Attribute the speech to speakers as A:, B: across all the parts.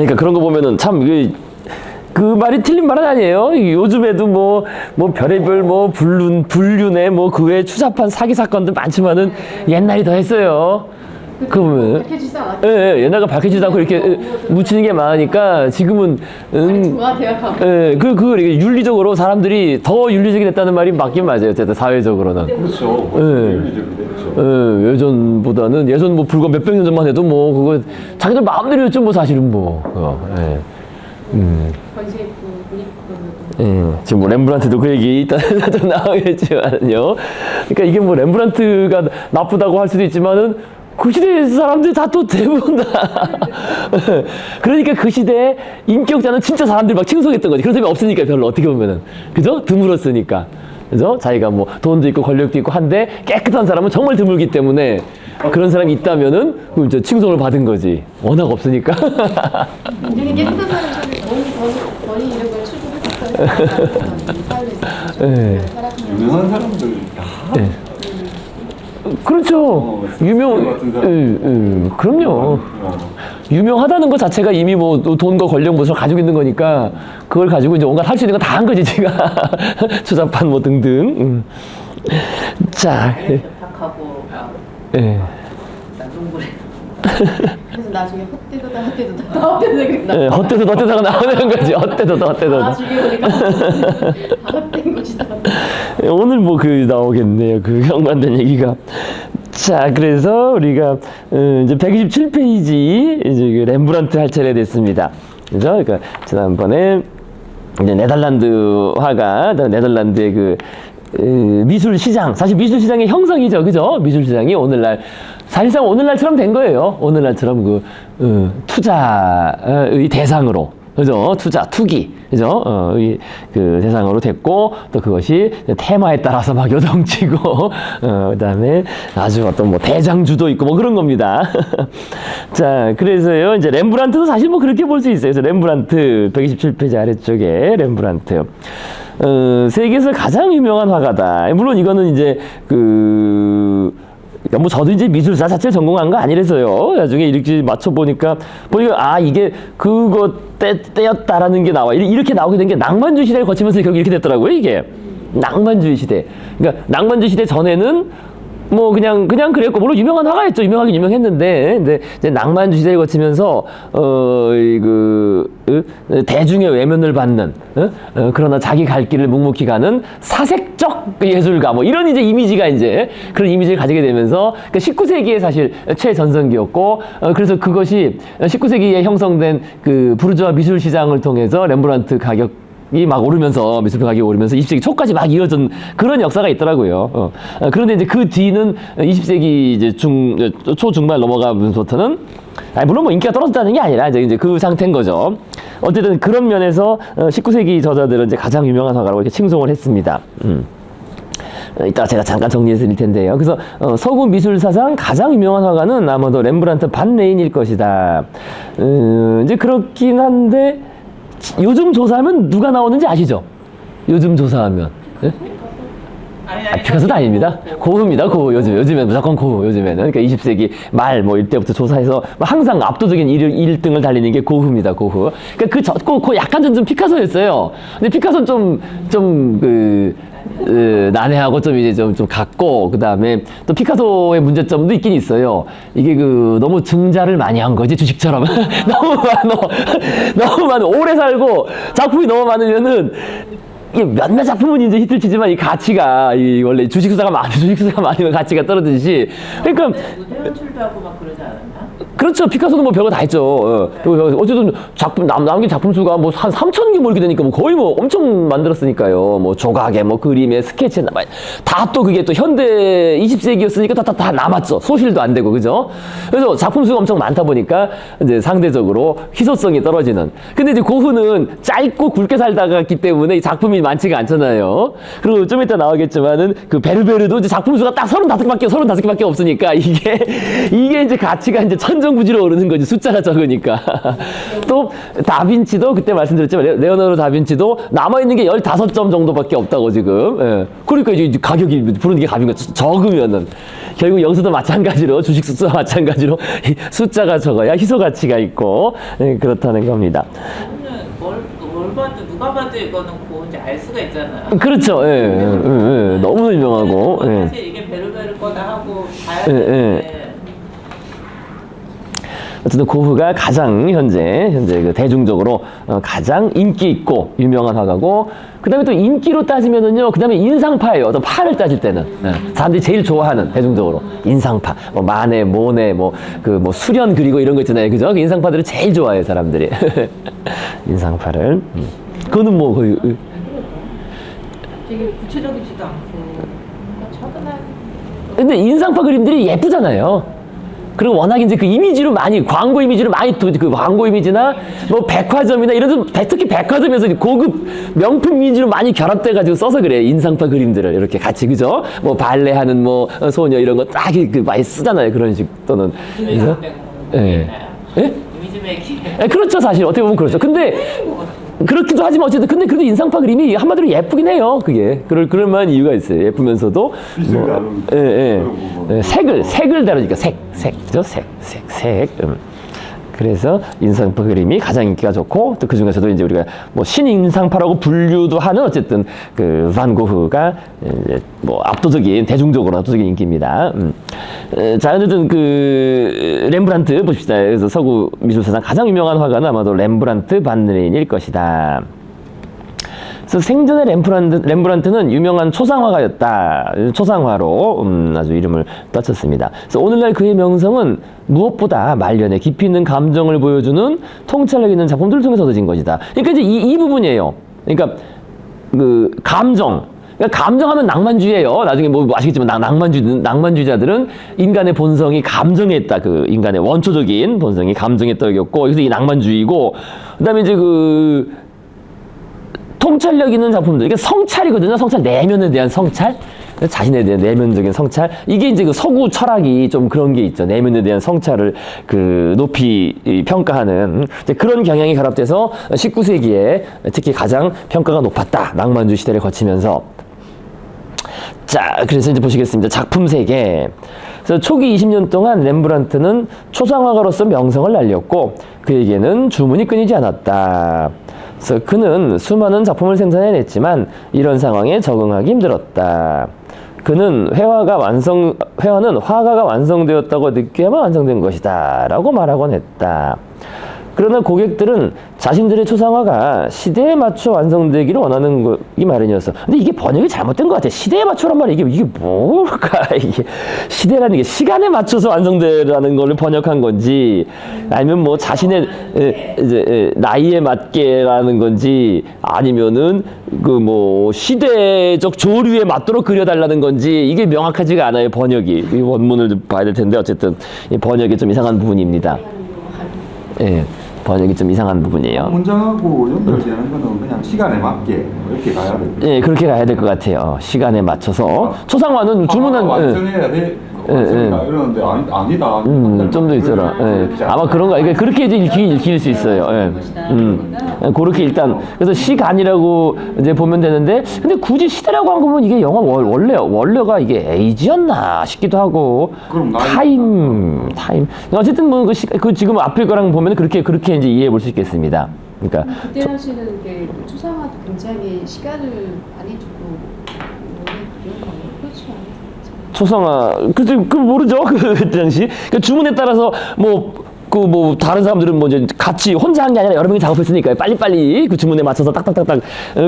A: 그러니까 그런 거 보면은 참 그 말이 틀린 말은 아니에요. 요즘에도 뭐 별의별 불륜에 그 외에 추잡한 사기 사건들 많지만은 옛날이 더 했어요. 그 보면
B: 밝혀지지 않았죠.
A: 예, 옛날과 밝혀지지 않고 이렇게 묻히는 게 많으니까 지금은
B: 좋아 대학하고.
A: 예, 윤리적으로 사람들이 더 윤리적이 됐다는 말이 맞긴 맞아요. 어쨌든 사회적으로는.
C: 그렇죠.
A: 예.
C: 윤리적인데, 그렇죠.
A: 예전보다는 예전 불과 몇백 년 전만 해도 그거 자기들 마음대로였죠 사실은 예.
B: 건식 분위기.
A: 지금 렘브란트도 그 얘기 이따 좀 나오겠지만요. 그러니까 이게 렘브란트가 나쁘다고 할 수도 있지만은 그 시대 사람들이 다 또 대부분 다. 그러니까 그 시대에 인격자는 진짜 사람들이 막 칭송했던 거지. 그런 사람이 없으니까 별로 어떻게 보면은. 그죠? 드물었으니까. 그죠? 자기가 돈도 있고 권력도 있고 한데 깨끗한 사람은 정말 드물기 때문에 그런 사람이 있다면은 이제 칭송을 받은 거지. 워낙 없으니까.
B: 굉장히 깨끗한 사람이 본인 이런 걸 추구했었어요.
A: 네.
C: 유명한 사람들 다.
A: 네. 그렇죠. 그럼요. 유명하다는 것 자체가 이미 돈과 권력 무엇을 가지고 있는 거니까 그걸 가지고 이제 온갖 할 수 있는 거 다 한 거지, 제가. 추잡한 등등. 자.
B: 박하고
A: 예.
B: 농구를. 그래서 나중에 헛되도다.
A: 예, 헛되도다가 나오는 거지. 헛되도다.
B: 나중에 보니까 헛된 것이다.
A: 오늘 나오겠네요. 그 연관된 얘기가. 자, 그래서 우리가 이제 127페이지 이제 렘브란트 할 차례 됐습니다. 그죠? 그러니까 지난번에 이제 네덜란드 화가 네덜란드의 미술 시장, 사실 미술 시장의 형성이죠, 그죠? 미술 시장이 사실상 오늘날처럼 된 거예요. 오늘날처럼 투자의 대상으로. 그죠? 투기. 그죠? 대상으로 됐고, 또 그것이 테마에 따라서 막 요동치고, 그 다음에 아주 대장주도 있고 그런 겁니다. 자, 그래서요, 이제 렘브란트도 사실 그렇게 볼 수 있어요. 그래서 렘브란트, 127페이지 아래쪽에 렘브란트. 세계에서 가장 유명한 화가다. 물론 이거는 이제 저도 이제 미술사 자체를 전공한 거 아니라서요. 나중에 이렇게 맞춰보니까, 이게 때였다라는 게 나와. 이렇게 나오게 된 게 낭만주의 시대를 거치면서 결국 이렇게 됐더라고요, 이게. 낭만주의 시대. 그러니까 낭만주의 시대 전에는 그냥 그랬고, 물론 유명한 화가였죠. 유명하긴 유명했는데, 근데 이제 낭만주의 시대를 거치면서, 대중의 외면을 받는, 그러나 자기 갈 길을 묵묵히 가는 사색적 예술가, 이런 이제 이미지가 그런 이미지를 가지게 되면서, 19세기에 사실 최전성기였고, 그래서 그것이 19세기에 형성된 부르주아 미술 시장을 통해서 렘브란트 가격이 막 오르면서, 미술품 가격이 오르면서 20세기 초까지 막 이어진 그런 역사가 있더라고요. 그런데 이제 그 뒤는 20세기 이제 초중반 넘어가면서부터는, 물론 인기가 떨어졌다는 게 아니라 이제 그 상태인 거죠. 어쨌든 그런 면에서 19세기 저자들은 이제 가장 유명한 화가라고 이렇게 칭송을 했습니다. 이따가 제가 잠깐 정리해 드릴 텐데요. 그래서 서구 미술사상 가장 유명한 화가는 아마도 렘브란트 반 레인일 것이다. 이제 그렇긴 한데, 요즘 조사하면 누가 나오는지 아시죠? 요즘 조사하면. 네? 피카소도 아닙니다. 고흐입니다. 고흐. 요즘엔 무조건 고흐. 요즘에는. 그러니까 20세기 말 이때부터 조사해서 항상 압도적인 1등을 달리는 게 고흐입니다. 고흐. 그러니까 약간 좀 피카소였어요. 근데 피카소는 난해하고 좀 같고, 그 다음에 또 피카소의 문제점도 있긴 있어요. 이게 너무 증자를 많이 한 거지, 주식처럼. 너무 많아. 오래 살고 작품이 너무 많으면은, 이게 몇몇 작품은 이제 히트를 치지만 이 가치가, 원래 주식수가 많으면 가치가 떨어지듯이. 그러니까.
B: 무대 연출도 하고 막 그러지 않았나?
A: 그렇죠. 피카소도 별거 다 했죠. 어쨌든 남긴 작품 수가 한 3,000개 이렇게 되니까 거의 엄청 만들었으니까요. 조각에 그림에 스케치에 다 또 그게 또 현대 20세기였으니까 다 남았죠. 소실도 안 되고, 그죠? 그래서 작품 수가 엄청 많다 보니까 이제 상대적으로 희소성이 떨어지는. 근데 이제 고흐는 짧고 굵게 살다가 기 때문에 이 작품이 작품이 많지가 않잖아요. 그리고 좀 이따 나오겠지만은 그 베르베르도 이제 작품 수가 딱 35개밖에 없으니까 이게 이제 가치가 이제 천정부지로 오르는 거지. 숫자가 적으니까. 또 다빈치도 그때 말씀드렸지만 레오나르도 다빈치도 남아있는 게 15점 정도밖에 없다고 지금. 예. 그러니까 이제 가격이 부르는 게 값인 거 적으면은 결국 여기서도 마찬가지로 주식 숫자와 마찬가지로 숫자가 적어야 희소 가치가 있고 예, 그렇다는 겁니다.
B: 뭘 봐도 누가 봐도 이거는 고인지 알 수가 있잖아.
A: 그렇죠. 예, 예, 예. 너무 유명하고. 예.
B: 사실 이게 베르베르 거다 하고 봐야
A: 예,
B: 되는데.
A: 어쨌든 고흐가 가장 현재 그 대중적으로 가장 인기 있고 유명한 화가고, 그다음에 또 인기로 따지면은요, 그다음에 인상파예요. 어떤 파를 따질 때는 사람들이 제일 좋아하는 대중적으로 인상파, 뭐 마네, 모네, 뭐 수련 그리고 이런 거 있잖아요, 그죠? 그 인상파들을 제일 좋아해요, 사람들이. 인상파를. 그거는 뭐 거의.
B: 되게 구체적이지도 않고 뭔가 차분한.
A: 근데 인상파 그림들이 예쁘잖아요. 그리고 워낙 이제 그 이미지로 많이, 광고 이미지로 많이, 그 광고 이미지나 뭐 백화점이나 이런, 특히 백화점에서 고급 명품 이미지로 많이 결합돼가지고 써서 그래요. 인상파 그림들을 이렇게 같이, 그죠? 뭐 발레하는 뭐 소녀 이런 거 딱 많이 쓰잖아요. 그런 식 또는. 그죠? 예. 예?
B: 이미지 메이킹.
A: 예, 그렇죠. 사실 어떻게 보면 그렇죠. 근데 그렇기도 하지만 어쨌든 근데 그래도 인상파 그림이 한마디로 예쁘긴 해요. 그게 그럴 만한 이유가 있어요. 예쁘면서도 색을 다루니까 그죠? 색. 그래서 인상파 그림이 가장 인기가 좋고, 또 그 중에서도 이제 우리가 뭐 신인상파라고 분류도 하는 어쨌든 그 반 고흐가 이제 뭐 대중적으로 압도적인 인기입니다. 자, 어쨌든 그 렘브란트 보십시다. 그래서 서구 미술사상 가장 유명한 화가는 아마도 렘브란트 반 레인일 것이다. 그래서 생전에 렘브란트는 유명한 초상화가였다. 초상화로 아주 이름을 떨쳤습니다. 그래서 오늘날 그의 명성은 무엇보다 말년에 깊이 있는 감정을 보여주는 통찰력 있는 작품들을 통해서 얻어진 것이다. 그러니까 이제 이 부분이에요. 그러니까 그 감정. 그러니까 감정하면 낭만주의예요. 나중에 뭐 아시겠지만 낭만주의자들은 인간의 본성이 감정에 있다. 그 인간의 원초적인 본성이 감정에 떠있고, 그래서 이 낭만주의고, 그다음에 이제 그 통찰력 있는 작품들, 이게 성찰이거든요. 성찰, 내면에 대한 성찰, 자신에 대한 내면적인 성찰. 이게 이제 그 서구 철학이 좀 그런 게 있죠. 내면에 대한 성찰을 그 높이 평가하는 이제 그런 경향이 결합돼서 19세기에 특히 가장 평가가 높았다. 낭만주의 시대를 거치면서. 자, 그래서 이제 보시겠습니다. 작품 세계. 그래서 초기 20년 동안 렘브란트는 초상화가로서 명성을 날렸고, 그에게는 주문이 끊이지 않았다. 그래서 그는 수많은 작품을 생산해냈지만 이런 상황에 적응하기 힘들었다. 그는 회화는 화가가 완성되었다고 느껴야만 완성된 것이다 라고 말하곤 했다. 그러나 고객들은 자신들의 초상화가 시대에 맞춰 완성되기를 원하는 것이 마련이었어. 근데 이게 번역이 잘못된 것 같아. 시대에 맞춰란 말이 이게 뭘까? 이게 시대라는 게 시간에 맞춰서 완성되라는 걸 번역한 건지, 아니면 뭐 자신의 이제 나이에 맞게라는 건지, 아니면은 그 뭐 시대적 조류에 맞도록 그려달라는 건지, 이게 명확하지가 않아요. 번역이. 이 원문을 좀 봐야 될 텐데 어쨌든 이 번역이 좀 이상한 부분입니다. 예, 번역이 좀 이상한 부분이에요.
C: 문장하고 연결되는 거는 그냥 시간에 맞게 이렇게 가야 돼.
A: 예, 그렇게 가야 될 것 같아요. 시간에 맞춰서. 초상화는 주문한.
C: 완성해야 돼. 이러는데 아니다.
A: 좀 더 있어라. 예. 아마 그런가. 그러니까 그렇게 이제 읽힐 수 있어요. 예. 그렇게 일단 그래서 시간이라고 이제 보면 되는데, 근데 굳이 시대라고 한 거면 이게 영화 원래가 이게 에이지였나 싶기도 하고.
C: 그럼
A: 타임. 어쨌든 뭐 그 지금 앞에 거랑 보면 그렇게 이제 이해해 볼 수 있겠습니다. 그러니까
D: 그때 당시에는 게 초상화도 굉장히 시간을 많이 두고 그렇지 않았어요.
A: 초상화 그 모르죠. 그 당시 그 주문에 따라서 뭐 다른 사람들은 뭐 이제 같이 혼자 한 게 아니라 여러 명이 작업했으니까 빨리빨리 그 주문에 맞춰서 딱딱딱딱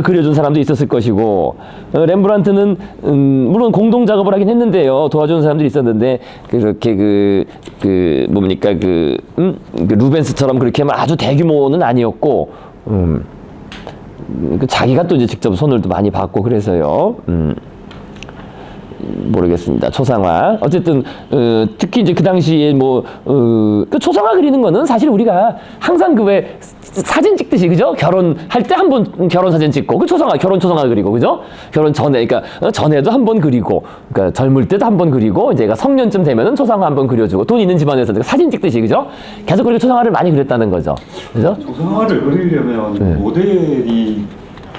A: 그려준 사람도 있었을 것이고, 렘브란트는 물론 공동 작업을 하긴 했는데요. 도와주는 사람들이 있었는데 그렇게 그 루벤스처럼 그렇게 아주 대규모는 아니었고, 그 자기가 또 이제 직접 손을 또 많이 받고 그래서요. 모르겠습니다. 초상화. 어쨌든 특히 이제 그 당시에 그 초상화 그리는 거는 사실 우리가 항상 그 왜 사진 찍듯이 그죠? 결혼할 때 한 번 결혼 사진 찍고 그 초상화 결혼 초상화 그리고 그죠? 결혼 전에 그러니까 전에도 한 번 그리고 그러니까 젊을 때도 한 번 그리고 이제 성년쯤 되면은 초상화 한 번 그려주고 돈 있는 집안에서 사진 찍듯이 그죠? 계속 그렇게 초상화를 많이 그렸다는 거죠. 그죠?
C: 조상화를 그리려면
A: 네.
C: 모델이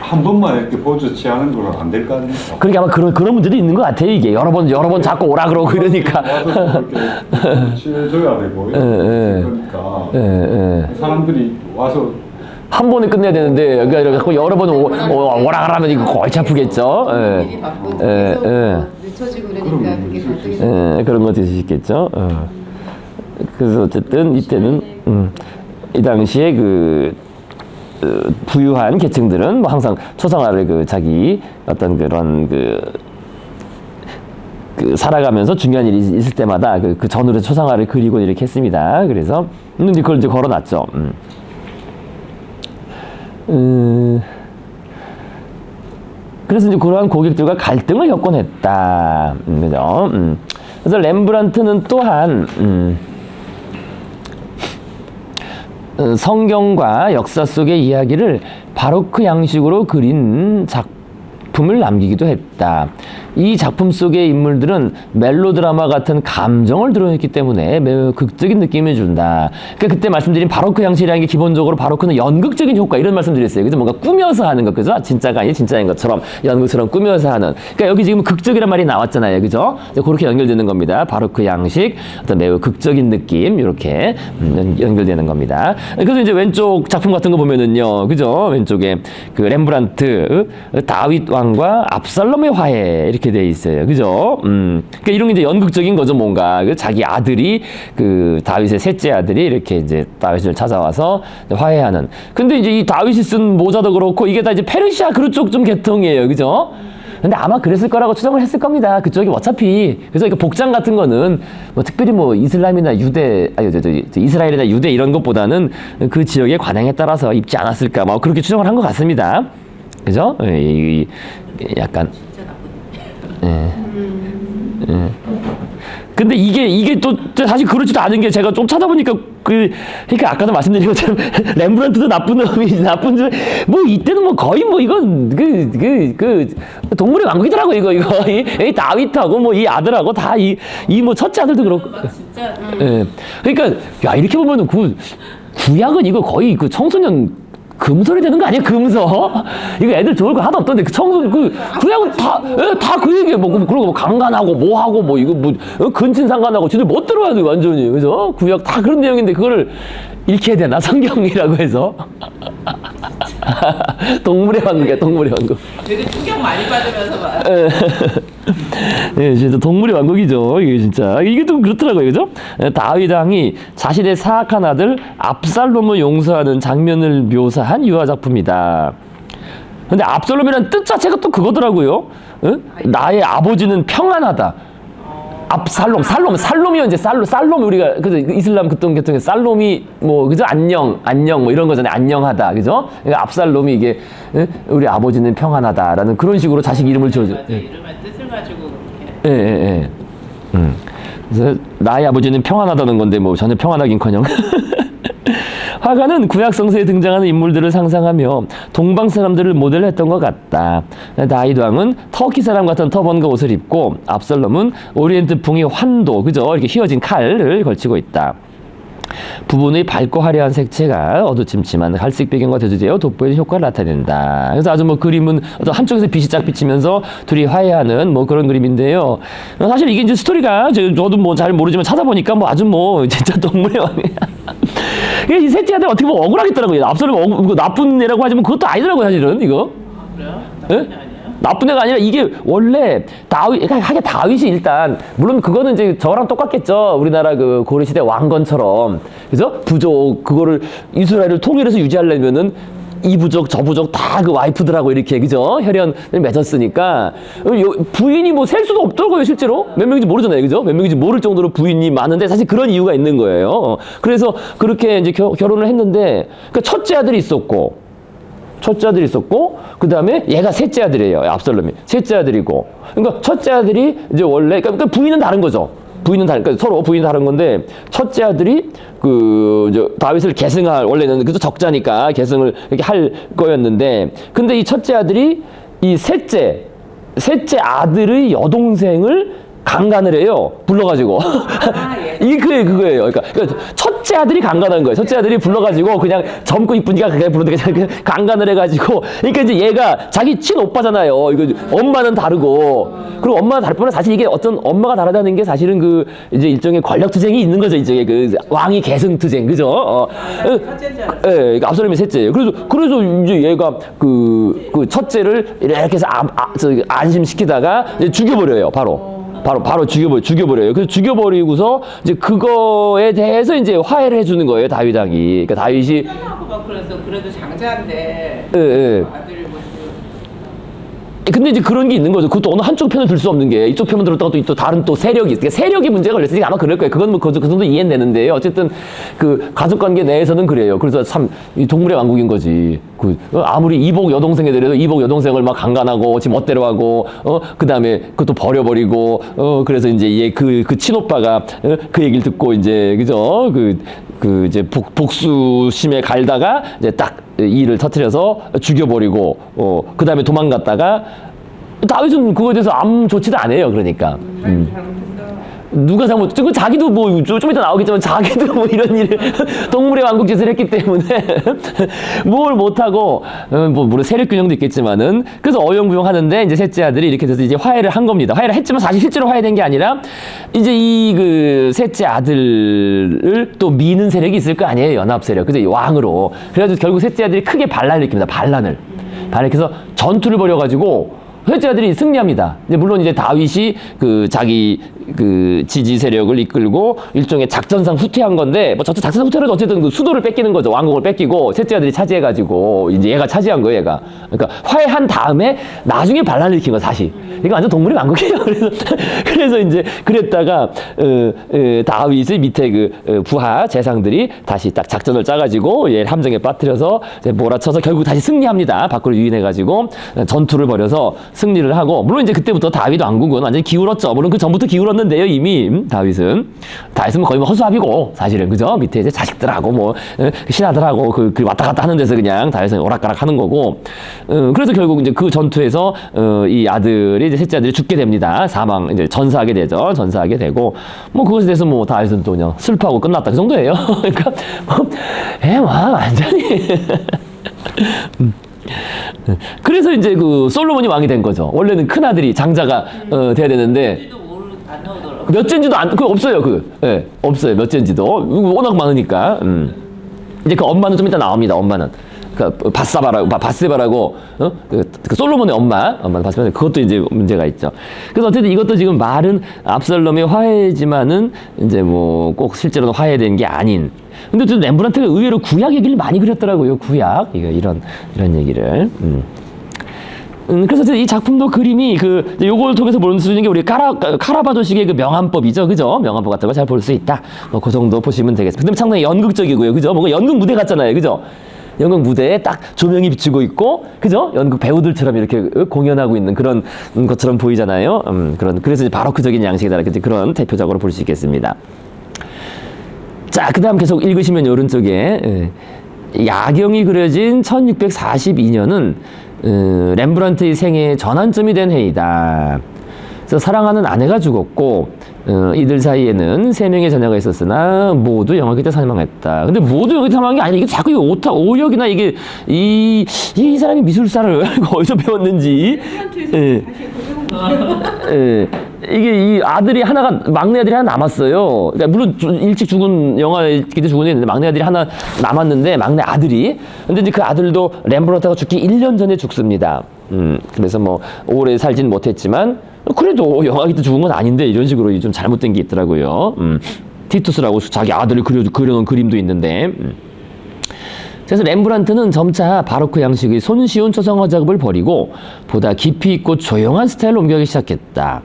C: 한 번만 이렇게 포즈 취하는 건 안 될 거 아닙니까?
A: 그러니까 아마 그런 문제도 있는 것 같아요. 이게 여러 번 자꾸 오라 그러고 이러니까.
C: 와서 그렇게 취해줘야 되고 그러니까 사람들이 와서
A: 한 번에 끝내야 되는데 그러니까 여러 번 오라 그러면 이거 골치 아프겠죠.
D: 미리 바쁘고 계속 늦춰지고 그러니까 그게 갈등이
A: 그런 것도 있을 수 있겠죠. 그래서 어쨌든 이때는 이 당시에 부유한 계층들은 뭐 항상 초상화를 자기 어떤 그런 살아가면서 중요한 일이 있을 때마다 그 전으로 초상화를 그리고 이렇게 했습니다. 그래서 근데 그걸 이제 걸어놨죠. 그래서 이제 그러한 고객들과 갈등을 겪곤 했다. 그죠? 그래서 렘브란트는 또한 성경과 역사 속의 이야기를 바로크 양식으로 그린 작품을 남기기도 했다. 이 작품 속의 인물들은 멜로드라마 같은 감정을 드러냈기 때문에 매우 극적인 느낌을 준다. 그러니까 그때 말씀드린 바로크 양식이라는 게 기본적으로 바로크는 연극적인 효과 이런 말씀드렸어요. 그죠? 뭔가 꾸며서 하는 것, 그죠? 진짜가 아닌 진짜인 것처럼 연극처럼 꾸며서 하는. 그러니까 여기 지금 극적이란 말이 나왔잖아요, 그죠? 그렇게 연결되는 겁니다. 바로크 양식, 어떤 매우 극적인 느낌 이렇게 연결되는 겁니다. 그래서 이제 왼쪽 작품 같은 거 보면은요, 그죠? 왼쪽에 그 렘브란트 다윗 왕과 압살롬의 화해 이렇게 돼 있어요. 그죠? 그러니까 이런 게 이제 연극적인 거죠, 뭔가. 자기 아들이 다윗의 셋째 아들이 이렇게 이제 다윗을 찾아와서 화해하는. 근데 이제 이 다윗이 쓴 모자도 그렇고 이게 다 이제 페르시아 그룹 쪽 좀 계통이에요. 그죠? 근데 아마 그랬을 거라고 추정을 했을 겁니다. 그쪽이 어차피. 그래서 그러니까 복장 같은 거는 특별히 이슬람이나 유대, 이스라엘이나 유대 이런 것보다는 그 지역의 관행에 따라서 입지 않았을까. 그렇게 추정을 한 것 같습니다. 그죠? 약간. 근데 이게 또 사실 그렇지도 않은 게 제가 좀 찾아보니까 그러니까 아까도 말씀드린 것처럼 렘브란트도 나쁜 놈이 나쁜 줄 이때는 거의 이건 동물의 왕국이더라고 이거 이 다윗하고 이 아들하고 다 이 첫째 아들도 그렇고
B: 진짜
A: 그러니까 야 이렇게 보면은 구약은 이거 거의 청소년 금설이 되는 거 아니야? 금서? 이거 애들 좋을 거 하나도 없던데, 구약은 다 그 얘기야. 그리고 강간하고 하고 이거 근친 상간하고 지들 못 들어야 돼, 완전히. 그죠? 구약 다 그런 내용인데, 그거를 읽혀야 되나? 성경이라고 해서. 동물의 왕국이야, 동물의 왕국.
B: 되게 충격 많이 받으면서 봐.
A: 네, 진짜 동물의 왕국이죠. 이게 진짜. 이게 좀 그렇더라고요. 그죠? 다윗 왕이 자신의 사악한 아들 압살롬을 용서하는 장면을 묘사한 유화작품이다. 근데 압살롬이라는 뜻 자체가 또 그거더라고요. 나의 아버지는 평안하다. 살롬이 이제 살롬 우리가 그죠 이슬람 계통에 살롬이 그죠 안녕 이런 거잖아요. 안녕하다 그죠? 그러니까 압살롬이 이게 우리 아버지는 평안하다라는 그런 식으로 자식 이름을 지어줘.
B: 이름의 뜻을 가지고 그렇게.
A: 그래서 나의 아버지는 평안하다는 건데 전혀 평안하긴커녕. 화가는 구약 성서에 등장하는 인물들을 상상하며 동방 사람들을 모델했던 것 같다. 다윗 왕은 터키 사람 같은 터번과 옷을 입고 압살롬은 오리엔트풍의 환도, 그죠? 이렇게 휘어진 칼을 걸치고 있다. 부분의 밝고 화려한 색채가 어두침침한 갈색 배경과 대조되어 돋보이는 효과를 나타낸다. 그래서 아주 그림은 한쪽에서 빛이 쫙 비치면서 둘이 화해하는 그런 그림인데요. 사실 이게 이제 스토리가 저도 잘 모르지만 찾아보니까 아주 진짜 동물의 왕이야. 이 셋째 아들 어떻게 보면 억울하겠더라고요. 압살롬 나쁜 애라고 하지만 그것도 아니더라고요, 사실은 이거.
B: 그래요?
A: 예?
B: 나쁜 애 아니에요? 나쁜
A: 애가 아니라 이게 원래 다윗이 일단 물론 그거는 이제 저랑 똑같겠죠. 우리나라 고려시대 왕건처럼 그죠? 부족 그거를 이스라엘을 통일해서 유지하려면은 이 부족 저 부족 다 와이프들하고 이렇게 그죠? 혈연을 맺었으니까 부인이 셀 수도 없더라고요, 실제로. 몇 명인지 모르잖아요, 그죠? 몇 명인지 모를 정도로 부인이 많은데 사실 그런 이유가 있는 거예요. 그래서 그렇게 이제 결혼을 했는데 첫째 아들이 있었고 첫째 아들이 있었고, 그 다음에 얘가 셋째 아들이에요. 압살롬이 셋째 아들이고. 그러니까 첫째 아들이 이제 원래 그러니까 부인은 다른 거죠. 부인은 다른, 그러니까 서로 부인이 다른 건데, 첫째 아들이 다윗을 계승할, 원래는 그저 적자니까 계승을 이렇게 할 거였는데, 근데 이 첫째 아들이 이 셋째 아들의 여동생을 강간을 해요. 불러가지고. 이게 그거예요. 그러니까 첫째 아들이 강간한 거예요. 첫째 아들이 불러가지고 그냥 젊고 이쁘니까 그냥 부르니까 그냥 강간을 해가지고. 그러니까 이제 얘가 자기 친오빠잖아요. 이거 엄마는 다르고. 그리고 엄마가 다를 뿐만 사실 이게 어떤 엄마가 다르다는 게 사실은 이제 일종의 권력투쟁이 있는 거죠. 이제 왕위 계승투쟁. 그죠?
B: 첫째인 줄 알았어요.
A: 예, 그러니까 압살롬이 셋째예요. 그래서 이제 얘가 그 첫째를 이렇게 해서 안심시키다가 이제 죽여버려요. 바로 죽여버려요. 그래서 죽여버리고서 이제 그거에 대해서 이제 화해를 해주는 거예요, 다윗 왕이. 그러니까 다윗이.
B: 하고 막 그래서 그래도 장자인데.
A: 예.
B: 아들이 뭐.
A: 근데 이제 그런 게 있는 거죠. 그것도 어느 한쪽 편을 들 수 없는 게 이쪽 편만 들었다가 또 다른 또 세력이 있어요. 그러니까 세력이 문제가 걸렸으니까 아마 그럴 거예요. 그건 뭐 그 정도 이해는 되는데요. 어쨌든 그 가족관계 내에서는 그래요. 그래서 참 이 동물의 왕국인 거지. 아무리 이복 여동생에 대해서 이복 여동생을 막 강간하고 지 멋대로 하고 그다음에 그것도 버려버리고 그래서 이제 얘 그 친오빠가 그 얘기를 듣고 이제 그죠? 이제 복수심에 갈다가 이제 딱 이를 터뜨려서 죽여버리고 그다음에 도망갔다가 다윗은 그거에 대해서 아무 조치도 안 해요. 그러니까
B: 잘못했어.
A: 누가 지금 자기도 뭐 좀 이따 나오겠지만 자기도 뭐 이런 일을 동물의 왕국 짓을 했기 때문에 뭘 못하고 물론 세력 균형도 있겠지만은 그래서 어영부영하는데 이제 셋째 아들이 이렇게 돼서 이제 화해를 한 겁니다. 화해를 했지만 사실 실제로 화해된 게 아니라 이제 이 셋째 아들을 또 미는 세력이 있을 거 아니에요. 연합 세력. 그래서 왕으로. 그래가지고 결국 셋째 아들이 크게 반란을 일으킵니다. 반란을 일으켜서 전투를 벌여가지고 셋째 아들이 승리합니다. 물론 이제 다윗이 자기 지지 세력을 이끌고 일종의 작전상 후퇴한 건데, 뭐 작전상 후퇴라도 어쨌든 수도를 뺏기는 거죠. 왕국을 뺏기고 셋째 아들이 차지해가지고 이제 얘가 차지한 거예요, 얘가. 그러니까 화해한 다음에 나중에 반란을 일으킨 거 사실. 이거 완전 동물의 왕국이에요. 그래서 이제 그랬다가 다윗의 밑에 부하 재상들이 다시 딱 작전을 짜가지고 얘 함정에 빠뜨려서 몰아쳐서 결국 다시 승리합니다. 밖으로 유인해가지고 전투를 벌여서 승리를 하고, 물론 이제 그때부터 다윗 왕국은 완전히 기울었죠. 물론 그 전부터 기울었는데요, 이미 다윗은 뭐 거의 뭐 허수아비고 사실은 그죠? 밑에 이제 자식들하고 뭐 신하들하고 그 왔다 갔다 하는 데서 그냥 다윗은 오락가락 하는 거고, 그래서 결국 이제 그 전투에서 이 아들이 이제 셋째 아들이 죽게 됩니다. 이제 전사하게 되죠. 전사하게 되고, 뭐 그것에 대해서 뭐 다윗은 또 그냥 슬퍼하고 끝났다 그 정도예요. 그러니까 완전히. 그래서 이제 솔로몬이 왕이 된 거죠. 원래는 큰 아들이 장자가 돼야 되는데
B: 안 나오더라고.
A: 몇 젠지도 없어요. 없어요. 몇 젠지도 워낙 많으니까. 이제 그 엄마는 좀 이따 나옵니다. 엄마는 바세바라고 그 솔로몬의 엄마는 바세바. 그것도 이제 문제가 있죠. 그래서 어쨌든 이것도 지금 말은 압살롬의 화해지만은 이제 뭐 꼭 실제로는 화해된 게 아닌. 근데 또 렘브란트가 의외로 구약 얘기를 많이 그렸더라고요. 구약 이런 얘기를. 그래서 이 작품도 그림이 요걸 통해서 볼 수 있는 게 우리 카라바조식의 명암법이죠. 그죠? 명암법 같은 거 잘 볼 수 있다. 뭐 그 정도 보시면 되겠습니다. 근데 상당히 연극적이고요. 그죠? 뭔가 연극 무대 같잖아요. 그죠? 연극 무대에 딱 조명이 비치고 있고, 그죠? 연극 배우들처럼 이렇게 공연하고 있는 그런 것처럼 보이잖아요. 그래서 이제 바로크적인 양식이다. 그런 대표적으로 볼 수 있겠습니다. 자, 그 다음 계속 읽으시면 오른쪽에 야경이 그려진 1642년은 렘브란트의 생애의 전환점이 된 해이다. 그래서 사랑하는 아내가 죽었고 이들 사이에는 3명의 자녀가 있었으나 모두 영화기 때 사망했다. 근데 모두 영화기 때 사망한 게 아니라 이게 자꾸 오역이나 이게 이 사람이 미술사를 어디서 배웠는지. 이게 이 아들이 막내 아들이 하나 남았어요. 그러니까 물론 일찍 죽은 영화기 때 죽은 애 있는데 막내 아들이 하나 남았는데 막내 아들이. 근데 이제 그 아들도 렘브란트가 죽기 1년 전에 죽습니다. 그래서 뭐 오래 살진 못했지만 그래도 영화기 때 죽은 건 아닌데 이런 식으로 좀 잘못된 게 있더라고요. 티투스라고 자기 아들을 그려놓은 그림도 있는데. 그래서 렘브란트는 점차 바로크 양식의 손쉬운 초상화 작업을 버리고 보다 깊이 있고 조용한 스타일로 옮겨가기 시작했다.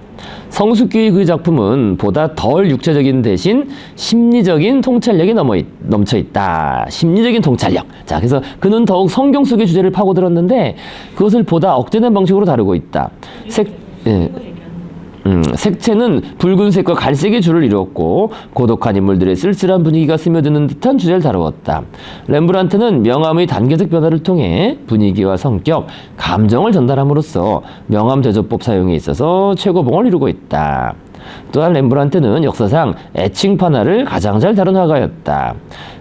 A: 성숙기의 그 작품은 보다 덜 육체적인 대신 심리적인 통찰력이 넘쳐 있다. 심리적인 통찰력. 자, 그래서 그는 더욱 성경 속의 주제를 파고들었는데 그것을 보다 억제된 방식으로 다루고 있다. 색채는 붉은색과 갈색의 줄을 이루었고 고독한 인물들의 쓸쓸한 분위기가 스며드는 듯한 주제를 다루었다. 렘브란트는 명암의 단계적 변화를 통해 분위기와 성격, 감정을 전달함으로써 명암 대조법 사용에 있어서 최고봉을 이루고 있다. 또한 렘브란트는 역사상 애칭 판화를 가장 잘 다룬 화가였다.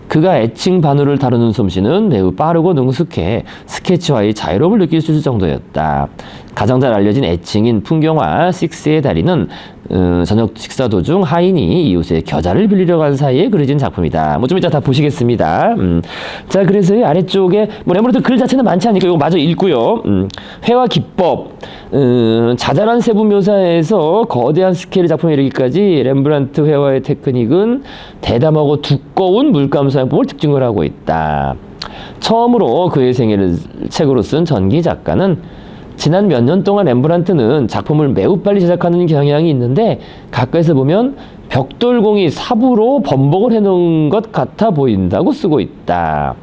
A: 그가 애칭 반우를 다루는 솜씨는 매우 빠르고 능숙해 스케치와의 자유로움을 느낄 수 있을 정도였다. 가장 잘 알려진 애칭인 풍경화 식스의 달인은 저녁 식사 도중 하인이 이웃의 겨자를 빌리러 간 사이에 그려진 작품이다. 뭐 좀 이따 다 보시겠습니다. 자, 그래서 이 아래쪽에 뭐 렘브란트 글 자체는 많지 않으니까 이거 마저 읽고요. 회화 기법, 자잘한 세부 묘사에서 거대한 스케일의 작품에 이르기까지 렘브란트 회화의 테크닉은 대담하고 두꺼운 물감 사용법을 특징을 하고 있다. 처음으로 그의 생애를 책으로 쓴 전기 작가는 지난 몇 년 동안 렘브란트는 작품을 매우 빨리 제작하는 경향이 있는데 가까이서 보면 벽돌공이 삽으로 범벅을 해놓은 것 같아 보인다고 쓰고 있다.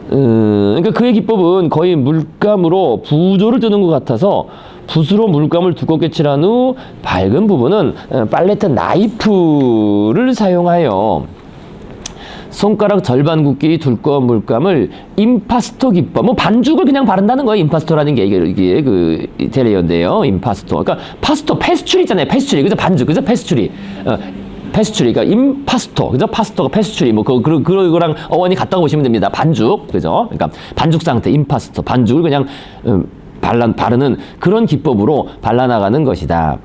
A: 그러니까 그의 기법은 거의 물감으로 부조를 뜨는 것 같아서 붓으로 물감을 두껍게 칠한 후 밝은 부분은 팔레트 나이프를 사용하여 손가락 절반 굵기 두꺼운 물감을 임파스토 기법, 뭐 반죽을 그냥 바른다는 거예요. 임파스토라는 게 이게 그 이태리어인데요. 임파스토. 그러니까 파스토, 페스츄리 있잖아요. 페스츄리. 그죠? 반죽. 그죠? 페스츄리. 페스츄리. 그러니까 임파스토. 그죠? 파스토가 페스츄리. 뭐 그거랑 어원이 같다고 보시면 됩니다. 반죽. 그죠? 그러니까 반죽 상태, 임파스토. 반죽을 그냥 바르는 그런 기법으로 발라나가는 것이다.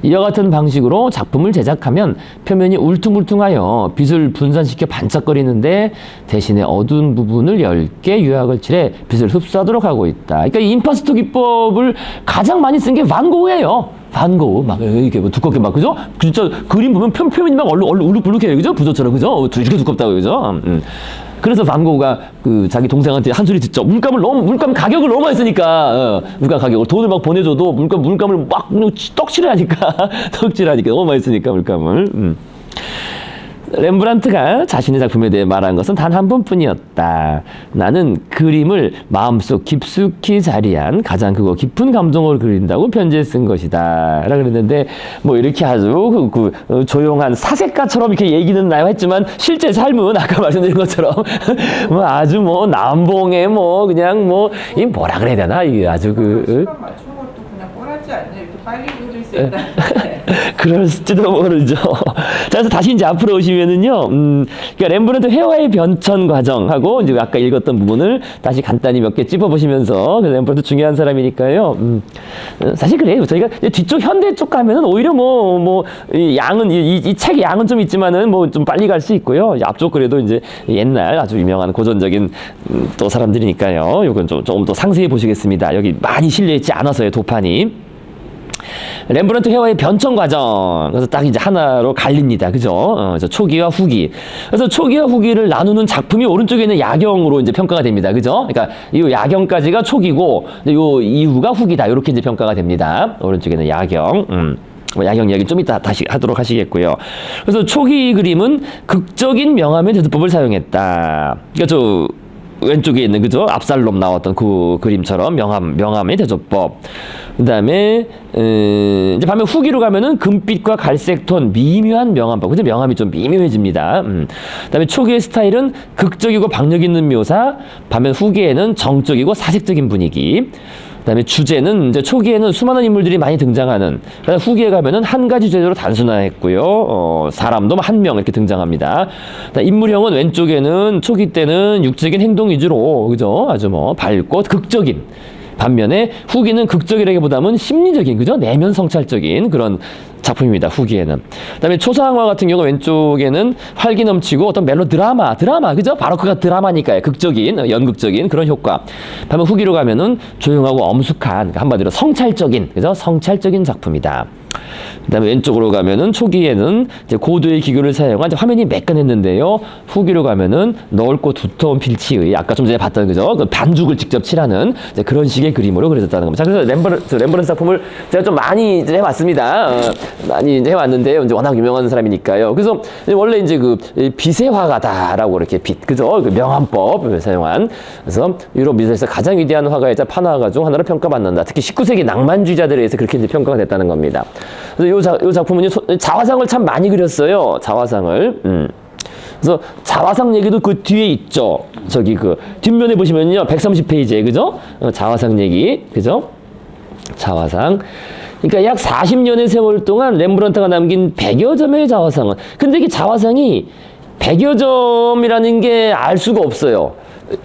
A: 이와 같은 방식으로 작품을 제작하면 표면이 울퉁불퉁하여 빛을 분산시켜 반짝거리는데 대신에 어두운 부분을 얇게 유약을 칠해 빛을 흡수하도록 하고 있다. 그러니까 이 임파스토 기법을 가장 많이 쓴 게 반 고흐예요. 반 고흐 막 이렇게 뭐 두껍게 막 그죠? 진짜 그림 보면 표면이 막 울룩불룩해요. 그죠? 부조처럼 그죠? 이렇게 두껍다고 그죠? 그래서 반 고흐가 그 자기 동생한테 한 소리 듣죠. 물감 가격을 너무 많이 쓰니까 물감 가격을 돈을 막 보내줘도 물감을 막 떡칠하니까 떡칠하니까 너무 많이 쓰니까 물감을. 렘브란트가 자신의 작품에 대해 말한 것은 단 한 번뿐이었다. 나는 그림을 마음속 깊숙이 자리한 가장 크고 깊은 감정을 그린다고 편지에 쓴 것이다. 라고 그랬는데 뭐 이렇게 아주 조용한 사색가처럼 이렇게 얘기는 나요 했지만 실제 삶은 아까 말씀드린 것처럼 뭐 아주 뭐 남봉에 뭐 그냥 뭐 이 뭐라 그래야 되나 이게 아주
B: 시간 맞춘 것도 그냥 꼴하지 않냐 이렇게 빨리 그릴 수 있다.
A: 그럴지도 모르죠. 자, 그래서 다시 이제 앞으로 오시면은요, 그러니까 렘브란트 회화의 변천 과정하고 이제 아까 읽었던 부분을 다시 간단히 몇 개 찝어보시면서 렘브란트 중요한 사람이니까요. 사실 그래요. 저희가 뒤쪽 현대 쪽 가면은 오히려 이 양은 이 책 양은 좀 있지만은 뭐 좀 빨리 갈 수 있고요. 앞쪽 그래도 이제 옛날 아주 유명한 고전적인 또 사람들이니까요. 이건 조금 더 상세히 보시겠습니다. 여기 많이 실려 있지 않아서요, 도판이. 렘브란트 회화의 변천 과정. 그래서 딱 이제 하나로 갈립니다. 그죠? 초기와 후기. 그래서 초기와 후기를 나누는 작품이 오른쪽에 있는 야경으로 이제 평가가 됩니다. 그죠? 그러니까 이 야경까지가 초기고, 요 이후가 후기다. 이렇게 이제 평가가 됩니다. 오른쪽에 있는 야경. 야경 이야기 좀 이따 다시 하도록 하시겠고요. 그래서 초기 그림은 극적인 명암의 대조법을 사용했다. 그러니까 왼쪽에 있는 그죠? 압살롬 나왔던 그 그림처럼 명암의 대조법. 그다음에 이제 반면 후기로 가면은 금빛과 갈색 톤 미묘한 명암법. 그죠? 명암이 좀 미묘해집니다. 그다음에 초기의 스타일은 극적이고 박력 있는 묘사. 반면 후기에는 정적이고 사색적인 분위기. 그다음에 주제는 이제 초기에는 수많은 인물들이 많이 등장하는. 그다음 후기에 가면은 한 가지 주제로 단순화했고요. 사람도 한 명 이렇게 등장합니다. 인물형은 왼쪽에는 초기 때는 육적인 행동 위주로 그죠? 아주 뭐 밝고 극적인. 반면에 후기는 극적이라기보다는 심리적인 그죠? 내면 성찰적인 그런 작품입니다. 후기에는. 그다음에 초상화 같은 경우 왼쪽에는 활기 넘치고 어떤 드라마 그죠? 바로크가 드라마니까요. 극적인 연극적인 그런 효과. 반면 후기로 가면은 조용하고 엄숙한 한마디로 성찰적인 그죠? 성찰적인 작품이다. 그다음에 왼쪽으로 가면은 초기에는 이제 고도의 기교를 사용한 이제 화면이 매끈했는데요. 후기로 가면은 넓고 두터운 필치의 아까 좀 전에 봤던 그죠? 그 반죽을 직접 칠하는 이제 그런 식의 그림으로 그려졌다는 겁니다. 자, 그래서 렘브란트 작품을 제가 좀 많이 이제 해왔습니다. 많이 이제 해왔는데요. 이제 워낙 유명한 사람이니까요. 그래서 원래 이제 그 빛의 화가다라고 이렇게 빛 그죠? 그 명암법을 사용한 그래서 유럽 미술에서 가장 위대한 화가이자 판화가 중 하나로 평가받는다. 특히 19세기 낭만주의자들에 의해서 그렇게 이제 평가가 됐다는 겁니다. 그래서 요 작품은요 자화상을 참 많이 그렸어요. 자화상을. 그래서 자화상 얘기도 그 뒤에 있죠. 저기 그 뒷면에 보시면요 130페이지에 그죠? 자화상 얘기 그죠? 자화상. 그러니까 약 40년의 세월 동안 렘브란트가 남긴 100여 점의 자화상은 근데 이게 자화상이 100여 점이라는 게 알 수가 없어요.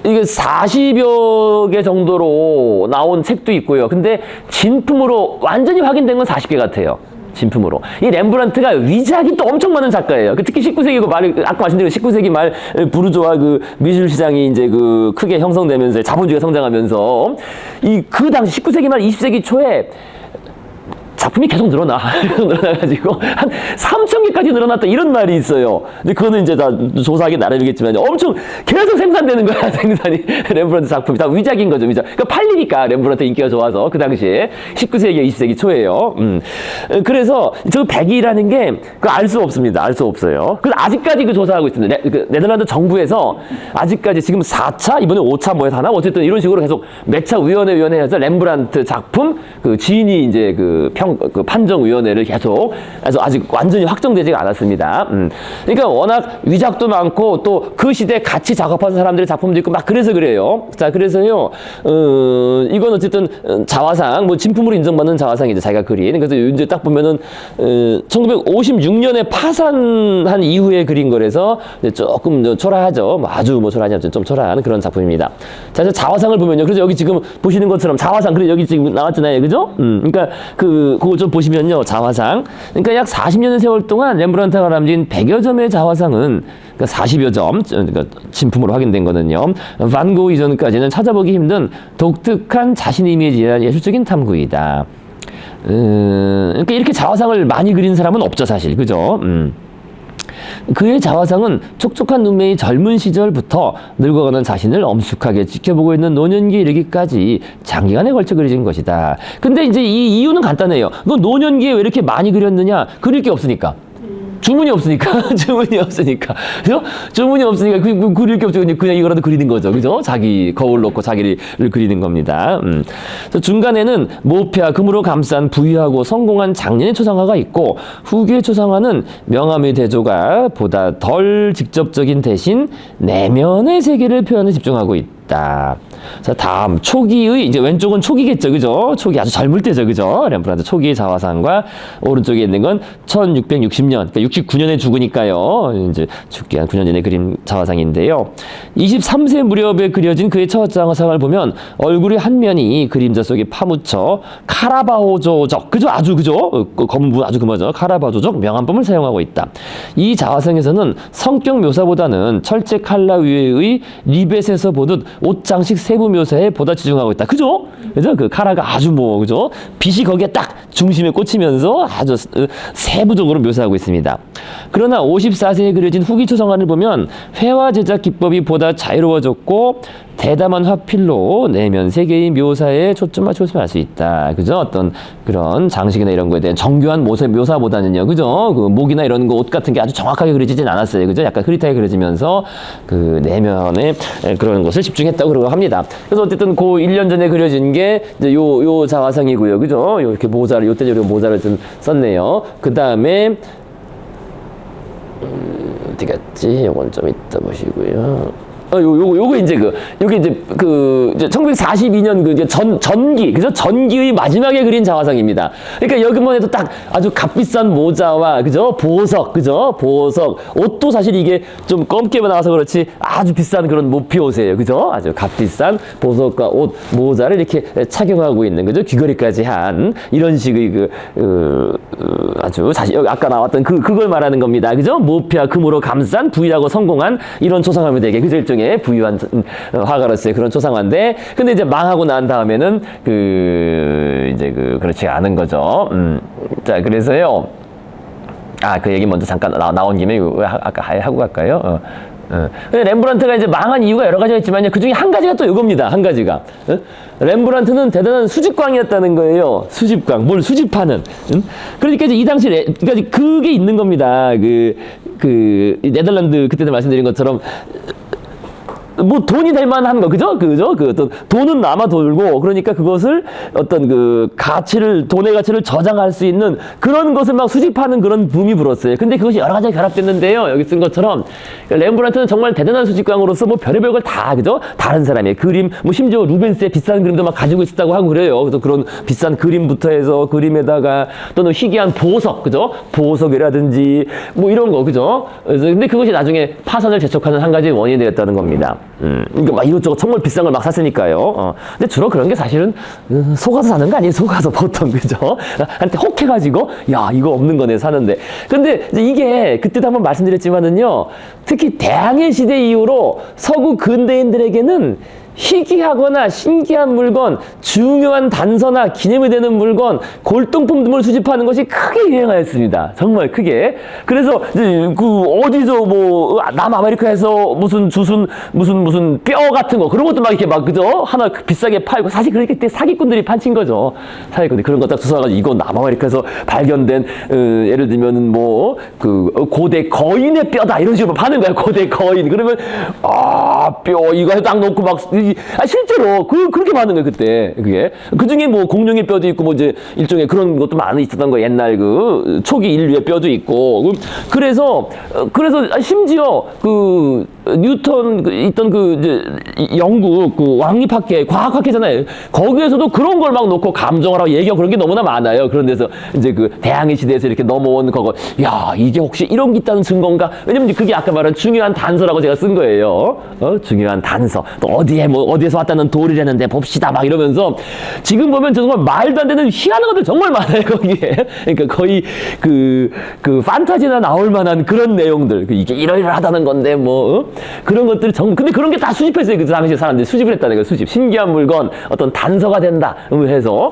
A: 이게 40여 개 정도로 나온 책도 있고요. 근데 진품으로 완전히 확인된 건 40개 같아요. 진품으로. 이 렘브란트가 위작이 또 엄청 많은 작가예요. 특히 19세기 그 말, 아까 말씀드린 19세기 말 부르주아 그 미술 시장이 이제 그 크게 형성되면서 자본주의가 성장하면서 그 당시 19세기 말 20세기 초에 작품이 계속 늘어나가지고 한 3,000개까지 늘어났다 이런 말이 있어요. 근데 그거는 이제 다 조사하기 나름이겠지만 엄청 계속 생산되는 거야 생산이 렘브란트 작품이 다 위작인 거죠 위작. 그러니까 팔리니까 렘브란트 인기가 좋아서 그 당시에 19세기 20세기 초예요. 그래서 저 100이라는 게 그 알 수 없습니다. 알 수 없어요. 그 아직까지 그 조사하고 있습니다. 네덜란드 정부에서 아직까지 지금 4차 이번에 5차 뭐에 하나 어쨌든 이런 식으로 계속 몇 차 위원회에서 렘브란트 작품 그 지인이 이제 그 판정위원회를 계속 아직 완전히 확정되지가 않았습니다. 그러니까 워낙 위작도 많고 또 그 시대에 같이 작업한 사람들의 작품도 있고 막 그래서 그래요. 자, 그래서요, 이건 어쨌든 자화상, 뭐 진품으로 인정받는 자화상이죠. 자기가 그린. 그래서 이제 딱 보면은, 1956년에 파산한 이후에 그린 거라서 조금 초라하죠. 뭐 아주 뭐 초라하지 않죠. 좀 초라한 그런 작품입니다. 자, 그래서 자화상을 보면요. 그래서 여기 지금 보시는 것처럼 자화상, 그래 여기 지금 나왔잖아요. 그죠? 그러니까 그거 좀 보시면요. 자화상. 그러니까 약 40년의 세월 동안 렘브란트가 남긴 100여 점의 자화상은 그러니까 40여 점, 그러니까 진품으로 확인된 거는요. 반 고흐 이전까지는 찾아보기 힘든 독특한 자신 이미지에 대한 예술적인 탐구이다. 그러니까 이렇게 자화상을 많이 그린 사람은 없죠, 사실. 그죠? 그의 자화상은 촉촉한 눈매의 젊은 시절부터 늙어가는 자신을 엄숙하게 지켜보고 있는 노년기에 이르기까지 장기간에 걸쳐 그려진 것이다. 근데 이제 이 이유는 간단해요. 너 노년기에 왜 이렇게 많이 그렸느냐? 그릴 게 없으니까. 주문이 없으니까. 주문이 없으니까. 그죠? 주문이 없으니까 그릴 게 없죠. 그냥 이거라도 그리는 거죠. 그죠? 자기 거울 놓고 자기를 그리는 겁니다. 그래서 중간에는 모피와 금으로 감싼 부유하고 성공한 장년의 초상화가 있고 후기의 초상화는 명암의 대조가 보다 덜 직접적인 대신 내면의 세계를 표현에 집중하고 있다. 자, 다음 초기의 이제 왼쪽은 초기겠죠, 그죠? 초기 아주 젊을 때죠, 그죠? 렘브란트 초기의 자화상과 오른쪽에 있는 건 1660년, 그러니까 69년에 죽으니까요. 이제 죽기 한 9년 전에 그린 자화상인데요. 23세 무렵에 그려진 그의 첫 자화상을 보면 얼굴의 한 면이 그림자 속에 파묻혀 카라바오조적, 그죠? 아주 그죠? 검은 부분 아주 금하죠. 카라바오조적 명암법을 사용하고 있다. 이 자화상에서는 성격 묘사보다는 철제 칼라 위의 리벳에서 보듯 옷 장식 세부 묘사에 보다 집중하고 있다. 그죠? 그죠? 그 카라가 아주 뭐, 그죠? 빛이 거기에 딱 중심에 꽂히면서 아주 세부적으로 묘사하고 있습니다. 그러나 54세에 그려진 후기 초상화를 보면 회화 제작 기법이 보다 자유로워졌고 대담한 화필로 내면 세계의 묘사에 초점을 맞추고 할 수 있다. 그죠? 어떤 그런 장식이나 이런 거에 대한 정교한 묘사보다는요. 그죠? 그 목이나 이런 거 옷 같은 게 아주 정확하게 그려지진 않았어요. 그죠? 약간 흐릿하게 그려지면서 그 내면에 그런 것을 집중했다고 그러고 합니다. 그래서 어쨌든 그 1년 전에 그려진 게 이제 요 자화상이고요. 그죠? 요 이렇게 모자를, 요때 모자를 좀 썼네요. 그 다음에 어디 갔지? 요건 좀 이따 보시고요. 요거 이제 요게 이제 1942년 그 이제 전기, 그죠? 전기의 마지막에 그린 자화상입니다. 그러니까 여기만 해도 딱 아주 값비싼 모자와, 그죠? 보석, 그죠? 보석. 옷도 사실 이게 좀 검게 나와서 그렇지 아주 비싼 그런 모피 옷이에요. 그죠? 아주 값비싼 보석과 옷, 모자를 이렇게 착용하고 있는, 그죠? 귀걸이까지 한 이런 식의 아주 사실 아까 나왔던 그걸 말하는 겁니다. 그죠? 모피와 금으로 감싼 부유하고 성공한 이런 초상화면 되게, 그죠? 일종의 일종의 부유한 화가로서의 그런 초상화인데, 근데 이제 망하고 난 다음에는 그렇지 않은 거죠. 자, 그래서요. 그 얘기 먼저 잠깐 나온 김에 아까 하고 갈까요? 근데 렘브란트가 이제 망한 이유가 여러 가지가 있지만요. 그 중에 한 가지가 또 이겁니다. 한 가지가. 렘브란트는 대단한 수집광이었다는 거예요. 수집광. 뭘 수집하는. 그러니까 이제 이 당시에, 그러니까 그게 있는 겁니다. 네덜란드 그때도 말씀드린 것처럼 뭐 돈이 될 만한 거, 그죠? 그 어떤 돈은 남아 돌고, 그러니까 그것을 어떤 돈의 가치를 저장할 수 있는 그런 것을 막 수집하는 그런 붐이 불었어요. 근데 그것이 여러 가지가 결합됐는데요. 여기 쓴 것처럼 렘브란트는 정말 대단한 수집광으로서 뭐 별의별 걸 다, 그죠? 다른 사람의 그림, 뭐 심지어 루벤스의 비싼 그림도 막 가지고 있었다고 하고 그래요. 그래서 그런 비싼 그림부터 해서 그림에다가 또는 희귀한 보석, 그죠? 보석이라든지 뭐 이런 거, 그죠? 그래서 근데 그것이 나중에 파산을 재촉하는 한 가지 원인이 되었다는 겁니다. 그러니까 막 이것저것 정말 비싼 걸 막 샀으니까요. 근데 주로 그런 게 사실은 속아서 사는 거 아니에요? 속아서 보통, 그죠? 한테 혹해가지고 야, 이거 없는 거네 사는데. 근데 이제 이게 그때도 한번 말씀드렸지만은요, 특히 대항해 시대 이후로 서구 근대인들에게는 희귀하거나 신기한 물건, 중요한 단서나 기념이 되는 물건, 골동품 등을 수집하는 것이 크게 유행하였습니다. 정말 크게. 그래서 이제 어디서 뭐 남아메리카에서 무슨 뼈 같은 거, 그런 것도 막 이렇게 막, 그죠? 하나 비싸게 팔고, 사실 그때 사기꾼들이 판친 거죠. 사기꾼들이 그런 거 딱 주워가지고 이거 남아메리카에서 발견된 예를 들면은 고대 거인의 뼈다 이런 식으로 파는 거야. 고대 거인. 그러면 뼈 이거 딱 놓고 막 실제로 그렇게 많은 거예요. 그때 그게 그중에 뭐 공룡의 뼈도 있고 뭐 이제 일종의 그런 것도 많이 있었던 거. 옛날 초기 인류의 뼈도 있고. 그래서 심지어 뉴턴 있던 이제 영국 왕립학회 과학학회잖아요. 거기에서도 그런 걸 막 놓고 감정을 하고 얘기하고 그런 게 너무나 많아요. 그런 데서 이제 대항해 시대에서 이렇게 넘어온 그거, 야, 이게 혹시 이런 게 있다는 증거인가? 왜냐면 그게 아까 말한 중요한 단서라고 제가 쓴 거예요. 중요한 단서. 또 어디에서 왔다는 도리라는데 봅시다 막 이러면서 지금 보면 정말 말도 안 되는 희한한 것들 정말 많아요. 거기에. 그러니까 거의 판타지나 나올 만한 그런 내용들. 이게 이러이러하다는 건데 그런 것들이 근데 그런 게 다 수집했어요. 그 당시에 사람들이 수집을 했다는 거예요. 수집. 신기한 물건, 어떤 단서가 된다 해서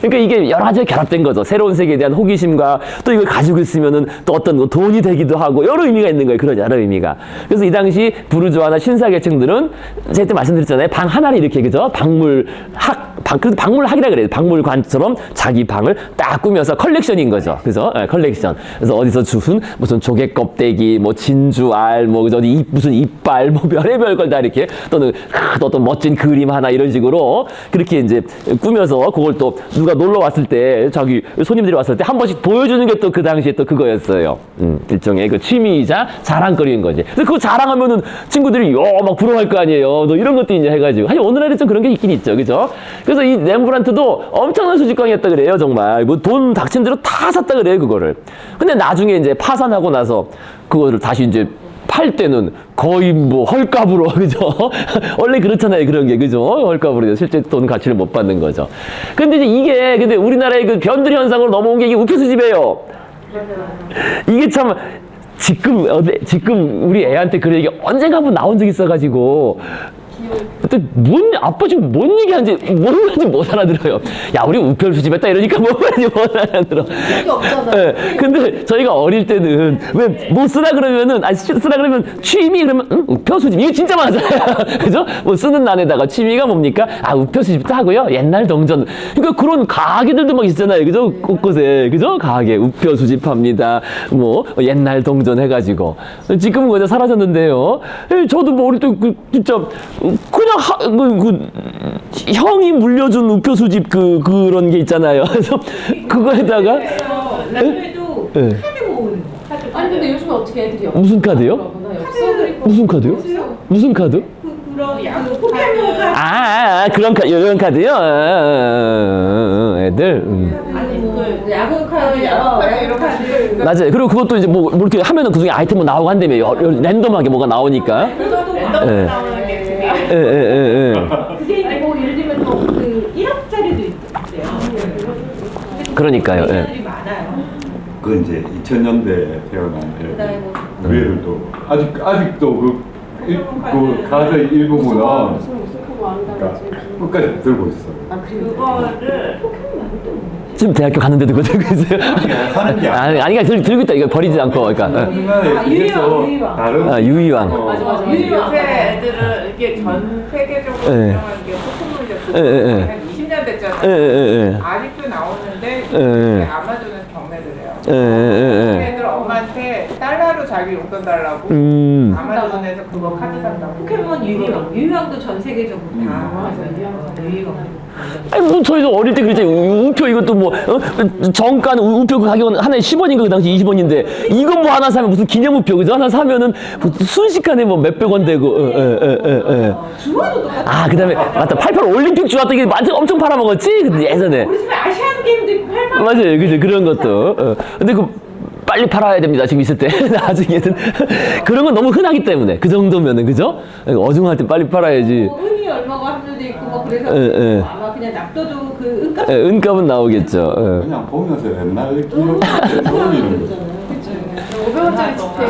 A: 그러니까 이게 여러 가지가 결합된 거죠. 새로운 세계에 대한 호기심과 또 이걸 가지고 있으면은 또 어떤 돈이 되기도 하고 여러 의미가 있는 거예요. 그런 여러 의미가. 그래서 이 당시 부르주아나 신사계층들은 제가 그때 말씀드렸잖아요. 방 하나를 이렇게, 그죠? 그래서 박물학이라 그래요. 박물관처럼 자기 방을 딱 꾸며서 컬렉션인 거죠. 그래서 컬렉션. 그래서 어디서 주운 무슨 조개 껍데기, 뭐 진주알, 무슨 이빨, 별의별 걸 다 이렇게 또는 어떤 멋진 그림 하나 이런 식으로 그렇게 이제 꾸며서 그걸 또 누가 놀러 왔을 때 자기 손님들이 왔을 때 한 번씩 보여주는 게 또 그 당시에 또 그거였어요. 일종의 취미이자 자랑거리인 거지. 그래서 그거 자랑하면은 친구들이 막 부러워할 거 아니에요. 너 이런 것도 이제 해가지고. 사실 오늘날에 좀 그런 게 있긴 있죠. 그죠? 그래서 이 렘브란트도 엄청난 수집광이었다 그래요. 정말. 돈 닥친 대로 다 샀다 그래요. 그거를. 근데 나중에 이제 파산하고 나서 그거를 다시 이제 팔 때는 거의 헐값으로, 그죠? 원래 그렇잖아요. 그런 게, 그죠? 헐값으로 실제 돈 가치를 못 받는 거죠. 근데 이제 근데 우리나라의 변들 현상으로 넘어온 게 이게 우표수집이에요. 이게 참, 지금 우리 애한테 그런 얘기 언젠가 한번 나온 적 있어가지고, 아빠 지금 뭔 얘기하는지 못 알아들어요. 야, 우리 우표를 수집했다 이러니까 못 알아들어.
D: 그게 없잖아요.
A: 네, 근데 저희가 어릴 때는 왜 쓰라 그러면 취미 그러면 우표 수집 이게 진짜 많았잖아요. 그죠? 쓰는 난에다가 취미가 뭡니까? 우표 수집도 하고요. 옛날 동전. 그러니까 그런 가게들도 막 있잖아요. 그죠? 곳곳에. 그죠? 가게 우표 수집합니다. 옛날 동전 해가지고. 지금은 거의 사라졌는데요. 저도 어릴 때 진짜 그냥 형이 물려준 우표 수집 그런 게 있잖아요. 그래서 그거에다가
B: 라디오에도
A: 네.
B: 카드 모으는
D: 아니 근데 요즘에 어떻게 애들이
A: 무슨 카드요? 무슨 카드요? 무슨 카드?
B: 그런 야구 포켓몬 카드.
A: 그런 이런 카드요? 애들.
B: 아니 야구 카드, 야구 카드.
A: 맞아요. 그리고 그것도 이제 이렇게 하면은 그중에 아이템 나오고 한다며. 랜덤하게 뭐가 나오니까.
B: 그것도 랜덤 나오는 게 재미가.
E: 그게 이제 예를 들면 그 1억짜리도 있대요.
A: 그러니까요.
E: 애들이 많아요.
C: 그 이제 2000년대 태어난
E: 그다음에
C: 그 애들도 아직도 그 카드 일부분은
D: 우승하고 안
C: 그러니까
D: 나가지.
C: 끝까지 들고 있어.
D: 아 그래요?
B: 그거를
A: 지금 대학교 갔는데도 그거 들고 있어요.
C: 하는 게 아니야.
A: 아니, 들고 있다. 이거 버리지 않고. 그러니까.
C: 중간에
E: 유희왕, 유희왕.
C: 다른
A: 유희왕.
E: 맞아, 맞아.
B: 요새 애들은 이게 전 세계적으로
A: 네.
B: 유명한 게 포켓몬
A: 예, 예, 예.
B: 제품 한 20년 됐잖아요.
A: 예.
B: 아직도 나오는데
A: 예.
B: 이게 아마존은 경매를 해요.
A: 예.
B: 애들 엄마한테 달러로 자기 용돈 달라고 아마존에서 그거 카드 산다고.
E: 포켓몬 유희왕. 유희왕도 전 세계적으로 다.
D: 맞아, 유희왕.
A: 아니, 뭐, 저희도 어릴 때 그랬잖아요. 우표 이것도 뭐, 정가는 우표 그 가격은 하나에 10원인가 그 당시 20원인데, 이거 뭐 하나 사면 무슨 기념우표, 그죠? 하나 사면은 뭐 순식간에 뭐 몇백 원 되고,
E: 주화도 똑같아.
A: 아, 그 다음에, 맞다. 88 올림픽 주화 또 이게 완전 엄청 팔아먹었지? 근데 예전에.
E: 우리 집에 아시안 게임도 있고 8만
A: 맞아요. 그죠. 그런 것도. 근데 그, 빨리 팔아야 됩니다. 지금 있을 때. 나중에는. 그런 건 너무 흔하기 때문에. 그 정도면은, 그죠? 어중할 때 빨리 팔아야지.
E: 은이 얼마고 한 수도 있고 뭐 그래서
A: 예.
E: 아마 그냥 납둬도 그 은값
A: 은값은 나오겠죠.
C: 그냥 보면서 옛날 기록 떠올리는 거죠.
D: 500원짜리 지폐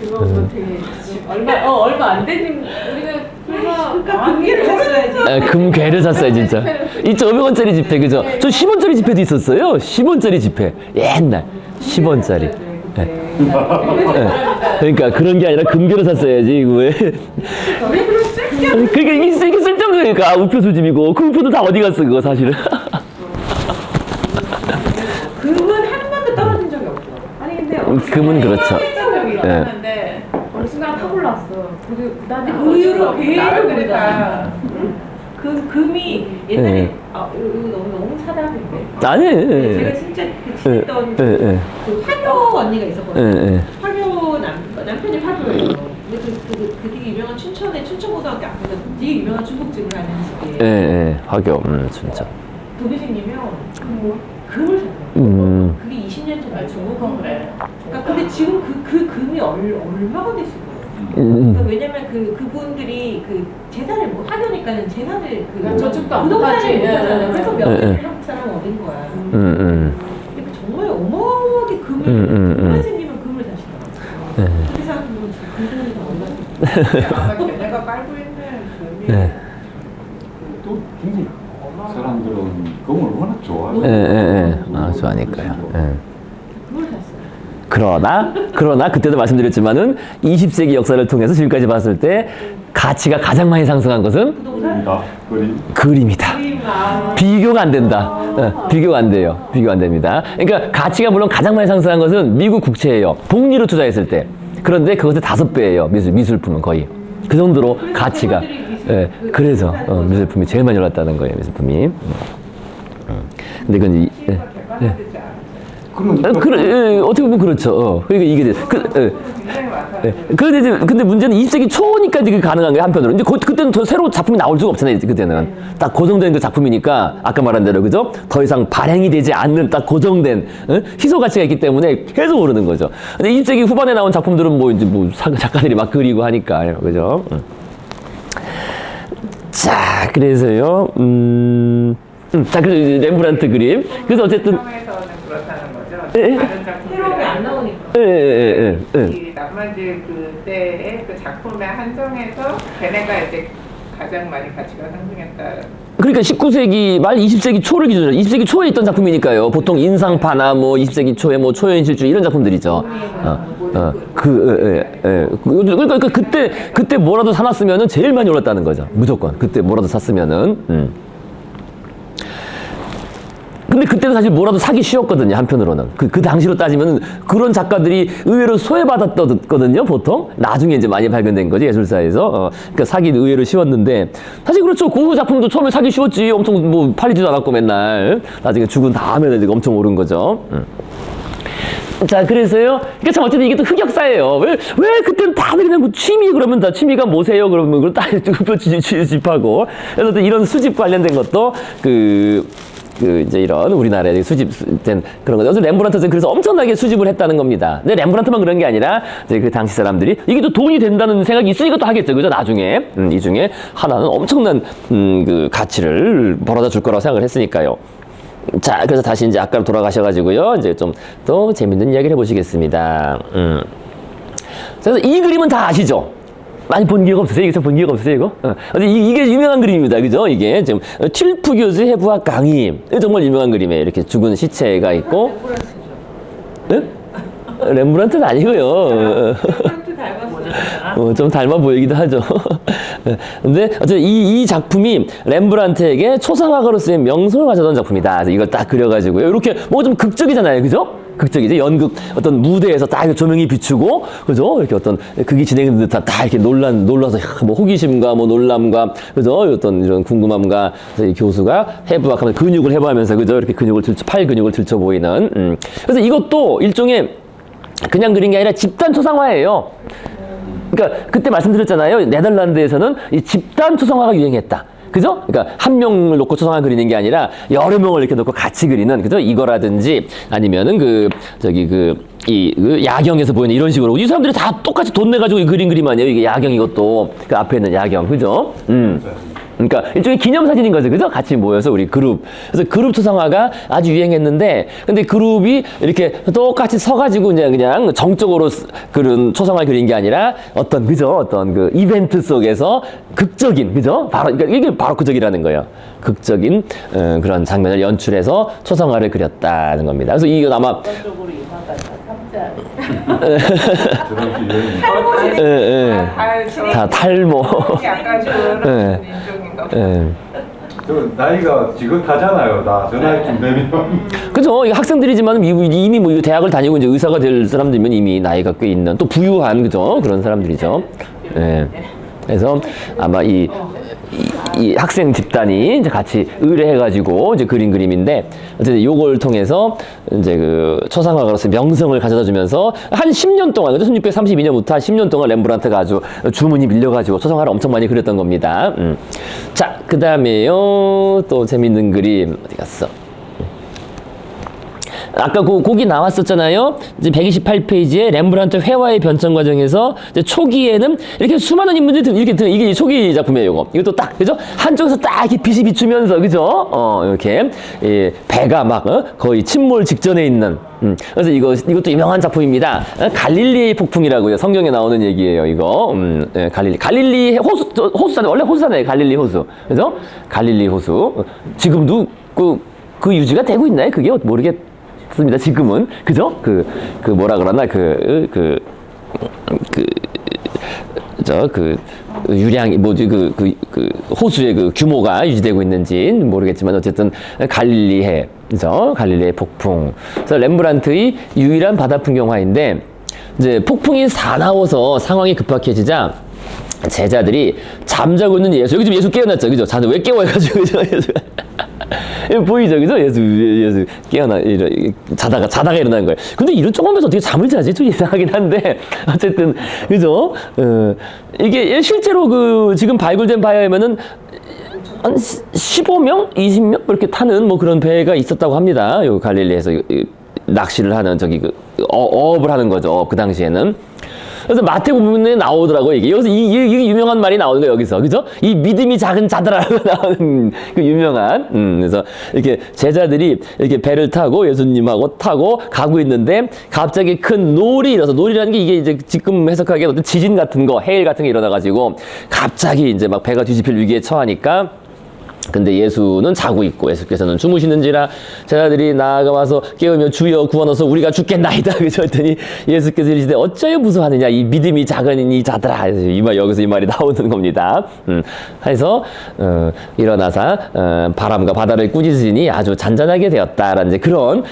D: 그거 되게
E: 얼마 안 되는 우리가 그러니까 금괴를 샀어야지.
A: 금괴를 샀어요, 진짜. 2,500원짜리 지폐, 그죠? 저 10원짜리 지폐도 있었어요. 10원짜리 지폐. 옛날. 10원짜리. 그러니까 그런 게 아니라 금괴를 샀어야지, 이거 왜. 그러니까 이게 쓸데없으니까 우표 수집이고, 그 우표도 다 어디 갔어, 그거 사실은.
E: 금은 한 번도 떨어진 적이 없어. 아니 근데
A: 금은 그렇죠.
B: 적이 있었는데
D: 어느 순간 타고 올랐어. 그다음에
E: 그 이후로 계속
B: 나라들이
E: 보다.
B: 다
E: 그 금이 옛날에
A: 네.
E: 이거 너무 사담인데.
A: 아니.
E: 제가 진짜 그 친했던 그 화교 언니가 있었거든요. 화교 남편이 화교예요. 근데 그 되게 유명한 춘천에 춘천고등학교 앞에서 되게 유명한 중국집을 하는 집이에요.
A: 화교, 진짜.
E: 돈이 생기면 금을 샀어요. 그게 20년 전에
B: 중국은 그래.
E: 그러니까 근데 지금 그 금이 얼마가 됐을 거예요. 그러니까 왜냐면 그분들이 그 재산을 뭐 하려니까는 재산을
D: 저쪽도 안
E: 부동산을
D: 가지.
E: 못 하잖아요. 그래서 몇
A: 예, 예.
E: 개 한국 사람 얻은 거야.
A: 음.
E: 근데 정말 어마어마하게 금만 생기면 금을 사시더라고요. 그래서 금돈이 더 올랐어요.
B: 아마 걔네가 깔고 있는 금이
A: 네.
C: 또 중국 사람들은 금을 워낙 좋아해요.
A: 아, 좋아하니까요.
E: 금을 샀어요.
A: 그러나 그때도 말씀드렸지만은 20세기 역사를 통해서 지금까지 봤을 때 가치가 가장 많이 상승한 것은
C: 그림이다. 그림.
A: 그림이다. 비교가 안 된다. 비교가 안 돼요. 비교 안 됩니다. 그러니까 가치가 물론 가장 많이 상승한 것은 미국 국채예요. 복리로 투자했을 때. 그런데 그것의 5배예요. 미술품은 거의. 그 정도로 가치가. 예, 그래서 미술품이 제일 많이 올랐다는 거예요. 미술품이. 근데 그건
B: 시가 객관화되지 않아요.
C: 그러니까
A: 어떻게 보면 그렇죠. 그러니까 이게
B: 굉장히 많다.
A: 근데 문제는 20세기 초니까 이게 가능한 거예요, 한편으로. 이제 그때는 더 새로운 작품이 나올 수가 없잖아요, 그때는. 딱 고정된 그 작품이니까, 아까 말한 대로, 그죠? 더 이상 발행이 되지 않는 딱 고정된, 희소 가치가 있기 때문에 계속 오르는 거죠. 근데 20세기 후반에 나온 작품들은 뭐, 이제 뭐, 작가들이 막 그리고 하니까, 그죠? 자, 그래서요, 자, 그 렘브란트 그림. 그래서 어쨌든.
B: 처음에서는 그렇다는 거죠.
A: 예.
B: 다른 작품
E: 새로운 게 안 나오니까.
B: 이 낭만질 그때의 그 작품에 한정해서 걔네가 이제 가장 많이 가치가 상승했다.
A: 그러니까 19세기 말 20세기 초를 기준으로 20세기 초에 있던 작품이니까요. 보통 인상파나 뭐 20세기 초에 뭐 초현실주의 이런 작품들이죠. 그러니까 그때 뭐라도 사놨으면은 제일 많이 올랐다는 거죠. 무조건 그때 뭐라도 샀으면은. 근데 그때는 사실 뭐라도 사기 쉬웠거든요, 한편으로는. 그 당시로 따지면 그런 작가들이 의외로 소외받았거든요, 보통. 나중에 이제 많이 발견된 거지, 예술사에서. 그러니까 사기 의외로 쉬웠는데. 사실 그렇죠. 고흐 작품도 처음에 사기 쉬웠지. 엄청 뭐 팔리지도 않았고 맨날. 나중에 죽은 다음에는 이제 엄청 오른 거죠. 자, 그래서요. 그러니까 참 어쨌든 이게 또 흑역사예요. 왜 그때는 다들 그냥 뭐 취미 그러면 다 취미가 뭐세요? 그러면 그걸 딱 수집하고. 그래서 또 이런 수집 관련된 것도 이제 이런 우리나라에 수집된 그런 거죠. 렘브란트는 그래서 엄청나게 수집을 했다는 겁니다. 근데 렘브란트만 그런 게 아니라 이제 그 당시 사람들이 이게 또 돈이 된다는 생각이 있으니까 또 하겠죠. 그죠? 나중에. 이 중에 하나는 엄청난 그 가치를 벌어다 줄 거라고 생각을 했으니까요. 자, 그래서 다시 이제 아까로 돌아가셔가지고요. 이제 좀 또 재밌는 이야기를 해보시겠습니다. 그래서 이 그림은 다 아시죠? 많이 본 기억 없으세요? 이거 본 기억 없으세요? 이거? 이게 유명한 그림입니다. 그죠? 이게 지금 틸프 교수 해부학 강의. 이거 정말 유명한 그림이에요. 이렇게 죽은 시체가 있고. 네? 렘브란트는 아니고요.
E: 렘브란트 닮았어요.
A: 좀 닮아 보이기도 하죠. 근데 어쨌든 이 작품이 렘브란트에게 초상화가로 쓰인 명성을 가져다 준 작품이다. 그래서 이걸 딱 그려가지고요. 이렇게 뭐 좀 극적이잖아요. 그죠? 극적이죠. 연극 어떤 무대에서 딱 조명이 비추고, 그죠? 이렇게 어떤 극이 진행된 듯한 다 이렇게 놀라서 뭐 호기심과 뭐 놀람과, 그죠? 어떤 이런 궁금함과 이 교수가 해부학하면 근육을 해부하면서, 그죠? 이렇게 팔 근육을 들쳐 보이는. 그래서 이것도 일종의 그냥 그린 게 아니라 집단 초상화예요. 그러니까 그때 말씀드렸잖아요. 네덜란드에서는 이 집단 초상화가 유행했다. 그죠? 그러니까 한 명을 놓고 초상화 그리는 게 아니라 여러 명을 이렇게 놓고 같이 그리는, 그죠? 이거라든지 아니면은 야경에서 보이는 이런 식으로 이 사람들이 다 똑같이 돈 내가지고 그린 그림 아니에요? 이게 야경, 이것도 그 앞에 있는 야경, 그죠? 그러니까 일종의 기념사진인 거죠. 그죠? 같이 모여서 우리 그룹. 그래서 그룹 초상화가 아주 유행했는데, 근데 그룹이 이렇게 똑같이 서가지고 그냥 정적으로 그런 초상화 그린 게 아니라 어떤, 그죠? 어떤 그 이벤트 속에서 극적인, 그죠? 바로, 그러니까 이게 바로 극적이라는 거예요. 극적인 그런 장면을 연출해서 초상화를 그렸다는 겁니다. 그래서 이거 아마
B: 어떤 쪽으로 이용하다
A: 다 탈모.
B: 약간 그런 인종인가 보다.
C: 나이가 지긋하잖아요. 나 저 나이쯤 되면.
A: 그죠? 이 학생들이지만 이미 뭐 대학을 다니고 이제 의사가 될 사람들이면 이미 나이가 꽤 있는, 또 부유한, 그죠? 그런 사람들이죠. 예. 그래서 아마 이 학생 집단이 이제 같이 의뢰해가지고 이제 그린 그림인데, 어쨌든 요걸 통해서 이제 그 초상화가로서 명성을 가져다 주면서 한 10년 동안, 1632년부터 한 10년 동안 렘브란트가 아주 주문이 밀려가지고 초상화를 엄청 많이 그렸던 겁니다. 자, 그 다음에요. 또 재밌는 그림, 어디 갔어? 아까 거기 나왔었잖아요. 이제 128페이지에 렘브란트 회화의 변천 과정에서 이제 초기에는 이렇게 수많은 인물들이 이렇게 이게 초기 작품이에요. 이거. 이것도 딱, 그죠? 한쪽에서 딱 이렇게 빛이 비추면서, 그죠? 이렇게 배가 막 거의 침몰 직전에 있는. 그래서 이것도 유명한 작품입니다. 갈릴리의 폭풍이라고요. 성경에 나오는 얘기예요. 이거. 갈릴리 호수잖아요. 원래 호수잖아요. 갈릴리 호수. 그죠? 갈릴리 호수. 지금도 그 유지가 되고 있나요? 그게 모르겠. 습니다. 지금은, 그죠? 뭐라 그러나, 유량이, 호수의 그 규모가 유지되고 있는지 모르겠지만, 어쨌든, 갈릴리해, 그죠? 갈릴리의 폭풍. 그래서 렘브란트의 유일한 바다 풍경화인데, 이제 폭풍이 사나워서 상황이 급박해지자, 제자들이 잠자고 있는 예수, 여기 지금 예수 깨어났죠, 그죠? 왜 깨워가지고, 그죠? 예수가. 보이죠, 그죠? 예수 깨어나, 자다가 일어나는 거예요. 근데 이런 조금에서 어떻게 잠을 자지? 좀 이상하긴 한데, 어쨌든, 그죠? 이게 실제로 지금 발굴된 바에 의하면은, 한 15명? 20명? 이렇게 타는 뭐 그런 배가 있었다고 합니다. 요 갈릴리에서 낚시를 하는, 어업을 하는 거죠. 그 당시에는. 그래서 마태복음에 나오더라고요, 이게. 여기서 이 유명한 말이 나오는 거예요, 여기서. 그죠? 이 믿음이 작은 자들아라고 나오는 그 유명한. 그래서 이렇게 제자들이 이렇게 배를 타고 예수님하고 타고 가고 있는데 갑자기 큰 놀이 일어서, 놀이라는 게 이게 이제 지금 해석하기에 어떤 지진 같은 거, 해일 같은 게 일어나가지고 갑자기 이제 막 배가 뒤집힐 위기에 처하니까, 근데 예수는 자고 있고 예수께서는 주무시는지라 제자들이 나아가와서 깨우며 주여 구원하소서 우리가 죽겠나이다. 그죠? 했더니 예수께서 이르시되 어찌하여 무서워하느냐 이 믿음이 작은 이 자들아. 여기서 이 말이 나오는 겁니다. 그래서 일어나서 바람과 바다를 꾸짖으니 아주 잔잔하게 되었다라는 이제 그런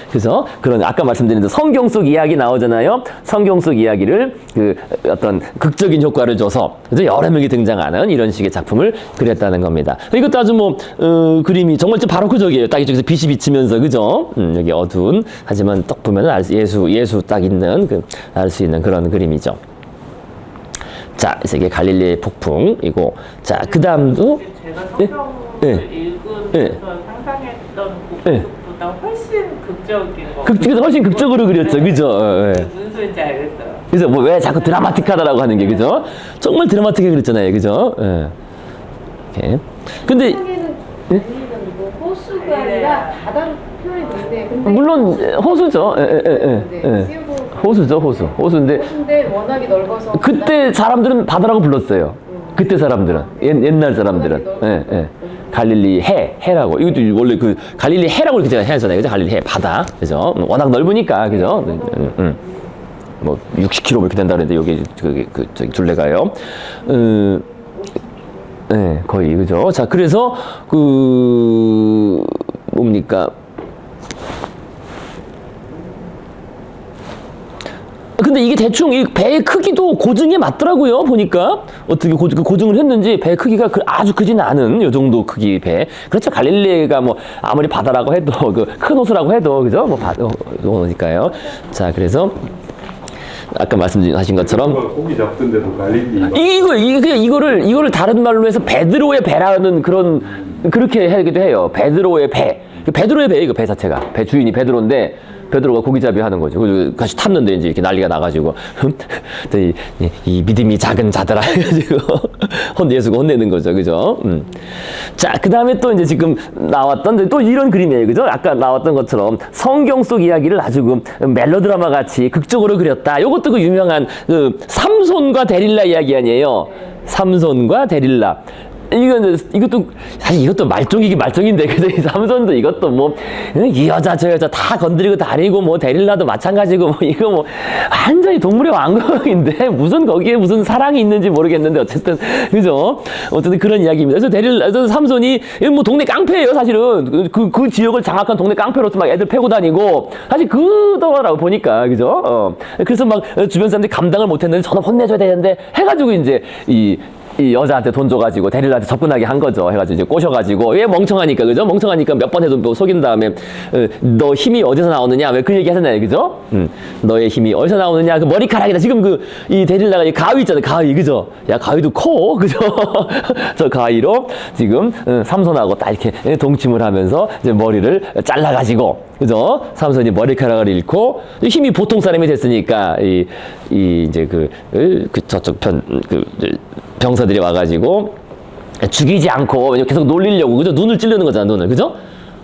A: 아까 말씀드린 성경 속 이야기 나오잖아요. 성경 속 이야기를 어떤 극적인 효과를 줘서 그래서 여러 명이 등장하는 이런 식의 작품을 그렸다는 겁니다. 이것도 아주 그림이 정말 좀 바로크적이에요. 딱 이쪽에서 빛이 비치면서, 그죠? 여기 어두운, 하지만 딱 보면 예수 딱 있는, 알 수 있는 그런 그림이죠. 자, 이게 갈릴리의 폭풍이고, 자, 그 다음도.
B: 제가 성경을 읽으면서 상상했던 그것보다 훨씬 극적인 거.
A: 훨씬 극적으로 그렸죠, 그죠?
B: 무슨 소리인지 알겠어요.
A: 그래서 왜 자꾸 드라마틱하다라고 하는 게, 그죠? 정말 드라마틱하게 그렸잖아요, 그죠? 이렇게. 근데,
D: 호수가 아니라 바다로 표현이 되는데, 근데
A: 물론 호수죠.
D: 네,
A: 호수죠, 호수. 호수인데
D: 근데 워낙이 넓어서
A: 그때 사람들은 바다라고 불렀어요. 그때 사람들은 옛날 사람들은 갈릴리 해라고. 이것도 원래 그 갈릴리 해라고 이렇게 하잖아요, 그죠? 갈릴리 해 바다, 그죠? 워낙 넓으니까, 그죠? 뭐 60km 이렇게 된다 그랬는데 여기 저기 둘레가요. 네, 거의 그죠. 자, 그래서 뭡니까? 근데 이게 대충 이 배의 크기도 고증에 맞더라고요. 보니까 어떻게 고증을 했는지 배 크기가 아주 크지는 않은 요 정도 크기 배. 그렇죠. 갈릴리가 뭐 아무리 바다라고 해도 큰 호수라고 해도 그죠? 뭐 바다니까요. 자, 그래서 아까 말씀하신 것처럼
C: 고기 잡던데도 갈릴리
A: 이거를 다른 말로 해서 베드로의 배라는 그렇게 하기도 해요. 베드로의 배. 베드로의 배, 이거 배 자체가. 배 주인이 베드로인데, 베드로가 고기잡이 하는 거죠. 그래서 같이 탔는데 이제 이렇게 난리가 나가지고, 이 믿음이 작은 자들아. 해가지고, 예수가 혼내는 거죠. 그죠? 자, 그 다음에 또 이제 지금 나왔던 또 이런 그림이에요. 그죠? 아까 나왔던 것처럼 성경 속 이야기를 아주 멜로드라마 같이 극적으로 그렸다. 요것도 그 유명한 삼손과 데릴라 이야기 아니에요. 삼손과 데릴라. 이것도 사실 이것도 말종이긴 말종인데, 그래서 이 삼손도 이것도 뭐 이 여자 저 여자 다 건드리고 다니고 뭐 데릴라도 마찬가지고 뭐 이거 뭐 완전히 동물의 왕국인데 무슨 거기에 무슨 사랑이 있는지 모르겠는데 어쨌든 그죠? 어쨌든 그런 이야기입니다. 그래서 삼손이 뭐 동네 깡패예요 사실은. 그 지역을 장악한 동네 깡패로서 막 애들 패고 다니고 사실 그더라고 보니까 그죠? 그래서 막 주변 사람들이 감당을 못했는데 저는 혼내줘야 되는데 해가지고 이제 이 여자한테 돈 줘가지고 데릴라한테 접근하게 한 거죠. 해가지고 이제 꼬셔가지고 얘 멍청하니까 그죠? 멍청하니까 몇 번 해도 속인 다음에 너 힘이 어디서 나오느냐? 왜 그 얘기 하잖아요, 그죠? 너의 힘이 어디서 나오느냐? 그 머리카락이다. 지금 이 데릴라가 이 가위 있잖아요, 가위 그죠? 야 가위도 커, 그죠? 저 가위로 지금 삼손하고 딱 이렇게 동침을 하면서 이제 머리를 잘라가지고 그죠? 삼손이 머리카락을 잃고 힘이 보통 사람이 됐으니까 이제 저쪽 병사들이 와가지고 죽이지 않고 계속 놀리려고 그죠? 눈을 찌르는 거잖아, 눈을 그죠?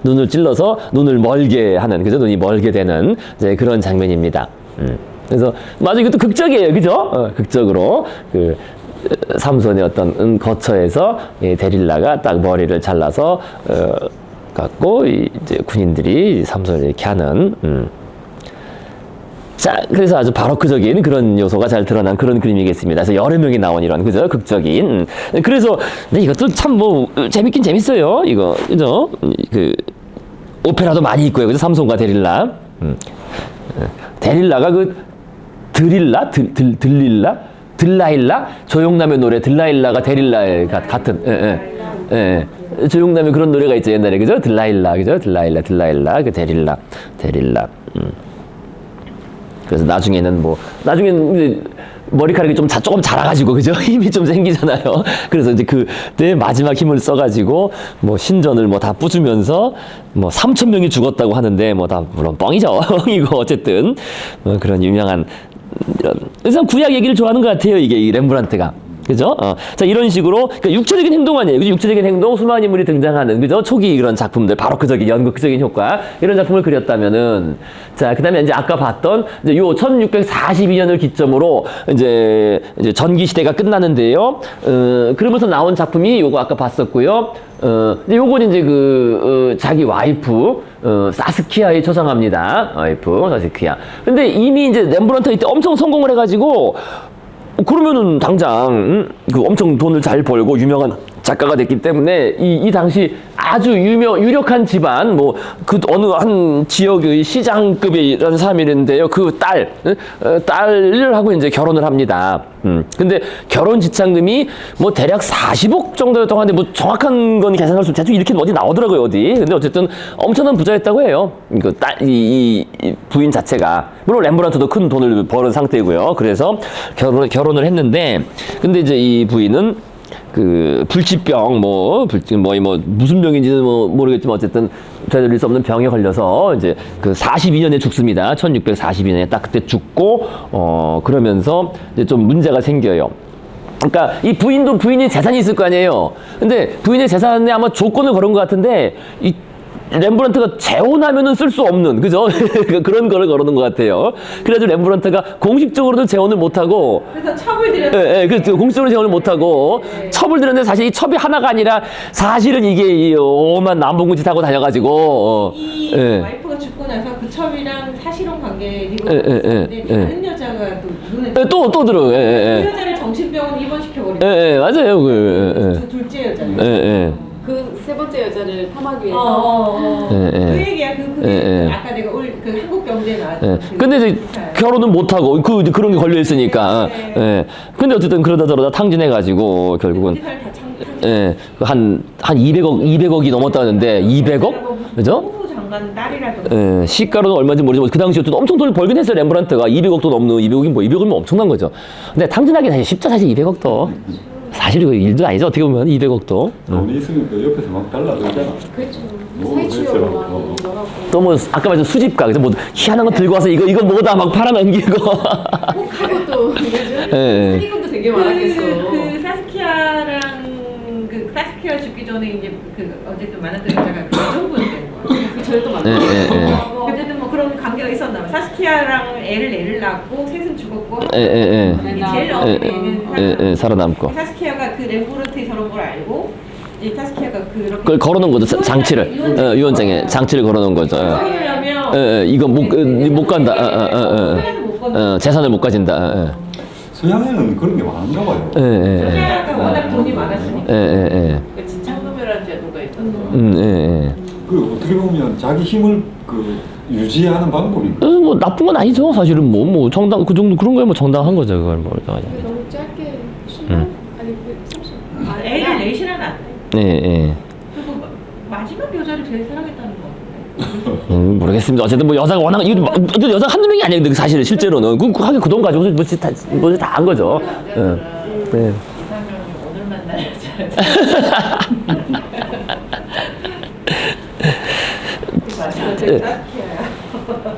A: 눈을 찔러서 눈을 멀게 하는 그죠? 눈이 멀게 되는 이제 그런 장면입니다. 그래서 맞아 이것도 극적이에요, 그죠? 극적으로 삼손의 어떤 거처에서 데릴라가 딱 머리를 잘라서 갖고 이제 군인들이 삼손을 이렇게 하는. 자, 그래서 아주 바로크적인 그런 요소가 잘 드러난 그런 그림이겠습니다. 그래서 여러 명이 나온 이런, 그죠? 극적인. 그래서, 근데 이것도 참 재밌긴 재밌어요. 이거, 그죠? 오페라도 많이 있고요. 그죠? 삼손과 데릴라. 데릴라가 들라일라? 조용남의 노래, 들라일라가 데릴라의 같은, 조용남의 그런 노래가 있죠, 옛날에. 그죠? 들라일라, 그죠? 들라일라, 데릴라. 그래서 나중에는 이제 머리카락이 조금 자라가지고, 그죠? 힘이 좀 생기잖아요. 그래서 이제 그때 마지막 힘을 써가지고, 신전을 다 부수면서, 3,000명이 죽었다고 하는데, 다, 물론 뻥이죠. 뻥이고, 어쨌든, 그런 유명한, 그래서 구약 얘기를 좋아하는 것 같아요, 이 렘브란트가. 그죠? 자, 이런 식으로, 그러니까 육체적인 행동 아니에요. 그죠? 육체적인 행동, 수많은 인물이 등장하는, 그죠? 초기 그런 작품들, 바로크적인, 연극적인 효과, 이런 작품을 그렸다면은, 자, 그 다음에 이제 아까 봤던, 이제 요 1642년을 기점으로, 이제 전기시대가 끝나는데요. 그러면서 나온 작품이 요거 아까 봤었고요. 이제 요건 이제 자기 와이프, 사스키아에 초상합니다. 와이프, 사스키아. 근데 이미 이제 렘브란트 이때 엄청 성공을 해가지고, 그러면은 당장 엄청 돈을 잘 벌고 유명한 작가가 됐기 때문에 이 당시 아주 유력한 집안 어느 한 지역의 시장급의 이런 사람이랬는데요. 그 딸을 하고 이제 결혼을 합니다. 근데 결혼 지참금이 대략 40억 정도였던 것 같은데 정확한 건 계산할 수 대충 이렇게 어디 나오더라고요, 어디. 근데 어쨌든 엄청난 부자였다고 해요. 이 부인 자체가. 물론 렘브란트도 큰 돈을 버는 상태고요. 그래서 결혼을 했는데, 근데 이제 이 부인은 불치병, 무슨 병인지는 모르겠지만 어쨌든 되돌릴 수 없는 병에 걸려서 이제 42년에 죽습니다. 1642년에 딱 그때 죽고, 그러면서 이제 좀 문제가 생겨요. 그러니까 이 부인도 부인이 재산이 있을 거 아니에요. 근데 부인의 재산에 아마 조건을 걸은 것 같은데, 렘브란트가 재혼하면은 쓸 수 없는, 그죠? 그런 거를 걸어놓은 것 같아요. 그래서 렘브란트가 공식적으로도 재혼을 못하고,
E: 그래서 첩을 들였는데
A: 예, 예, 그 공식적으로 재혼을 못하고 첩을 들였는데 사실 이 첩이 하나가 아니라 사실은 이게 이 오만 남봉구짓 하고 다녀가지고
E: 이
A: 예.
E: 와이프가 죽고 나서 그 첩이랑 사실혼 관계에
A: 예, 예,
E: 있었는데
A: 예.
E: 다른 여자가 또 눈에
A: 예, 또 들어. 예,
E: 그
A: 예,
E: 여자를 정신병원 입원시켜버리고
A: 예, 예, 맞아요. 그,
E: 둘째
A: 예,
E: 여자를
A: 예,
D: 그 세 번째 여자를 탐하기 위해서
E: 그
A: 예.
E: 얘기야 아까 내가 그 한국 경제에
A: 예.
E: 나왔던
A: 근데 이제 결혼은 못하고 그런 게 걸려 있으니까.
E: 네.
A: 예. 근데 어쨌든 그러다 저러다 탕진해가지고 결국은 예, 한 200억이 넘었다는데 200억? 그죠?
E: 부 장관 딸이라든가
A: 예, 시가로는 얼마인지 모르지만 그 당시에 또 엄청 돈을 벌긴 했어요. 렘브란트가 200억도 넘는 200억이면 엄청난 거죠. 근데 탕진하기 사실 쉽죠. 사실 200억도 사실 이거 일도 아니죠. 어떻게 보면 200억도.
C: 돈이 있으니까 옆에서 막 달라들잖아.
D: 그렇죠.
C: 뭐,
D: 사회치유로
C: 그래서,
D: 막 열어갖고
A: 또 뭐 아까 말했던 수집가 그래서 뭐 희한한 거 들고 와서 이거 뭐다 막 팔아넘기고.
D: 꼭 하고 또 요즘
A: 예.
D: 사기꾼도 되게 많았겠어.
E: 그 사스키아랑 그 사스키아 죽기 전에 이제 그 어쨌든 만났던 여자가 그 여성분이 된 거야.
D: 그 저를 또
A: 예,
D: 만났어요.
A: 예, 예.
E: 어쨌든 뭐 그런 관계가 있었나 봐. 사스키아랑 애를 낳고 셋은 죽었고
A: 예, 예,
E: 이게 제일 어린 애는
A: 예, 예, 살아남고.
E: 사스키아가 그 렘브란트의 저런 걸 알고 이제 사스키아가 그렇게
A: 그걸 걸어놓은 거죠. 장치를. 유언장에 장치를 걸어놓은 거죠. 예.
E: 하려면
A: 예, 예, 이거 못 간다. 재산을 못 가진다.
C: 서양에는 그런 게 많은가 봐요.
A: 예, 예, 예.
E: 사스키아가 워낙 돈이 많았으니까
A: 예, 예,
B: 그 진창금이라는 제도가 있었어.
A: 예. 예.
C: 그 어떻게 보면 자기 힘을 그 유지하는 방법이
A: 뭐 나쁜 건 아니죠. 사실은 뭐 정당 그 정도 그런 거에 뭐 정당한 거죠. 그걸 뭐.
D: 그게 너무 짧게 10년? 아니 그 30년.
E: 애를 넷이나 낳았대.
A: 예, 예.
E: 그리고 마지막 여자를 제일 사랑했다는 거 같은데.
A: 모르겠습니다. 어쨌든 뭐 여자가 워낙 여자 한두 명이 아니에요. 근데 사실은 실제로는 하긴 그 돈 가지고 다 한 거죠. 예. 네.
B: 이상형이 오늘 만난 여자. 맞아.
A: 네.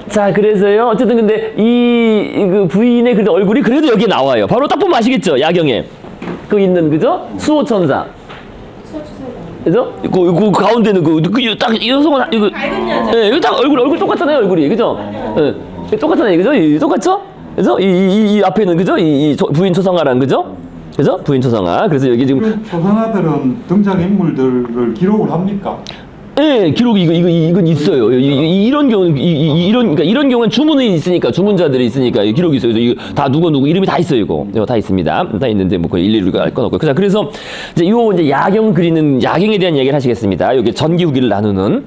A: 자, 그래서요. 어쨌든 근데 그 부인의 그 얼굴이 그래도 여기 나와요. 바로 딱 보면 아시겠죠? 야경에 그 있는 그죠? 수호천사. 그죠? 그 가운데는 딱 여성은 이거
E: 밝은 여자.
A: 예, 이거 딱 얼굴 똑같잖아요, 얼굴이. 그죠? 예. 똑같잖아요. 그죠? 똑같죠? 그죠? 이 앞에는 그죠? 부인 초상화랑 그죠? 그죠? 부인 초상화. 그래서 여기 지금
C: 그 초상화들은 등장인물들을 기록을 합니까?
A: 예, 기록이 이건 있어요. 이런 경우는 그러니까 이런 경우는 주문이 있으니까 주문자들이 있으니까 기록이 있어요. 그래서 이거 다 누구 이름이 다 있어요. 이거 다 있습니다. 다 있는데 뭐 일일이 알 건 없고. 자, 그래서 이제 이제 야경 그리는 야경에 대한 얘기를 하시겠습니다. 여기 전기 후기를 나누는.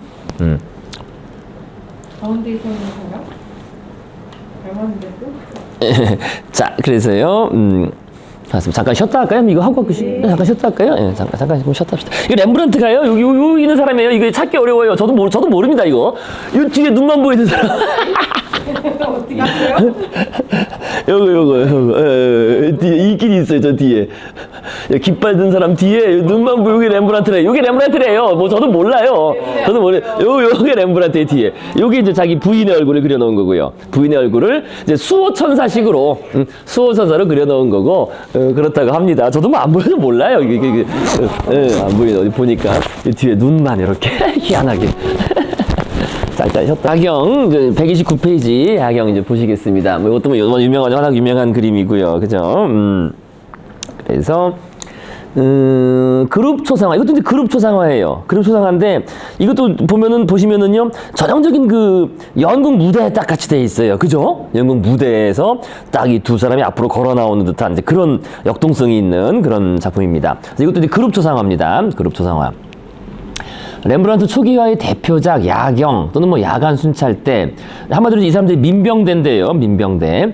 E: 가운데 있는 사람? 닮았는데 또?
A: 자, 그래서요. 잠깐 쉬었다 할까요? 이거 하고 잠깐 쉬었다 할까요? 예, 잠깐 좀 쉬었다 합시다. 이거 렘브란트가요? 여기 있는 사람이에요. 이거 찾기 어려워요. 저도 모릅니다, 이거. 이 뒤에 눈만 보이는 사람.
E: 어떻게 알아요?
A: 요거. 뒤에 이 길이 있어요, 저 뒤에. 깃발 든 사람 뒤에 눈만 보이고 여기 렘브란트래. 여기 렘브란트래요. 뭐 저도 몰라요. 저도 모르요. 요게 렘브란트의 뒤에. 요게 이제 자기 부인의 얼굴을 그려놓은 거고요. 부인의 얼굴을 이제 수호천사식으로 수호천사로 그려놓은 거고 그렇다고 합니다. 저도 뭐 안 보여서 몰라요. 이게 안 보이네. 어디 보니까 뒤에 눈만 이렇게 희한하게. 자, 일단 야경 129페이지 야경 이제 보시겠습니다. 뭐 이것도 뭐 워낙 유명한 그림이고요, 그죠? 그래서 그룹 초상화 이것도 이제 그룹 초상화예요. 그룹 초상화인데 이것도 보시면은요 전형적인 그 연극 무대에 딱 같이 돼 있어요, 그죠? 연극 무대에서 딱 이 두 사람이 앞으로 걸어 나오는 듯한 이제 그런 역동성이 있는 그런 작품입니다. 그래서 이것도 이제 그룹 초상화입니다. 그룹 초상화. 렘브란트 초기화의 대표작 야경 또는 뭐 야간 순찰대 한마디로 이 사람들이 민병대인데요. 민병대.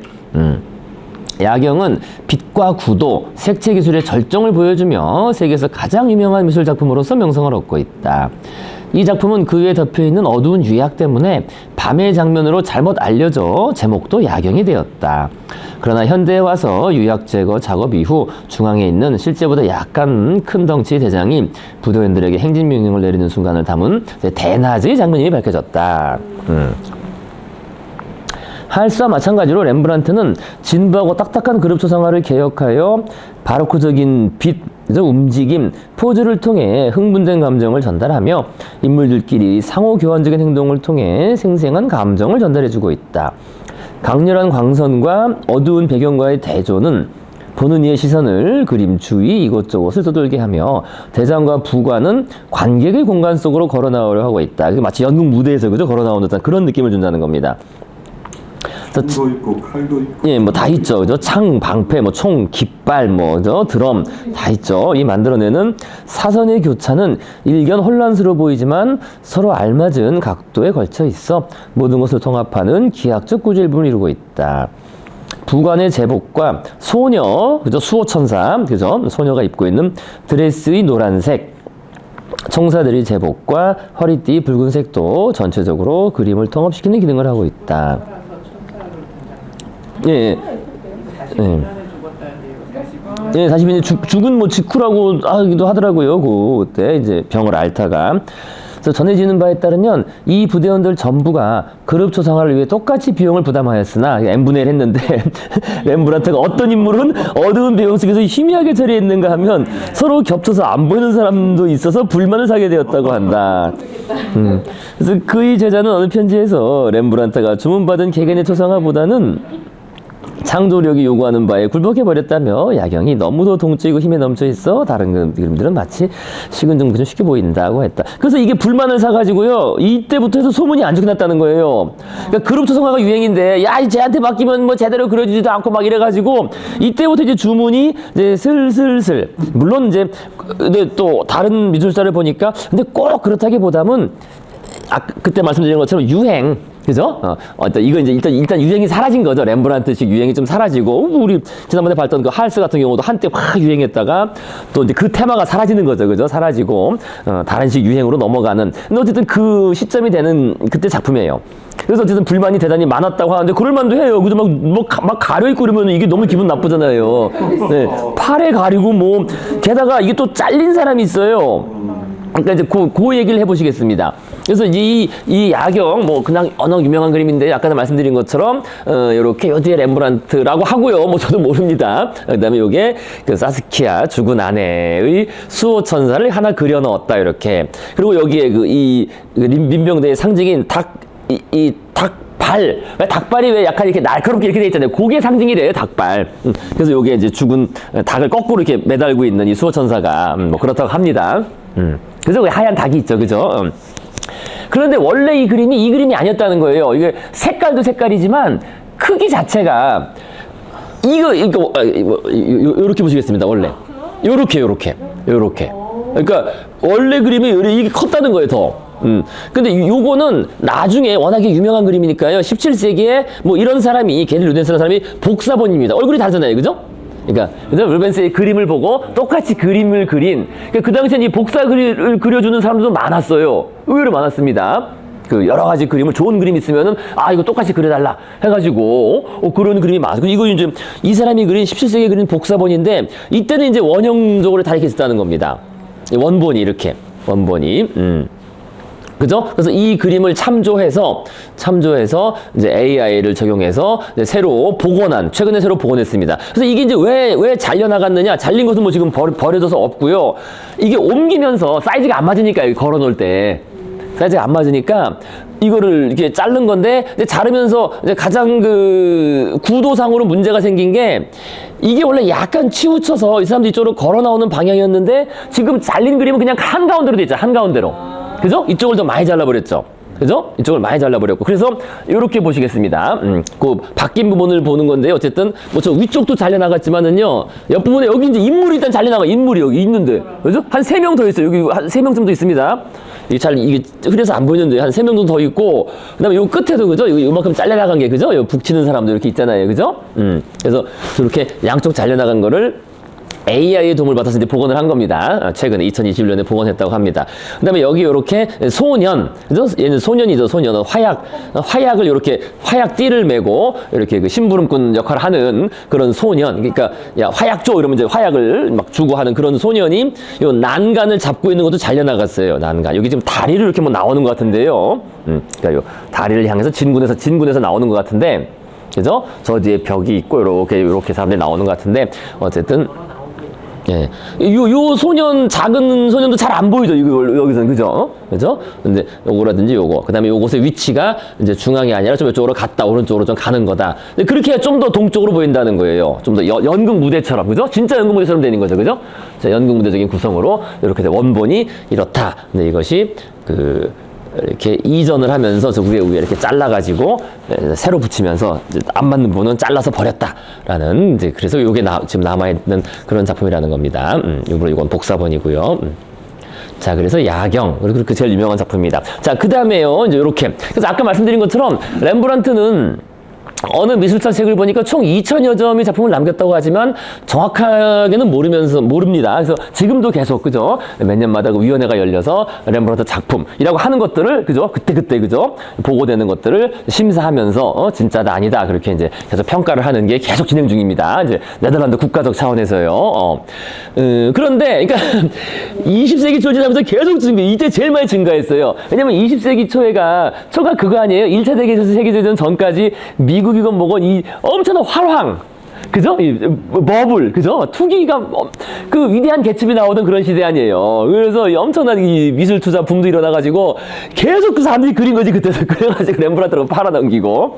A: 야경은 빛과 구도, 색채 기술의 절정을 보여주며 세계에서 가장 유명한 미술 작품으로서 명성을 얻고 있다. 이 작품은 그 위에 덮여있는 어두운 유약 때문에 밤의 장면으로 잘못 알려져 제목도 야경이 되었다. 그러나 현대에 와서 유약 제거 작업 이후 중앙에 있는 실제보다 약간 큰 덩치 대장이 부도인들에게 행진 명령을 내리는 순간을 담은 대낮의 장면이 밝혀졌다. 할스와 마찬가지로 렘브란트는 진부하고 딱딱한 그룹 초상화를 개혁하여 바로크적인 빛, 움직임, 포즈를 통해 흥분된 감정을 전달하며 인물들끼리 상호 교환적인 행동을 통해 생생한 감정을 전달해주고 있다. 강렬한 광선과 어두운 배경과의 대조는 보는 이의 시선을 그림 주위 이곳저곳을 떠돌게 하며 대장과 부관은 관객의 공간 속으로 걸어 나오려 하고 있다. 마치 연극 무대에서 그죠? 걸어 나오는 듯한 그런 느낌을 준다는 겁니다.
C: 총도 있고 칼도 있고.
A: 예, 뭐 다 있죠. 그죠? 창, 방패, 뭐 총, 깃발, 뭐, 저 드럼 다 있죠. 이 만들어내는 사선의 교차는 일견 혼란스러워 보이지만 서로 알맞은 각도에 걸쳐 있어 모든 것을 통합하는 기하학적 구조일부를 이루고 있다. 부관의 제복과 소녀, 그죠? 수호천사, 그죠? 소녀가 입고 있는 드레스의 노란색, 청사들의 제복과 허리띠 붉은색도 전체적으로 그림을 통합시키는 기능을 하고 있다. 예, 예.
B: 42년을 죽었다는데요.
A: 예, 40인이 죽은 뭐 직후라고 하기도 하더라고요. 그때 이제 병을 앓다가. 그래서 전해지는 바에 따르면 이 부대원들 전부가 그룹 초상화를 위해 똑같이 비용을 부담하였으나 n분의 1 했는데 렘브란트가 어떤 인물은 어두운 배경 속에서 희미하게 처리했는가 하면 서로 겹쳐서 안 보이는 사람도 있어서 불만을 사게 되었다고 한다. 그래서 그의 제자는 어느 편지에서 렘브란트가 주문받은 개개인의 초상화보다는 창조력이 요구하는 바에 굴복해버렸다며 야경이 너무도 동적이고 힘에 넘쳐있어 다른 그림들은 마치 식은 좀 쉽게 보인다고 했다. 그래서 이게 불만을 사가지고요 이때부터 해서 소문이 안 좋게 났다는 거예요. 그러니까 그룹 초상화가 유행인데 야 쟤한테 맡기면 뭐 제대로 그려주지도 않고 막 이래가지고 이때부터 이제 주문이 이제 슬슬슬 물론 이제 근데 또 다른 미술사를 보니까 근데 꼭 그렇다기보다는 그때 말씀드린 것처럼 유행, 그죠? 이거 이제 일단 유행이 사라진 거죠. 렘브란트식 유행이 좀 사라지고, 우리 지난번에 봤던 그 할스 같은 경우도 한때 확 유행했다가 또 이제 그 테마가 사라지는 거죠. 그죠? 사라지고, 다른 식 유행으로 넘어가는. 근데 어쨌든 그 시점이 되는 그때 작품이에요. 그래서 어쨌든 불만이 대단히 많았다고 하는데, 그럴만도 해요. 그죠? 막 가려있고 그러면 이게 너무 기분 나쁘잖아요. 네. 팔에 가리고 뭐, 게다가 이게 또 잘린 사람이 있어요. 그러니까 이제 그 얘기를 해보시겠습니다. 그래서 이 야경, 뭐, 그냥 워낙 유명한 그림인데, 아까 말씀드린 것처럼, 요렇게 요 뒤에 렘브란트라고 하고요. 뭐, 저도 모릅니다. 그 다음에 요게 그 사스키아 죽은 아내의 수호천사를 하나 그려 넣었다, 이렇게. 그리고 여기에 이 민병대의 상징인 닭발이 왜 약간 이렇게 날카롭게 이렇게 돼 있잖아요. 그게 상징이래요, 닭발. 그래서 요게 이제 죽은 닭을 거꾸로 이렇게 매달고 있는 이 수호천사가, 뭐, 그렇다고 합니다. 그래서 하얀 닭이 있죠, 그죠? 그런데 원래 이 그림이 아니었다는 거예요. 이게 색깔도 색깔이지만 크기 자체가 요렇게 보시겠습니다. 원래 요렇게. 그러니까 원래 그림이 이게 컸다는 거예요, 더. 근데 요거는 나중에 워낙에 유명한 그림이니까요. 17세기에 뭐 이런 사람이 게릴 루덴스라는 사람이 복사본입니다. 얼굴이 다르잖아요, 그죠? 그러니까 루벤스의 그림을 보고 똑같이 그림을 그린 그 당시엔 이 복사글을 그려주는 사람들도 많았어요. 의외로 많았습니다. 그 여러 가지 그림을 좋은 그림 있으면은 이거 똑같이 그려달라 해가지고 그런 그림이 많았고 이거 이제 이 사람이 그린 17세기에 그린 복사본인데 이때는 이제 원형적으로 다 이렇게 썼다는 겁니다. 원본이 이렇게 그죠? 그래서 이 그림을 참조해서 이제 AI를 적용해서 이제 최근에 새로 복원했습니다. 그래서 이게 이제 왜 잘려나갔느냐? 잘린 것은 뭐 지금 버려져서 없고요. 이게 옮기면서 사이즈가 안 맞으니까 걸어 놓을 때. 사이즈가 안 맞으니까 이거를 이렇게 자른 건데 이제 자르면서 이제 가장 그 구도상으로 문제가 생긴 게 이게 원래 약간 치우쳐서 이 사람들 이쪽으로 걸어 나오는 방향이었는데 지금 잘린 그림은 그냥 한가운데로 돼 있죠. 한가운데로. 그죠? 이쪽을 좀 많이 잘라버렸죠. 그죠? 이쪽을 많이 잘라버렸고. 그래서 이렇게 보시겠습니다. 그 바뀐 부분을 보는 건데 어쨌든 뭐 저 위쪽도 잘려나갔지만은요. 옆부분에 여기 이제 인물이 일단 잘려나가. 인물이 여기 있는데. 그죠? 한 3명 더 있어요. 여기 한 3명 정도 있습니다. 이게 흐려서 안 보이는데 한 3명 정도 더 있고 그다음에 요 끝에도 그죠? 요만큼 잘려나간 게 그죠? 요 북치는 사람도 이렇게 있잖아요. 그죠? 그래서 저렇게 양쪽 잘려나간 거를 AI의 도움을 받아서 이제 복원을 한 겁니다. 최근에 2021년에 복원했다고 합니다. 그 다음에 여기 이렇게 소년, 그죠? 얘는 소년이죠. 소년은 화약을 이렇게 화약띠를 메고 이렇게 그 심부름꾼 역할을 하는 그런 소년. 그러니까 야 화약 줘 이러면 이제 화약을 막 주고 하는 그런 소년이 요 난간을 잡고 있는 것도 잘려나갔어요. 난간. 여기 지금 다리를 이렇게 뭐 나오는 것 같은데요. 그러니까 요 다리를 향해서 진군에서 나오는 것 같은데. 그죠? 저 뒤에 벽이 있고 이렇게 사람들이 나오는 것 같은데 어쨌든 예, 요 소년 작은 소년도 잘 안 보이죠. 이거 여기서는 그죠? 그죠? 근데 요거라든지 요거, 그다음에 요곳의 위치가 이제 중앙이 아니라 좀 이쪽으로 갔다 오른쪽으로 좀 가는 거다. 근데 그렇게 해야 좀 더 동쪽으로 보인다는 거예요. 좀 더 연극 무대처럼 그죠? 진짜 연극 무대처럼 되는 거죠, 그죠? 자, 연극 무대적인 구성으로 이렇게 원본이 이렇다. 근데 이것이 이렇게 이전을 하면서 저 위에 이렇게 잘라가지고 새로 붙이면서 안 맞는 부분은 잘라서 버렸다라는 이제 그래서 이게 지금 남아있는 그런 작품이라는 겁니다. 일부러 이건 복사본이고요. 자, 그래서 야경. 그리고 그 제일 유명한 작품입니다. 자, 그 다음에요. 이제 이렇게. 그래서 아까 말씀드린 것처럼 렘브란트는 어느 미술사 책을 보니까 총 2,000여 점의 작품을 남겼다고 하지만 정확하게는 모릅니다. 그래서 지금도 계속, 그죠? 몇 년마다 그 위원회가 열려서 렘브란트 작품이라고 하는 것들을, 그죠? 그때, 그죠? 보고되는 것들을 심사하면서, 진짜다, 아니다. 그렇게 이제 계속 평가를 하는 게 계속 진행 중입니다. 이제 네덜란드 국가적 차원에서요. 그런데, 그러니까 20세기 초 지나면서 계속 이때 제일 많이 증가했어요. 왜냐면 20세기 초가 그거 아니에요? 1차 세계대전 전까지 미국이건 뭐건 이 엄청난 활황, 그죠? 이 버블, 그죠? 투기가 그 위대한 개츠비 나오던 그런 시대 아니에요. 그래서 엄청난 이 미술 투자 붐도 일어나가지고 계속 그 사람들이 그린 거지 그때서. 그래가지고 렘브란트로 팔아넘기고.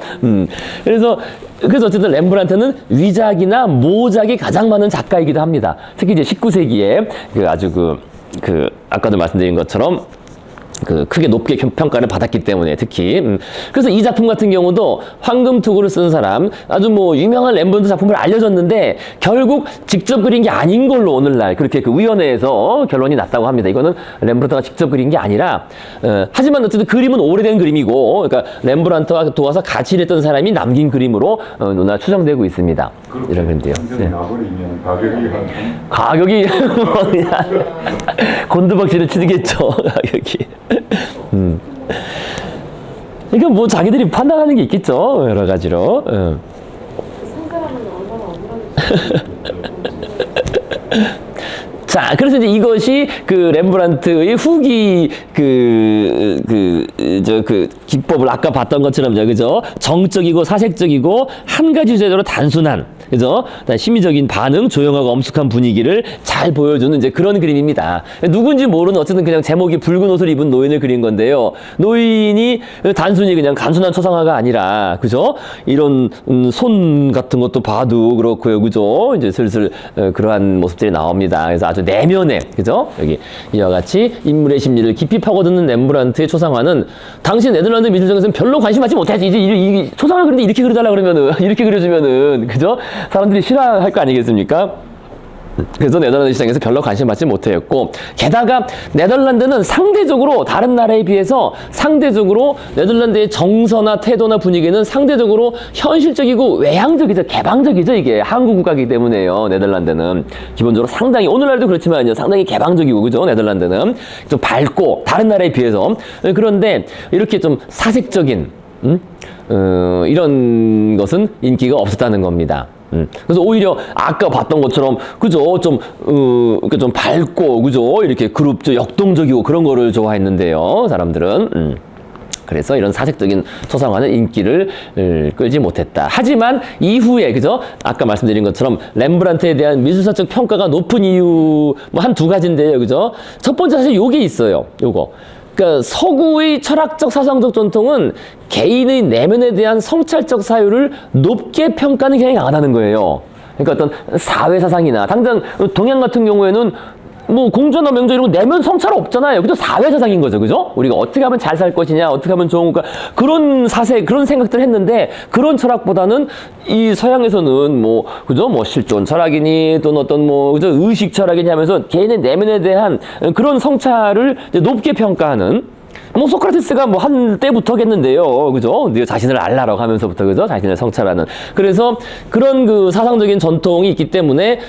A: 그래서 어쨌든 렘브란트는 위작이나 모작이 가장 많은 작가이기도 합니다. 특히 이제 19세기에 아주 아까도 말씀드린 것처럼 크게 높게 평가를 받았기 때문에 특히 그래서 이 작품 같은 경우도 황금투구를 쓴 사람 아주 유명한 렘브란트 작품을 알려졌는데 결국 직접 그린 게 아닌 걸로 오늘날 그렇게 위원회에서 결론이 났다고 합니다. 이거는 렘브란트가 직접 그린 게 아니라 하지만 어쨌든 그림은 오래된 그림이고 그러니까 렘브란트와 도와서 같이 일했던 사람이 남긴 그림으로 누나 추정되고 있습니다. 이런 그림도요.
C: 네. 나버리면
A: 가격이 곤두박질을 치겠죠. 가격이. 이건 자기들이 판단하는 게 있겠죠. 여러 가지로.
D: 산 사람은 얼마나 억울한지.
A: 자, 그래서 이제 이것이 렘브란트의 후기 기법을 아까 봤던 것처럼 그죠? 정적이고 사색적이고 한 가지 주제로 단순한 그죠? 심미적인 반응, 조용하고 엄숙한 분위기를 잘 보여주는 이제 그런 그림입니다. 누군지 모르는 어쨌든 그냥 제목이 붉은 옷을 입은 노인을 그린 건데요. 노인이 단순히 그냥 단순한 초상화가 아니라 그죠? 이런 손 같은 것도 봐도 그렇고요, 그죠? 이제 슬슬 그러한 모습들이 나옵니다. 그래서 아주 내면에 그죠? 여기 이와 같이 인물의 심리를 깊이 파고드는 렘브란트의 초상화는 당시 네덜란드 미술정에서는 별로 관심 받지 못하지. 이제 이 초상화 그리는데 이렇게 그려달라 그러면은 이렇게 그려주면은 그죠? 사람들이 싫어할 거 아니겠습니까? 그래서 네덜란드 시장에서 별로 관심 받지 못했고 게다가 네덜란드는 상대적으로 다른 나라에 비해서 상대적으로 네덜란드의 정서나 태도나 분위기는 상대적으로 현실적이고 외향적이죠. 개방적이죠. 이게 한국 국가이기 때문에요. 네덜란드는 기본적으로 상당히 오늘날도 그렇지만요. 상당히 개방적이고 그죠. 네덜란드는 좀 밝고 다른 나라에 비해서 그런데 이렇게 좀 사색적인 이런 것은 인기가 없었다는 겁니다. 그래서 오히려 아까 봤던 것처럼 그죠 좀 밝고 그죠 이렇게 그룹 역동적이고 그런 거를 좋아했는데요 사람들은 그래서 이런 사색적인 초상화는 인기를 끌지 못했다. 하지만 이후에 그죠 아까 말씀드린 것처럼 렘브란트에 대한 미술사적 평가가 높은 이유 한 두 가지인데요 그죠 첫 번째 사실 요게 있어요. 요거 그러니까 서구의 철학적 사상적 전통은 개인의 내면에 대한 성찰적 사유를 높게 평가하는 경향이 강하다는 거예요. 그러니까 어떤 사회 사상이나 당장 동양 같은 경우에는 공조나 명조 이런 거 내면 성찰 없잖아요. 그죠? 사회 사상인 거죠. 그죠? 우리가 어떻게 하면 잘 살 것이냐, 어떻게 하면 좋은 거 그런 그런 생각들을 했는데 그런 철학보다는 이 서양에서는 그죠? 실존 철학이니 또는 어떤 그죠? 의식 철학이니 하면서 개인의 내면에 대한 그런 성찰을 이제 높게 평가하는 소크라테스가 한때부터겠는데요. 그죠? 네 자신을 알라라고 하면서부터, 그죠? 자신을 성찰하는. 그래서 그런 사상적인 전통이 있기 때문에,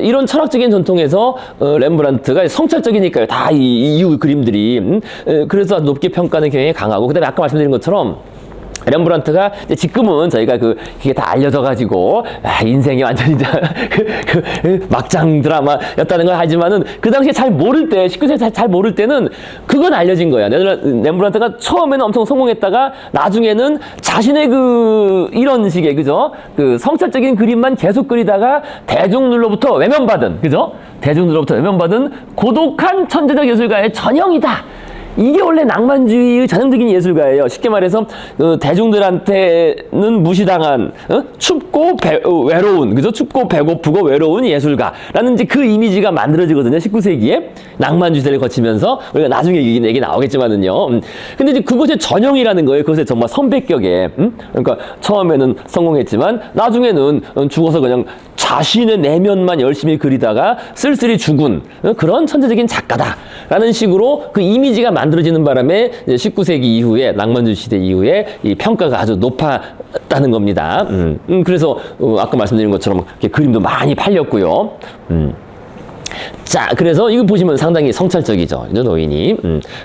A: 이런 철학적인 전통에서, 렘브란트가 성찰적이니까요. 다 이후 그림들이. 그래서 높게 평가하는 경향이 강하고, 그 다음에 아까 말씀드린 것처럼, 렘브란트가 이제 지금은 저희가 그게 다 알려져가지고 인생이 완전히 막장 드라마였다는 걸 하지만은 그 당시에 잘 모를 때 19세기 잘 모를 때는 그건 알려진 거야. 렘브란트가 처음에는 엄청 성공했다가 나중에는 자신의 이런 식의 그죠? 성찰적인 그림만 계속 그리다가 대중들로부터 외면받은 그죠? 대중들로부터 외면받은 고독한 천재적 예술가의 전형이다. 이게 원래 낭만주의의 전형적인 예술가예요. 쉽게 말해서 대중들한테는 무시당한 춥고 외로운 그죠? 춥고 배고프고 외로운 예술가라는 이제 그 이미지가 만들어지거든요. 19세기에 낭만주의 시대를 거치면서 우리가 나중에 얘기 나오겠지만은요. 근데 이제 그것의 전형이라는 거예요. 그것의 정말 선배격에 그러니까 처음에는 성공했지만 나중에는 죽어서 그냥 자신의 내면만 열심히 그리다가 쓸쓸히 죽은 그런 천재적인 작가다라는 식으로 그 이미지가 만들어지는 바람에 19세기 이후에 낭만주의 시대 이후에 이 평가가 아주 높았다는 겁니다. 그래서 아까 말씀드린 것처럼 그림도 많이 팔렸고요. 자, 그래서 이거 보시면 상당히 성찰적이죠. 노인이.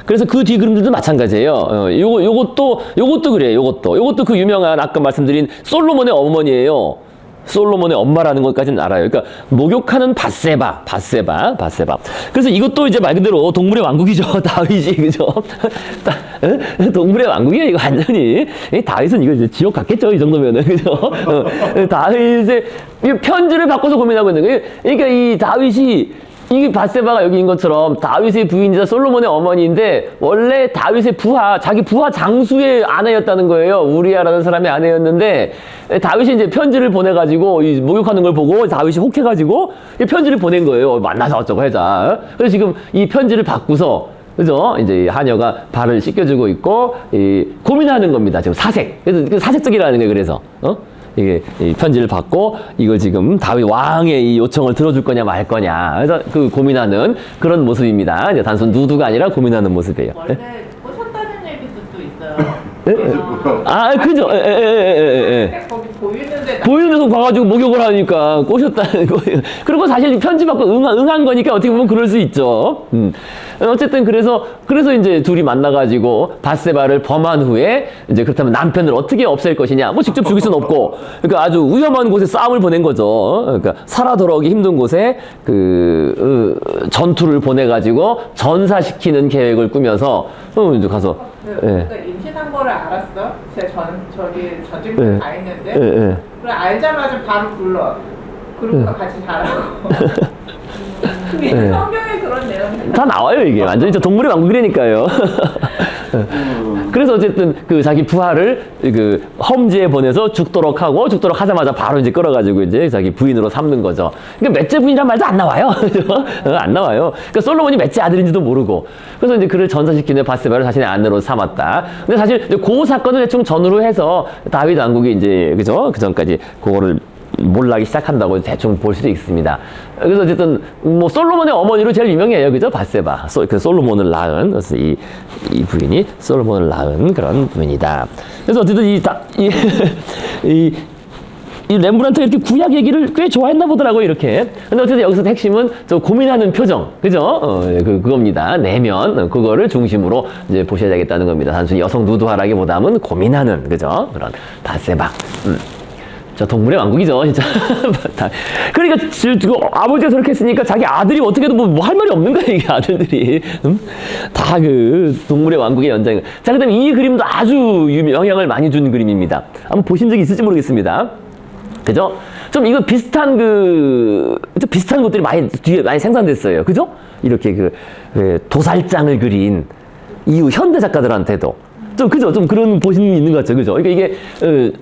A: 그래서 그 뒤 그림들도 마찬가지예요. 요것도 그래요. 요것도 그 유명한 아까 말씀드린 솔로몬의 어머니예요. 솔로몬의 엄마라는 것까지는 알아요. 그러니까 목욕하는 밧세바. 그래서 이것도 이제 말 그대로 동물의 왕국이죠. 다윗이 그죠? 동물의 왕국이에요. 이거 완전히 다윗은 이거 이제 지옥 갔겠죠. 이 정도면은 그죠? 다윗의 편지를 바꿔서 고민하고 있는 거예요. 그러니까 이 다윗이 이게 밧세바가 여기 있는 것처럼 다윗의 부인이자 솔로몬의 어머니인데 원래 다윗의 자기 부하 장수의 아내였다는 거예요. 우리아라는 사람의 아내였는데 다윗이 이제 편지를 보내가지고 이 목욕하는 걸 보고 다윗이 혹해가지고 이 편지를 보낸 거예요. 만나서 어쩌고 하자. 그래서 지금 이 편지를 받고서 그죠? 이제 하녀가 발을 씻겨주고 있고 고민하는 겁니다. 지금 그래서 사색적이라는 거예요. 그래서 이게 이 편지를 받고 이걸 지금 다윗 왕의 이 요청을 들어줄 거냐 말 거냐. 그래서 고민하는 그런 모습입니다. 이제 단순 누드가 아니라 고민하는 모습이에요.
B: 원래 꼬셨다는 얘기도 또 있어요.
A: 아, 그죠?
B: 근데 거기 보이는데
A: 보이는 데서 가가지고 목욕을 하니까 꼬셨다는 거예요. 그리고 사실 편지 받고 응한 거니까 어떻게 보면 그럴 수 있죠. 어쨌든 그래서 이제 둘이 만나가지고 밧세바를 범한 후에 이제 그렇다면 남편을 어떻게 없앨 것이냐. 뭐 직접 죽일 수는 없고. 그러니까 아주 위험한 곳에 싸움을 보낸 거죠. 그러니까 살아 돌아오기 힘든 곳에 전투를 보내가지고 전사시키는 계획을 꾸며서 이제 가서
B: 그러니까 임신한 거를 알았어. 저기 전쟁터 가 있는데 그래 알자마자 바로 불러. 그리고 같이 자라고. 근데 성경에 그런 내용이
A: 다 나와요. 이게 완전히 동물의 왕국이라니까요. 그래서 어쨌든 자기 부하를 험지에 보내서 죽도록 하자마자 바로 이제 끌어가지고 이제 자기 부인으로 삼는 거죠. 그러니까 맷째 부인이란 말도 안 나와요. 안 나와요. 그러니까 솔로몬이 맷째 아들인지도 모르고. 그래서 이제 그를 전사시키는 밧세바를 자신의 아내로 삼았다. 근데 사실 이제 그 사건을 대충 전후로 해서 다윗 왕국이 이제 그죠? 그 전까지 그거를 몰라기 시작한다고 대충 볼 수도 있습니다. 그래서 어쨌든 뭐 솔로몬의 어머니로 제일 유명해요, 그죠? 밧세바. 그 솔로몬을 낳은 그래서 이 부인이 솔로몬을 낳은 그런 부인이다. 그래서 어쨌든 이 렘브란트가 이렇게 구약 얘기를 꽤 좋아했나 보더라고요, 이렇게. 근데 어쨌든 여기서 핵심은 저 고민하는 표정, 그죠? 그겁니다. 내면, 그거를 중심으로 이제 보셔야 되겠다는 겁니다. 단순히 여성 누드화라기보다는 고민하는, 그죠? 그런 밧세바. 저 동물의 왕국이죠, 진짜. 그러니까 아버지가 저렇게 했으니까 자기 아들이 어떻게도 뭐 할 말이 없는 거야, 이게 아들들이. 다 동물의 왕국의 연장인 거야. 자, 그다음에 이 그림도 아주 영향을 많이 준 그림입니다. 한번 보신 적이 있을지 모르겠습니다. 그죠? 좀 이거 비슷한 것들이 뒤에 많이 생산됐어요. 그죠? 이렇게 도살장을 그린 이후 현대 작가들한테도. 그죠? 좀 그런 보시는 있는 것 같죠. 그죠? 그러니까 이게,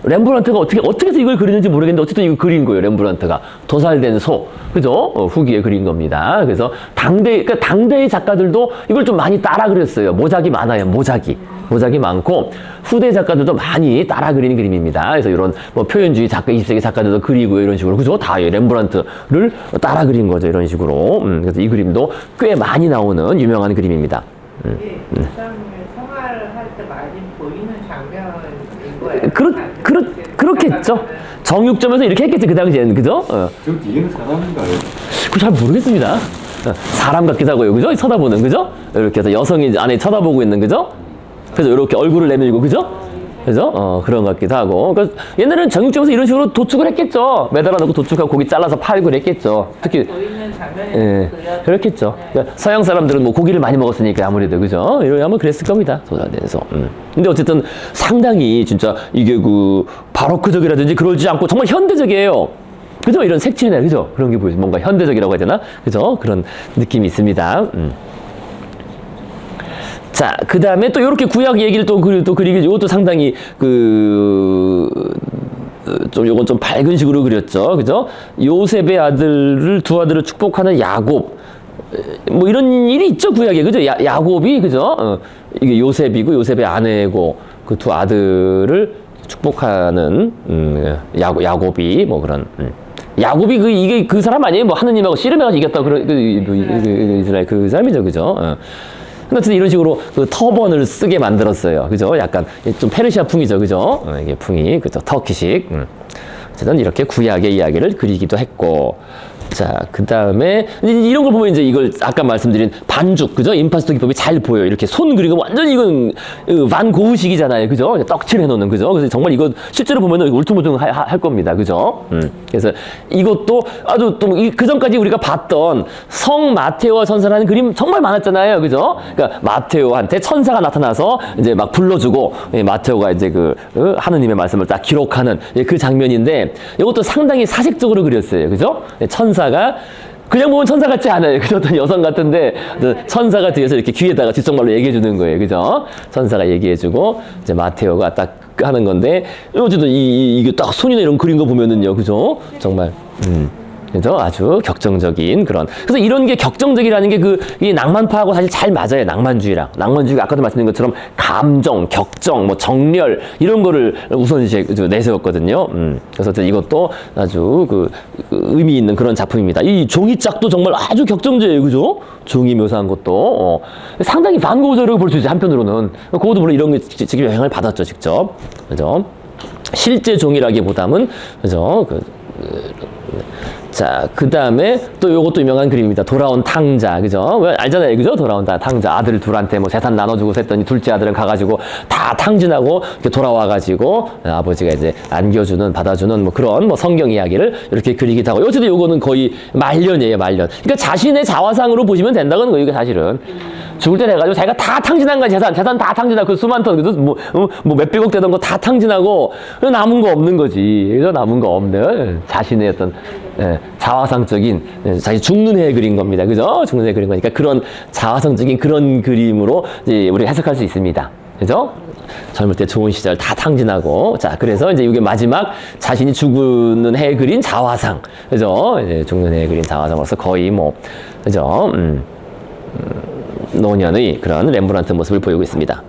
A: 렘브란트가 어떻게 해서 이걸 그리는지 모르겠는데 어쨌든 이거 그린 거예요. 렘브란트가 도살된 소, 그죠? 후기에 그린 겁니다. 그래서 그러니까 당대의 작가들도 이걸 좀 많이 따라 그렸어요. 모작이 많아요. 모작이 많고 후대 작가들도 많이 따라 그리는 그림입니다. 그래서 이런 뭐 표현주의 작가 20세기 작가들도 그리고 이런 식으로 그죠? 다 렘브란트를 따라 그린 거죠. 이런 식으로. 그래서 이 그림도 꽤 많이 나오는 유명한 그림입니다.
B: 생활을 할 때 많이 보이는 장면인 거예요.
A: 그렇겠죠. 정육점에서 이렇게 했겠죠. 그 당시에는. 그죠?
C: 저 뒤에는 사람인가요?
A: 그거 잘 모르겠습니다. 사람 같기도 하고요. 그죠? 쳐다보는. 그죠? 이렇게 해서 여성이 안에 쳐다보고 있는. 그죠? 그래서 이렇게 얼굴을 내밀고. 그죠? 그죠? 그런 것 같기도 하고. 그러니까 옛날에는 정육점에서 이런 식으로 도축을 했겠죠. 매달아 놓고 도축하고 고기 잘라서 팔고 그랬겠죠. 특히
B: 보이는 장면이
A: 예, 그렇겠죠. 그러니까 서양 사람들은 뭐 고기를 많이 먹었으니까 아무래도 그죠? 이러면 아마 그랬을 겁니다. 소자대에서. 근데 어쨌든 상당히 진짜 이게 그 바로크적이라든지 그러지 않고 정말 현대적이에요. 그죠? 이런 색칠이나 그죠? 그런 게 보이죠. 뭔가 현대적이라고 해야 되나? 그죠? 그런 느낌이 있습니다. 자, 그 다음에 또 이렇게 구약 얘기를 또 그리기, 이것도 상당히 요건 좀 밝은 식으로 그렸죠. 그죠? 요셉의 두 아들을 축복하는 야곱. 뭐 이런 일이 있죠, 구약에. 그죠? 야곱이, 그죠? 이게 요셉이고, 요셉의 아내고, 그 두 아들을 축복하는, 야곱이, 뭐 그런, 야곱이 이게 그 사람 아니에요? 뭐 하느님하고 씨름해가지고 이겼다. 이스라엘 그 사람이죠. 그죠? 근데 이런 식으로 그 터번을 쓰게 만들었어요. 그죠? 약간 좀 페르시아 풍이죠. 그죠? 이게 풍이, 그죠? 터키식. 어쨌든 이렇게 구약의 이야기를 그리기도 했고. 자, 그 다음에 이런 걸 보면 이제 이걸 아까 말씀드린 반죽, 그죠? 임파스토 기법이 잘 보여요. 이렇게 손 그리고 완전히 이건 반 고흐식이잖아요. 그죠? 떡칠 해놓는, 그죠? 그래서 정말 이거 실제로 보면은 울퉁불퉁 할 겁니다. 그죠? 그래서 이것도 아주 또 그 전까지 우리가 봤던 성 마테오와 천사라는 그림 정말 많았잖아요. 그죠? 그러니까 마테오한테 천사가 나타나서 이제 막 불러주고 마테오가 이제 하느님의 말씀을 딱 기록하는 그 장면인데 이것도 상당히 사색적으로 그렸어요. 그죠? 천사가 그냥 보면 천사 같지 않아요. 그죠? 어떤 여성 같은데 천사가 뒤에서 이렇게 귀에다가 뒷정말로 얘기해 주는 거예요. 그죠? 천사가 얘기해 주고 이제 마테오가 딱 하는 건데 어쨌든 이게 딱 손이나 이런 그린 거 보면은요. 그죠? 정말 그죠? 아주 격정적인 그런. 그래서 이런 게 격정적이라는 게 이 낭만파하고 사실 잘 맞아요. 낭만주의랑. 낭만주의가 아까도 말씀드린 것처럼 감정, 격정, 뭐 정렬 이런 거를 우선시에 내세웠거든요. 그래서 이것도 아주 의미 있는 그런 작품입니다. 이 종이짝도 정말 아주 격정적이에요. 그죠? 종이 묘사한 것도 상당히 반고흐적이라고 볼 수 있어요. 한편으로는. 그것도 물론 이런 게 직접 영향을 받았죠. 직접. 그죠? 실제 종이라기보다는 그죠? 자, 그 다음에 또 요것도 유명한 그림입니다. 돌아온 탕자, 그죠? 왜 알잖아요, 그죠? 돌아온 탕자. 아들 둘한테 뭐 재산 나눠주고 했더니 둘째 아들은 가가지고 다 탕진하고 이렇게 돌아와가지고 아버지가 이제 안겨주는, 받아주는 뭐 그런 뭐 성경 이야기를 이렇게 그리기도 하고. 어쨌든 요거는 거의 말년이에요, 말년. 그러니까 자신의 자화상으로 보시면 된다는 거예요, 이게 사실은. 죽을 때 돼가지고 자기가 다 탕진한 거야, 재산 다 탕진하고 그 수만 ton, 뭐 몇백억 되던 거 다 탕진하고 남은 거 없는 거지. 그죠? 남은 거 없는 자신의 어떤 자화상적인 자기 죽는 해에 그린 겁니다. 그죠? 죽는 해에 그린 거니까 그런 자화상적인 그런 그림으로 이제 우리가 해석할 수 있습니다. 그죠? 젊을 때 좋은 시절 다 탕진하고 자 그래서 이제 이게 마지막 자신이 죽는 해에 그린 자화상. 그죠? 이제 죽는 해에 그린 자화상으로서 거의 뭐 그죠? 노년의 그런 렘브란트 모습을 보이고 있습니다.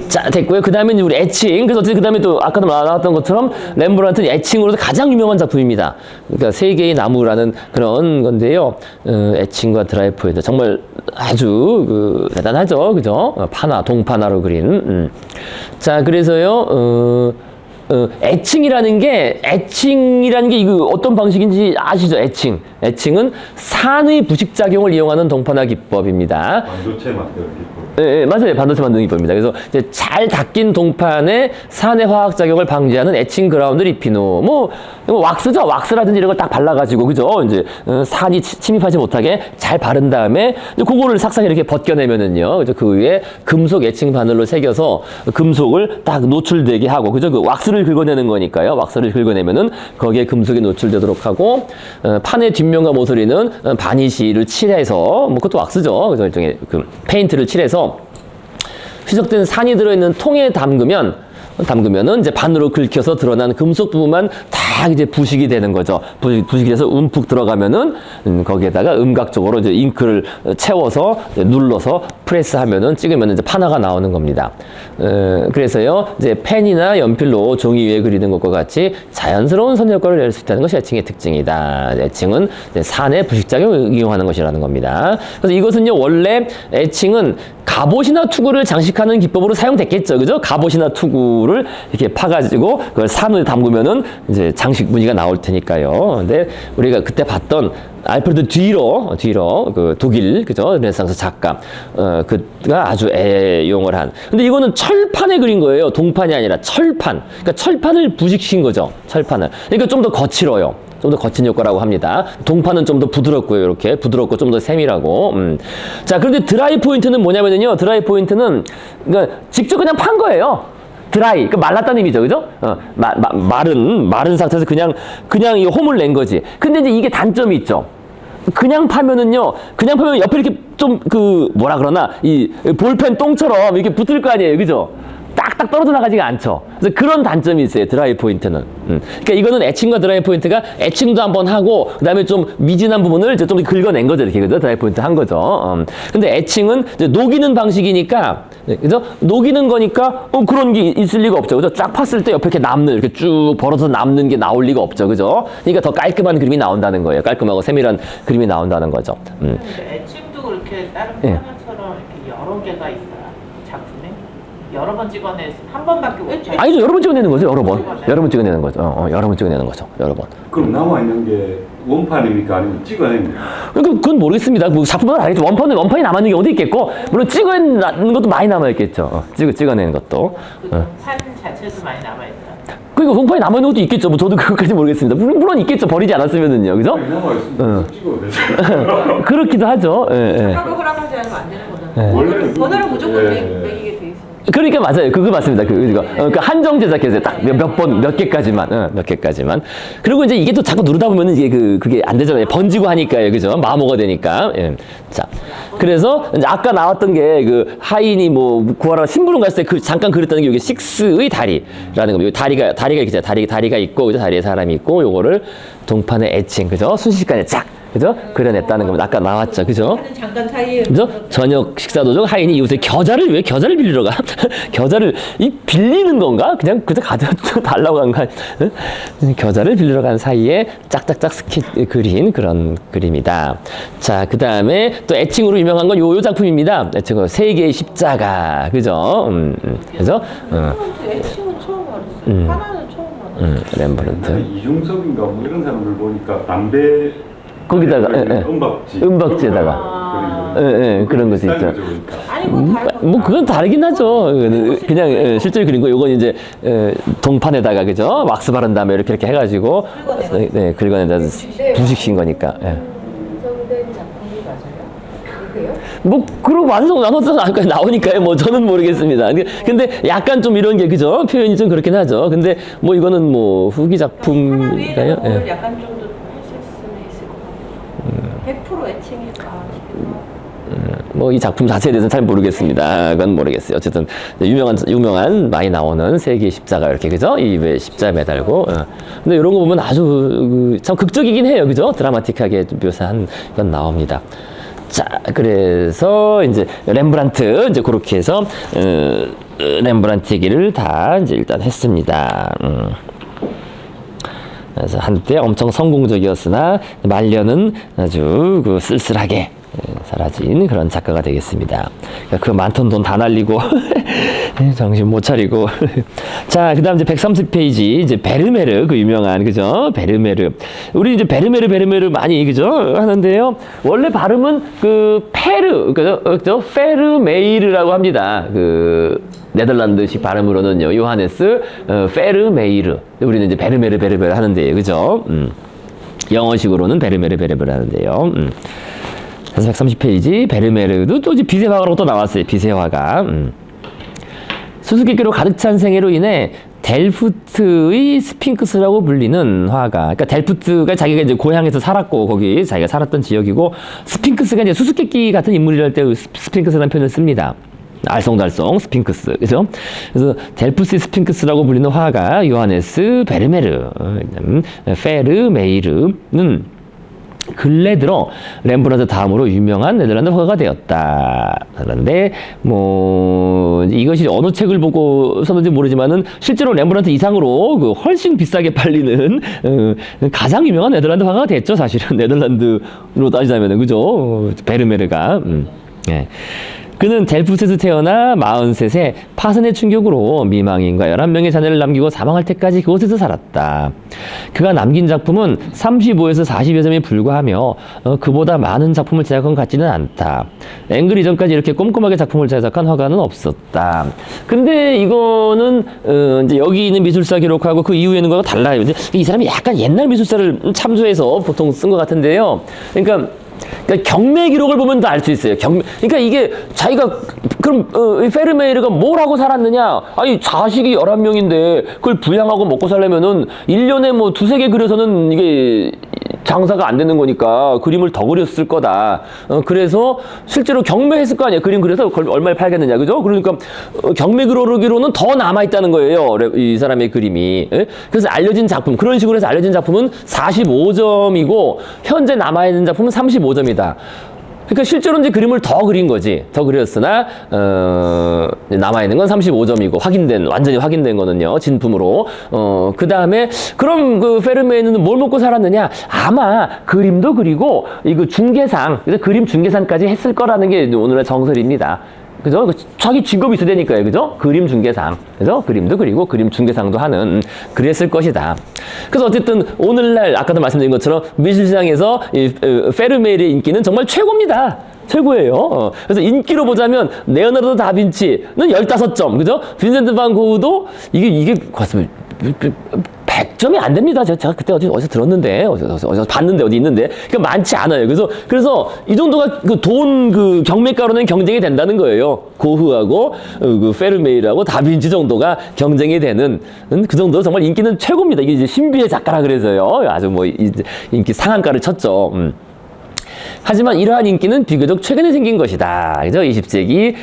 A: 자, 됐고요. 그 다음에 우리 애칭. 그래서 어쨌든 그 다음에 또 아까도 나왔던 것처럼 렘브란트는 애칭으로도 가장 유명한 작품입니다. 그러니까 세 개의 나무라는 그런 건데요. 애칭과 드라이포이드 정말 아주 대단하죠. 그죠? 동파나로 그린. 자, 그래서요. 애칭이라는 게 이거 어떤 방식인지 아시죠? 애칭은 산의 부식작용을 이용하는 동파나 기법입니다.
C: 반도체 만드는 기법.
A: 네, 맞아요. 반도체 만드는 기법입니다. 그래서 이제 잘 닦인 동판에 산의 화학작용을 방지하는 애칭 그라운드 리피노. 뭐 왁스죠. 왁스라든지 이런 걸 딱 발라가지고, 그죠? 이제 산이 침입하지 못하게 잘 바른 다음에 이제 그거를 삭삭 이렇게 벗겨내면은요. 그죠? 그 위에 금속 애칭 바늘로 새겨서 금속을 딱 노출되게 하고, 그죠? 그 왁스를 긁어내는 거니까요. 왁스를 긁어내면은 거기에 금속이 노출되도록 하고, 판의 뒷면과 모서리는 바니쉬를 칠해서, 뭐 그것도 왁스죠. 그래서 일종의 페인트를 칠해서 휘적된 산이 들어있는 통에 담그면은 이제 반으로 긁혀서 드러난 금속 부분만 다 이제 부식이 되는 거죠. 부식이 돼서 움푹 들어가면은 거기에다가 음각적으로 이제 잉크를 채워서 눌러서 프레스하면은 찍으면 이제 판화가 나오는 겁니다. 그래서요 이제 펜이나 연필로 종이 위에 그리는 것과 같이 자연스러운 선 효과를 낼 수 있다는 것이 애칭의 특징이다. 애칭은 이제 산의 부식작용을 이용하는 것이라는 겁니다. 그래서 이것은요 원래 애칭은 갑옷이나 투구를 장식하는 기법으로 사용됐겠죠. 그죠? 갑옷이나 투구를 이렇게 파가지고 그걸 산을 담그면은 이제 장식 무늬가 나올 테니까요. 근데 우리가 그때 봤던 알프레드 뒤로 그 독일 그죠 르네상스 작가 그가 아주 애용을 한. 근데 이거는 철판에 그린 거예요. 동판이 아니라 철판. 그러니까 철판을 부식시킨 거죠. 철판을. 그러니까 좀 더 거칠어요. 좀 더 거친 효과라고 합니다. 동판은 좀 더 부드럽고요. 이렇게 부드럽고 좀 더 세밀하고. 자, 그런데 드라이 포인트는 뭐냐면요. 드라이 포인트는 그러니까 직접 그냥 판 거예요. 드라이, 그러니까 말랐다는 의미죠, 그죠? 마른 상태에서 그냥 이 홈을 낸 거지. 근데 이제 이게 단점이 있죠. 그냥 파면 옆에 이렇게 좀 뭐라 그러나, 이 볼펜 똥처럼 이렇게 붙을 거 아니에요, 그죠? 딱딱 떨어져 나가지가 않죠. 그래서 그런 단점이 있어요, 드라이 포인트는. 그러니까 이거는 애칭과 드라이 포인트가 애칭도 한번 하고, 그 다음에 좀 미진한 부분을 이제 좀 긁어낸 거죠, 이렇게. 그죠? 드라이 포인트 한 거죠. 근데 애칭은 이제 녹이는 방식이니까, 그죠? 녹이는 거니까, 그런 게 있을 리가 없죠. 그죠? 쫙 팠을 때 옆에 이렇게 남는, 이렇게 쭉 벌어서 남는 게 나올 리가 없죠. 그죠? 그러니까 더 깔끔한 그림이 나온다는 거예요. 깔끔하고 세밀한 그림이 나온다는 거죠.
B: 근데 애칭도 그렇게 다른
A: 예.
B: 화면처럼 이렇게 여러 개가 있어요. 작품에 여러 번 찍어낼 한 번밖에 못 찍어요.
A: 아니죠. 여러 번 찍어내는 거죠. 여러 번 찍어내는 거죠. 여러 번 찍어내는 거죠. 여러 번.
C: 그럼 남아있는 게 원판입니까? 아니면 찍어낸 거예요?
A: 그건 모르겠습니다. 뭐 작품마다 다르겠죠. 원판이 남아있는 경우도 있겠고, 물론 찍어내는 것도 많이 남아있겠죠. 찍어내는 것도.
B: 판 자체도 많이 남아있어요.
A: 그러니까 원판이 남아있는 것도 있겠죠. 뭐 저도 그것까지 모르겠습니다. 물론 있겠죠. 버리지 않았으면은요. 그죠?
C: 남아있으면 찍어내죠.
A: 그렇기도 하죠. 예.
E: 허락을 허락하지 않으면 안 되는 거잖아요.
A: 예.
C: 원래는
E: 번호를 무조건
C: 예.
E: 매기게 돼 있어요.
A: 그러니까 맞아요. 그거 맞습니다. 그거 한정 제작해서 딱 몇 개까지만, 몇 개까지만. 그리고 이제 이게 또 자꾸 누르다 보면은 이게 그게 안 되잖아요. 번지고 하니까요. 그죠? 마모가 되니까. 예. 자. 그래서 이제 아까 나왔던 게 하인이 뭐 구하러 심부름 갔을 때 잠깐 그랬다는 게 이게 식스의 다리라는 겁니다. 다리가 이렇게 다리가 있고, 그죠? 다리에 사람이 있고, 요거를 동판의 애칭, 그죠? 순식간에 쫙. 그죠? 그려냈다는 겁니다. 아까 나왔죠. 그죠?
E: 하는 잠깐 사이에
A: 그죠? 저녁 식사 도중 하인이 이웃에 왜 겨자를 빌리러 가? 겨자를 빌리는 건가? 그냥 가져다 달라고 한 거. 겨자를 빌리러 간 사이에 짝짝짝 그린 그런 그림이다. 자, 그 다음에 또 애칭으로 유명한 건 요 작품입니다. 애칭으로 세 개의 십자가. 그죠? 그죠?
E: 애칭은 처음 알았어요. 하나는 처음 알았어요.
A: 렘브란트.
C: 이중섭인가 뭐 이런 사람들 보니까 담배
A: 거기다가
C: 음박지에다가
A: 그런 것도 있죠.
E: 아니 그건 다른 거.
A: 뭐 그건 다르긴 하죠. 그냥 실제로 그린 거. 요건 이제 동판에다가 그죠? 왁스 바른 다음에 이렇게 해가지고 긁어내다 부식신 거니까. 예.
D: 완성된 작품이 맞아요? 그게요?
A: 뭐 그런 완성돼서 나오니까요. 뭐 저는 모르겠습니다. 근데 약간 좀 이런 게 그죠? 표현이 좀 그렇긴 하죠. 근데 뭐 이거는 뭐 후기 작품인가요?
E: 하나 위에는
A: 예.
E: 약간 좀 더 하실 수는 있을 것 같아요. 100% 애칭일까 싶기도 하고.
A: 뭐 이 작품 자체에 대해서는 잘 모르겠습니다. 그건 모르겠어요. 어쨌든 유명한 많이 나오는 세 개의 십자가 이렇게 그죠? 입에 십자 매달고. 근데 이런 거 보면 아주 참 극적이긴 해요. 그죠? 드라마틱하게 묘사한 건 나옵니다. 자, 그래서 이제 렘브란트 이제 그렇게 해서 렘브란트 얘기를 다 이제 일단 했습니다. 그래서 한때 엄청 성공적이었으나 말년은 아주 쓸쓸하게 사라진 그런 작가가 되겠습니다. 그 많던 돈 다 날리고 정신 못 차리고. 자, 그다음 이제 130페이지 이제 베르메르 유명한 그죠? 베르메르. 우리 이제 베르메르 많이 그죠? 하는데요. 원래 발음은 그죠? 페르메이르라고 합니다. 네덜란드식 발음으로는요. 요하네스 페르메이르. 우리는 이제 베르메르 하는데요. 그죠? 영어식으로는 베르메르 하는데요. 그래서 130페이지 베르메르도 또 이제 비세화가로 또 나왔어요. 비세화가. 수수께끼로 가득 찬 생애로 인해 델프트의 스핑크스라고 불리는 화가. 그러니까 델프트가 자기가 이제 고향에서 살았고 거기 자기가 살았던 지역이고 스핑크스가 이제 수수께끼 같은 인물이랄 때 스핑크스라는 표현을 씁니다. 알쏭달쏭 스핑크스. 그죠? 그래서 델프스의 스핑크스라고 불리는 화가 요하네스 페르메이르는 근래 들어 렘브란트 다음으로 유명한 네덜란드 화가가 되었다. 그런데 뭐 이것이 어느 책을 보고 썼는지 모르지만은 실제로 렘브란트 이상으로 훨씬 비싸게 팔리는 가장 유명한 네덜란드 화가가 됐죠. 사실은 네덜란드로 따지자면은 그죠? 베르메르가. 예. 그는 델프트에서 태어나 43세 파선의 충격으로 미망인과 11명의 자녀를 남기고 사망할 때까지 그곳에서 살았다. 그가 남긴 작품은 35에서 40여 점에 불과하며 그보다 많은 작품을 제작한 것 같지는 않다. 앵글 이전까지 이렇게 꼼꼼하게 작품을 제작한 화가는 없었다. 근데 이거는 이제 여기 있는 미술사 기록하고 그 이후에 있는 거가 달라요. 이제 이 사람이 약간 옛날 미술사를 참조해서 보통 쓴 것 같은데요. 그러니까 경매 기록을 보면 다 알 수 있어요. 그러니까 이게 자기가 그럼 페르메이르가 뭘 하고 살았느냐? 아니 자식이 11명인데 그걸 부양하고 먹고 살려면은 1년에 뭐 2-3개 그려서는 이게 장사가 안 되는 거니까 그림을 더 그렸을 거다. 그래서 실제로 경매했을 거 아니에요. 그림 그려서 그걸 얼마에 팔겠느냐, 그죠? 그러니까 경매 기록으로는 더 남아 있다는 거예요. 이 사람의 그림이. 예? 그래서 알려진 작품, 그런 식으로 해서 알려진 작품은 45점이고 현재 남아 있는 작품은 35점이다. 그러니까 실제로 이제 그림을 더 그린 거지. 더 그렸으나 남아있는 건 35점이고 완전히 확인된 거는요. 진품으로. 그 다음에 그럼 그 페르메는 뭘 먹고 살았느냐? 아마 그림도 그리고 이거 중개상, 그래서 그림 중개상까지 했을 거라는 게 오늘의 정설입니다. 그죠? 자기 직업이 있으니까요. 그죠? 그림 중개상. 그죠? 그림도 그리고 그림 중개상도 하는 그랬을 것이다. 그래서 어쨌든 오늘날 아까도 말씀드린 것처럼 미술시장에서 이 페르메의 인기는 정말 최고입니다. 최고예요. 그래서 인기로 보자면 레오나르도 다빈치는 15점. 그죠? 빈센트 반 고흐도 이게 같습니다. 100점이 안 됩니다. 제가 그때 어디서 들었는데, 어디서 봤는데, 어디 있는데. 그러니까 많지 않아요. 그래서 이 정도가 그 경매가로는 경쟁이 된다는 거예요. 고흐하고, 그 페르메이르하고 다빈치 정도가 경쟁이 되는, 그 정도 정말 인기는 최고입니다. 이게 이제 신비의 작가라 그래서요. 아주 뭐, 인기 상한가를 쳤죠. 하지만 이러한 인기는 비교적 최근에 생긴 것이다. 그죠? 20세기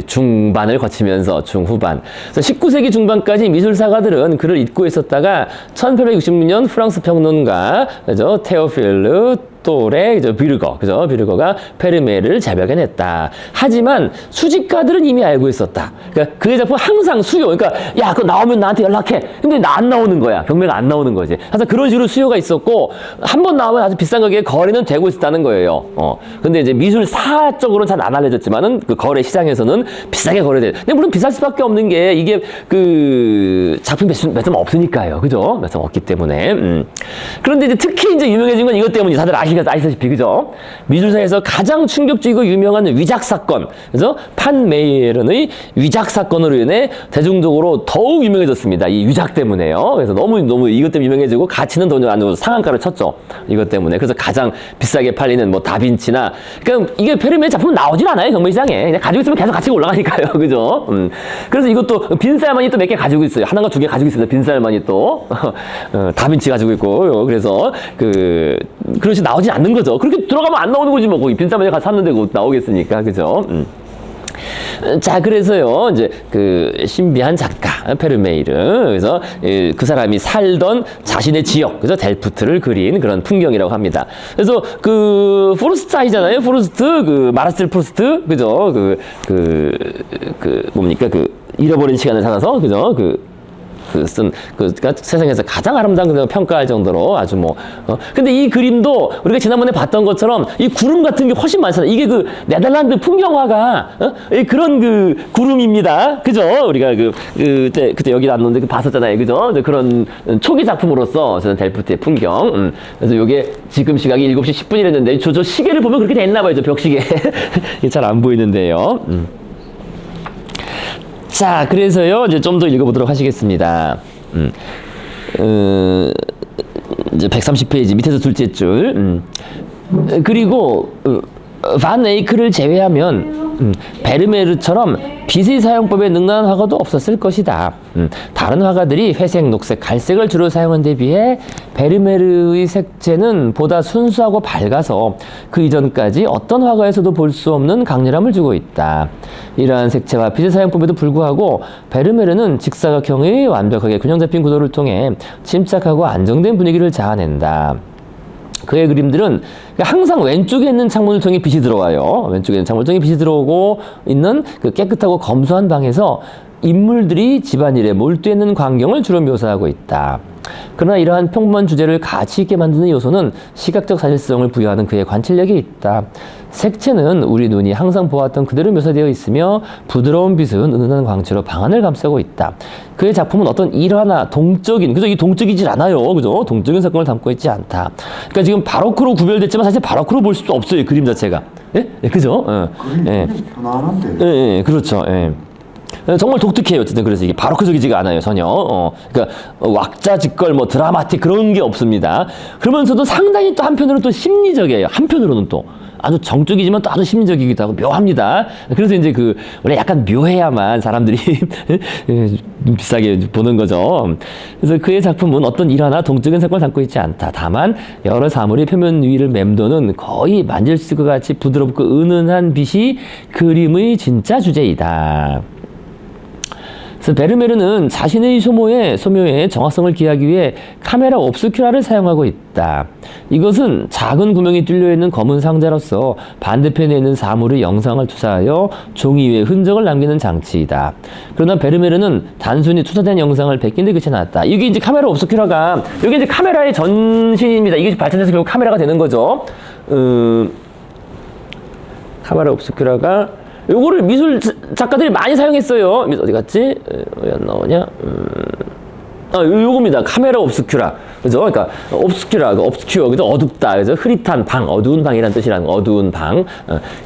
A: 중반을 거치면서 중후반. 그래서 19세기 중반까지 미술사가들은 그를 잊고 있었다가 1866년 프랑스 평론가, 그죠? 테오필르 또레, 뷰르거, 그죠? 뷰르거가 페르메를 재발견했다. 하지만 수집가들은 이미 알고 있었다. 그러니까 그의 작품 항상 수요. 그러니까 야, 그거 나오면 나한테 연락해. 근데 나 안 나오는 거야. 경매가 안 나오는 거지. 그래서 그런 식으로 수요가 있었고 한 번 나오면 아주 비싼 가격에 거래는 되고 있었다는 거예요. 근데 이제 미술사적으로는 잘 안 알려졌지만은 그 거래 시장에서는 비싸게 거래돼. 근데 물론 비쌀 수밖에 없는 게 이게 그 작품 몇 점 없으니까요. 그죠? 몇 점 없기 때문에. 그런데 이제 특히 이제 유명해진 건 이것 때문이지. 다들 아시다시피, 그죠? 미술사에서 가장 충격적이고 유명한 위작 사건, 그죠? 판 메이에른의 위작 사건으로 인해 대중적으로 더욱 유명해졌습니다. 이 위작 때문에요. 그래서 너무 이것 때문에 유명해지고 가치는 더 안 되고 상한가를 쳤죠. 이것 때문에. 그래서 가장 비싸게 팔리는 뭐 다빈치나, 그러니까 이게 페르메의 작품은 나오질 않아요. 경매시장에. 그냥 가지고 있으면 계속 가치가 올라가니까요. 그죠? 그래서 이것도 빈살만이 또 몇 개 가지고 있어요. 하나가 2개 가지고 있습니다. 빈살만이 또. 다빈치 가지고 있고. 그래서 그런 식으로 나오진 않는 거죠. 그렇게 들어가면 안 나오는 거지 뭐. 거기 빈살만에 가서 샀는데 그거 나오겠으니까. 그죠? 자, 그래서요, 이제, 신비한 작가, 페르메이르. 그래서, 그 사람이 살던 자신의 지역, 그죠? 델프트를 그린 그런 풍경이라고 합니다. 그래서, 프루스트 아시잖아요? 프루스트, 마르셀 프루스트, 그죠? 뭡니까? 잃어버린 시간을 찾아서, 그죠? 그러니까 세상에서 가장 아름다운 그림을 평가할 정도로 아주 근데 이 그림도 우리가 지난번에 봤던 것처럼 이 구름 같은 게 훨씬 많잖아요. 이게 네덜란드 풍경화가, 그런 구름입니다. 그죠? 우리가 그때 여기 나왔는데 봤었잖아요. 그죠? 그런 초기 작품으로서 저는 델프트의 풍경. 그래서 요게 지금 시각이 7시 10분이랬는데 저 시계를 보면 그렇게 됐나봐요. 저 벽시계. 잘 안 보이는데요. 자, 그래서요, 이제 좀 더 읽어보도록 하시겠습니다. 이제 130페이지 밑에서 둘째 줄. 그리고, 반 에이크를 제외하면, 베르메르처럼 빛의 사용법에 능란한 화가도 없었을 것이다. 다른 화가들이 회색, 녹색, 갈색을 주로 사용한 데 비해 베르메르의 색채는 보다 순수하고 밝아서 그 이전까지 어떤 화가에서도 볼 수 없는 강렬함을 주고 있다. 이러한 색채와 빛의 사용법에도 불구하고 베르메르는 직사각형의 완벽하게 균형 잡힌 구도를 통해 침착하고 안정된 분위기를 자아낸다. 그의 그림들은 항상 왼쪽에 있는 창문을 통해 빛이 들어와요. 왼쪽에 있는 창문을 통해 빛이 들어오고 있는 그 깨끗하고 검소한 방에서 인물들이 집안일에 몰두했는 광경을 주로 묘사하고 있다. 그러나 이러한 평범한 주제를 가치 있게 만드는 요소는 시각적 사실성을 부여하는 그의 관찰력이 있다. 색채는 우리 눈이 항상 보았던 그대로 묘사되어 있으며 부드러운 빛은 은은한 광채로 방안을 감싸고 있다. 그의 작품은 어떤 일화나 동적인, 그죠? 이 동적이질 않아요. 그죠? 동적인 사건을 담고 있지 않다. 그러니까 지금 바로크로 구별됐지만 사실 바로크로 볼 수도 없어요. 그림 자체가. 예? 예, 그죠?
C: 그림이
A: 예.
C: 편안한데.
A: 예, 예, 그렇죠. 예. 정말 독특해요. 어쨌든 그래서 이게 바로크적이지가 않아요. 전혀. 그러니까 왁자지껄 뭐 드라마틱 그런 게 없습니다. 그러면서도 상당히 또 한편으로는 또 심리적이에요. 한편으로는 또 아주 정적이지만 또 아주 심리적이기도 하고 묘합니다. 그래서 이제 그 원래 약간 묘해야만 사람들이 비싸게 보는 거죠. 그래서 그의 작품은 어떤 일화나 동적인 사건을 담고 있지 않다. 다만 여러 사물의 표면 위를 맴도는 거의 만질 수 있을 것 같이 부드럽고 은은한 빛이 그림의 진짜 주제이다. 그래서 베르메르는 자신의 소묘의 정확성을 기하기 위해 카메라 옵스큐라를 사용하고 있다. 이것은 작은 구멍이 뚫려 있는 검은 상자로서 반대편에 있는 사물의 영상을 투사하여 종이 위에 흔적을 남기는 장치이다. 그러나 베르메르는 단순히 투사된 영상을 베낀 데 그치지 않았다. 이게 이제 카메라 옵스큐라가 이게 이제 카메라의 전신입니다. 이게 발전해서 결국 카메라가 되는 거죠. 카메라 옵스큐라가 요거를 미술 작가들이 많이 사용했어요. 어디 갔지? 왜 안 나오냐? 요겁니다. 카메라 옵스큐라. 그죠? 그러니까, 옵스큐라, obscure, 그죠? 어둡다. 그죠? 흐릿한 방, 어두운 방이란 뜻이라는, 어두운 방,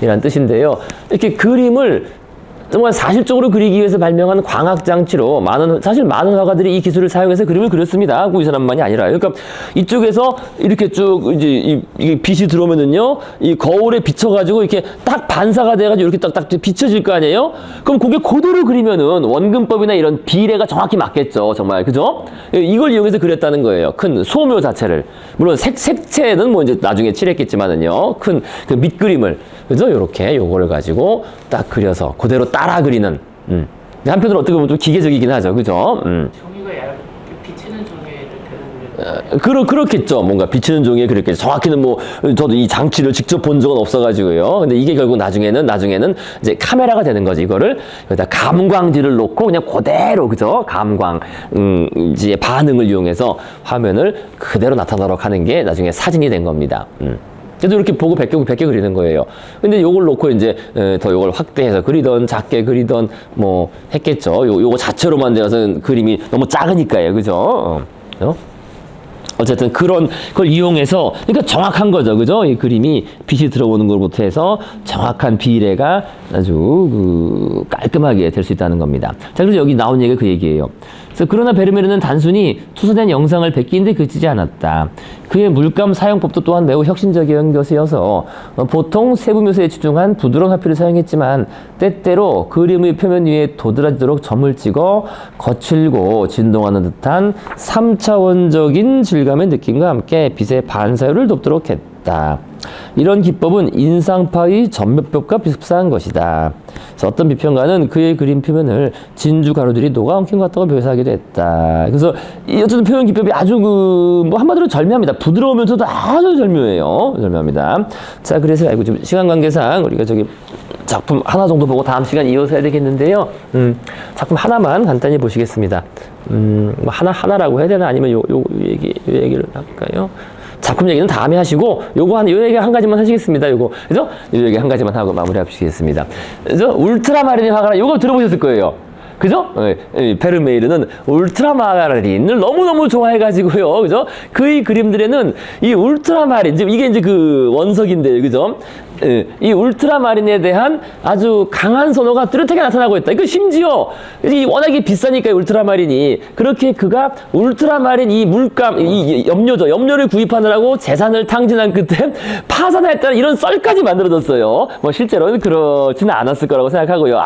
A: 이란 뜻인데요. 이렇게 그림을 정말 사실적으로 그리기 위해서 발명한 광학장치로 사실 많은 화가들이 이 기술을 사용해서 그림을 그렸습니다. 이 사람만이 아니라. 그러니까 이쪽에서 이렇게 쭉 이제 이게 빛이 들어오면은요, 이 거울에 비춰가지고 이렇게 딱 반사가 돼가지고 이렇게 딱 비춰질 거 아니에요? 그럼 그게 그대로 그리면은 원근법이나 이런 비례가 정확히 맞겠죠. 정말. 그죠? 이걸 이용해서 그렸다는 거예요. 큰 소묘 자체를. 물론 색채는 뭐 이제 나중에 칠했겠지만은요, 큰 그 밑그림을. 그죠? 요렇게 요거를 가지고 딱 그려서 그대로 따라 그리는. 한편으로 어떻게 보면 좀 기계적이긴 하죠. 그죠?
B: 종이가 얇게 비치는 종이를 되는
A: 그렇겠죠. 뭔가 비치는 종이에 그렇게 정확히는 뭐 저도 이 장치를 직접 본 적은 없어가지고요. 근데 이게 결국 나중에는 이제 카메라가 되는 거지. 이거를 여기다 감광지를 놓고 그냥 그대로 그죠? 감광 이제 반응을 이용해서 화면을 그대로 나타나도록 하는 게 나중에 사진이 된 겁니다. 그래도 이렇게 보고 베껴 그리는 거예요. 근데 요걸 놓고 이제 더 요걸 확대해서 그리던 작게 그리던 뭐 했겠죠. 요거 자체로만 되어서는 그림이 너무 작으니까요. 그죠? 어쨌든 그런 걸 이용해서 그러니까 정확한 거죠. 그죠? 이 그림이 빛이 들어오는 것부터 해서 정확한 비례가 아주 깔끔하게 될 수 있다는 겁니다. 자, 그래서 여기 나온 얘기가 그 얘기예요. 그래서 그러나 베르메르는 단순히 투사된 영상을 베끼는 데 그치지 않았다. 그의 물감 사용법도 또한 매우 혁신적인 것이어서 보통 세부 묘사에 집중한 부드러운 화필을 사용했지만 때때로 그림의 표면 위에 도드라지도록 점을 찍어 거칠고 진동하는 듯한 3차원적인 질감의 느낌과 함께 빛의 반사율을 돕도록 했다. 이런 기법은 인상파의 전면법과 비슷한 것이다. 그래서 어떤 비평가는 그의 그림 표면을 진주 가루들이 녹아 엉킨 것 같다고 묘사하기도 했다. 그래서 이 어쨌든 표현 기법이 아주 뭐 한마디로 절묘합니다. 부드러우면서도 아주 절묘해요. 절묘합니다. 자, 그래서 아이고 좀 시간 관계상 우리가 저기 작품 하나 정도 보고 다음 시간 이어서 해야 되겠는데요. 작품 하나만 간단히 보시겠습니다. 뭐 하나라고 해야 되나 아니면 요 얘기를 할까요? 작품 얘기는 다음에 하시고 요 얘기 한 가지만 하시겠습니다. 요 얘기 한 가지만 하고 마무리하시겠습니다. 그래서 울트라마린의 화가라 요걸 들어보셨을 거예요. 그죠? 베르메이르는 울트라마린을 너무너무 좋아해가지고요. 그죠? 그의 그림들에는 이 울트라마린, 이게 이제 그 원석인데, 그죠? 이 울트라마린에 대한 아주 강한 선호가 뚜렷하게 나타나고 있다. 그 심지어 이 워낙에 비싸니까 울트라마린이 그렇게 그가 울트라마린 이 물감, 이 염료를 구입하느라고 재산을 탕진한 끝에 파산했다는 이런 썰까지 만들어졌어요. 뭐 실제로는 그렇지는 않았을 거라고 생각하고요.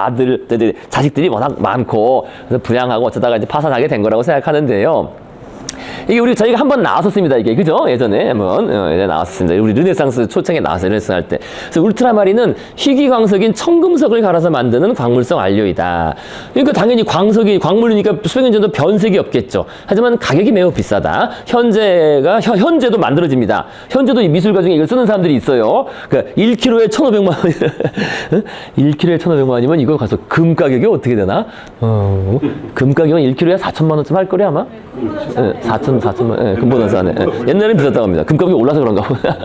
A: 자식들이 워낙 많고 그래서 부양하고 어쩌다가 이제 파산하게 된 거라고 생각하는데요. 이게 우리 저희가 한번 나왔었습니다. 이게 그죠? 예전에 한번 예전에 나왔었습니다. 우리 르네상스 초창에 나왔어요. 르네상스 할 때. 그래서 울트라마린은 희귀광석인 청금석을 갈아서 만드는 광물성 안료이다. 그러니까 당연히 광석이 광물이니까 수백 년 전도 변색이 없겠죠. 하지만 가격이 매우 비싸다. 현재도 만들어집니다. 현재도 이 미술가 중에 이걸 쓰는 사람들이 있어요. 그러니까 1kg에 1,500만 원. 1kg에 1,500만 원이면 이거 가서 금 가격이 어떻게 되나? 금 가격은 1kg에 4천만 원쯤 할 거래 아마? 4천만 원. 금보다 싸네. 옛날엔 비쌌다고 합니다. 금 가격이 올라서 그런가 보다.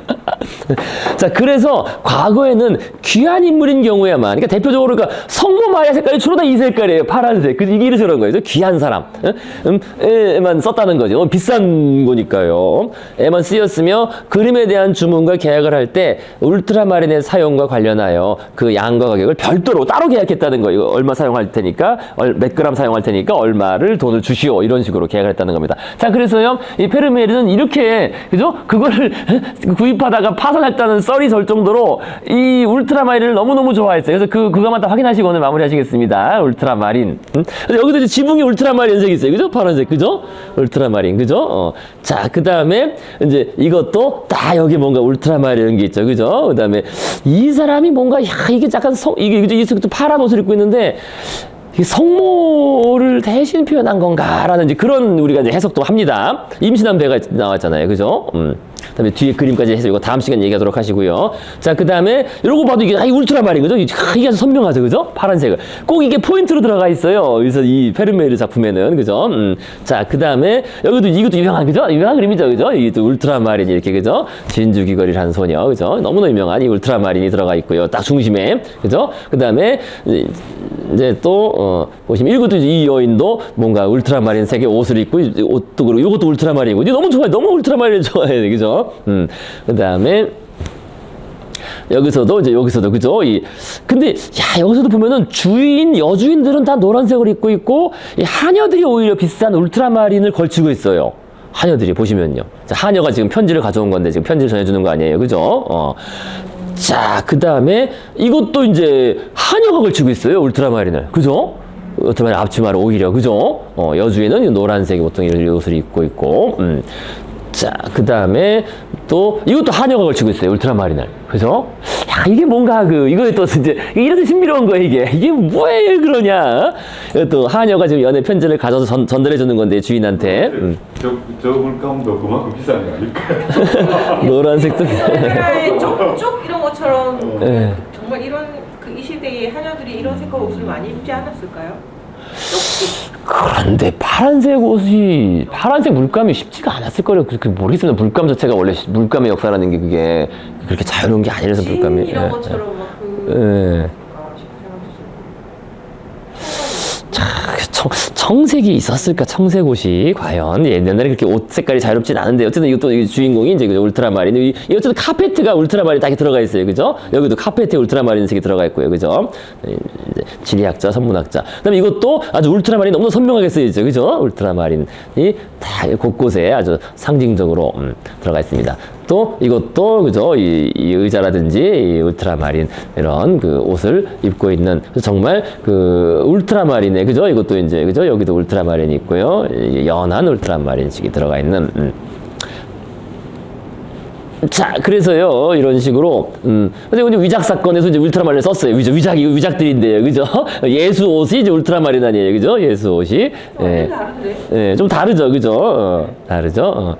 A: 자, 그래서 과거에는 귀한 인물인 경우에만, 그러니까 대표적으로 그러니까 성모 마리아 색깔이 주로 다 이 색깔이에요. 파란색. 그래서 이게 이래서 그런 거예요. 귀한 사람. 에만 썼다는 거죠. 비싼 거니까요. 에만 쓰였으며 그림에 대한 주문과 계약을 할 때 울트라마린의 사용과 관련하여 그 양과 가격을 별도로 따로 계약했다는 거예요. 얼마 사용할 테니까, 몇 그램 사용할 테니까 얼마를 돈을 주시오. 이런 식으로 계약을 했다는 겁니다. 자, 그래서요, 이 페르메르는 이렇게, 그죠? 그거를 구입하다가 파산했다는 썰이 설 정도로 이 울트라마린을 너무너무 좋아했어요. 그래서 그거만 다 확인하시고 오늘 마무리 하시겠습니다. 울트라마린. 여기도 이제 지붕이 울트라마린색이 있어요. 그죠? 파란색. 그죠? 울트라마린. 그죠? 자, 그 다음에 이제 이것도 다 여기 뭔가 울트라마린 게 있죠. 그죠? 그 다음에 이 사람이 뭔가, 이게 약간 이게, 그죠? 이 파란 옷을 입고 있는데, 성모를 대신 표현한 건가라는 이제 그런 우리가 이제 해석도 합니다. 임신한 배가 나왔잖아요. 그죠? 그다음에 뒤에 그림까지 해서 이거 다음 시간 얘기하도록 하시고요. 자, 그다음에 이러고 봐도 이게 울트라마린 거죠? 이게 아주 선명하죠. 그죠? 파란색을. 꼭 이게 포인트로 들어가 있어요. 그래서 이 페르메르 작품에는. 그죠? 자, 그다음에 여기도 이것도 유명한, 그죠? 유명한 그림이죠. 그죠? 이것도 울트라마린 이렇게, 그죠? 진주 귀걸이를 한 소녀. 그죠? 너무나 유명한 이 울트라마린이 들어가 있고요. 딱 중심에. 그죠? 그다음에 이제 또 보시면 이것도 이 여인도 뭔가 울트라마린 색의 옷을 입고 옷도 그리고 이것도 울트라마린이고 너무 좋아해. 너무 울트라마린을 좋아해. 그죠? 그다음에 여기서도 그죠? 근데 여기서도 보면은 여주인들은 다 노란색을 입고 있고 이 하녀들이 오히려 비싼 울트라마린을 걸치고 있어요. 하녀들이 보시면요. 자, 하녀가 지금 편지를 가져온 건데 지금 편지를 전해주는 거 아니에요. 그죠? 자, 그 다음에 이것도 이제 하녀가 걸치고 있어요. 울트라마린을. 그죠? 울트라마린 앞치마를 오히려. 그죠? 여주인은 노란색 보통 이런 옷을 입고 있고. 자, 그 다음에 또 이것도 하녀가 걸치고 있어요. 울트라마린을. 그죠? 이게 뭔가 이거에 또 이제 이래서 신비로운 거예요. 이게 왜 그러냐? 또 하녀가 지금 연애 편지를 가져서 전달해 주는 건데 주인한테.
C: 저 물감도 그만큼 비싼 거 아닐까요?
A: 노란색도
E: 쪽 이런 것처럼
A: 네.
E: 정말 이런 이 시대에 하녀들이 이런 색깔 옷을 많이 입지 않았을까요?
A: 그런데 파란색 물감이 쉽지가 않았을 거라고 그렇게 모르겠습니다. 물감 자체가 원래 물감의 역사라는 게 그게 그렇게 자유로운 게 아니라서 물감이.
E: 이런 것처럼 막
A: 청색이 있었을까? 청색 옷이 과연 옛날에 그렇게 옷 색깔이 자유롭진 않은데 어쨌든 이것도 이 주인공이 이제 울트라마린. 이 어쨌든 카페트가 울트라마린 딱 들어가 있어요. 그죠? 여기도 카페트에 울트라마린 색이 들어가 있고요. 그죠? 이제 지리학자, 선문학자. 그다음에 이것도 아주 울트라마린 너무 선명하게 쓰여있죠. 그죠? 울트라마린이 다 곳곳에 아주 상징적으로 들어가 있습니다. 또 이것도 그죠? 이 의자라든지 이 울트라마린 이런 그 옷을 입고 있는 정말 그 울트라마린의 그죠? 이것도 이제 그죠? 여기도 울트라마린이 있고요. 연한 울트라마린식이 들어가 있는. 자, 그래서요, 이런 식으로, 근데 위작 사건에서 이제 울트라마린을 썼어요. 위작들인데요. 그죠? 예수 옷이 이제 울트라마린 아니에요. 그죠? 예수 옷이.
E: 완전 다른데?
A: 예, 좀 다르죠. 그죠? 다르죠?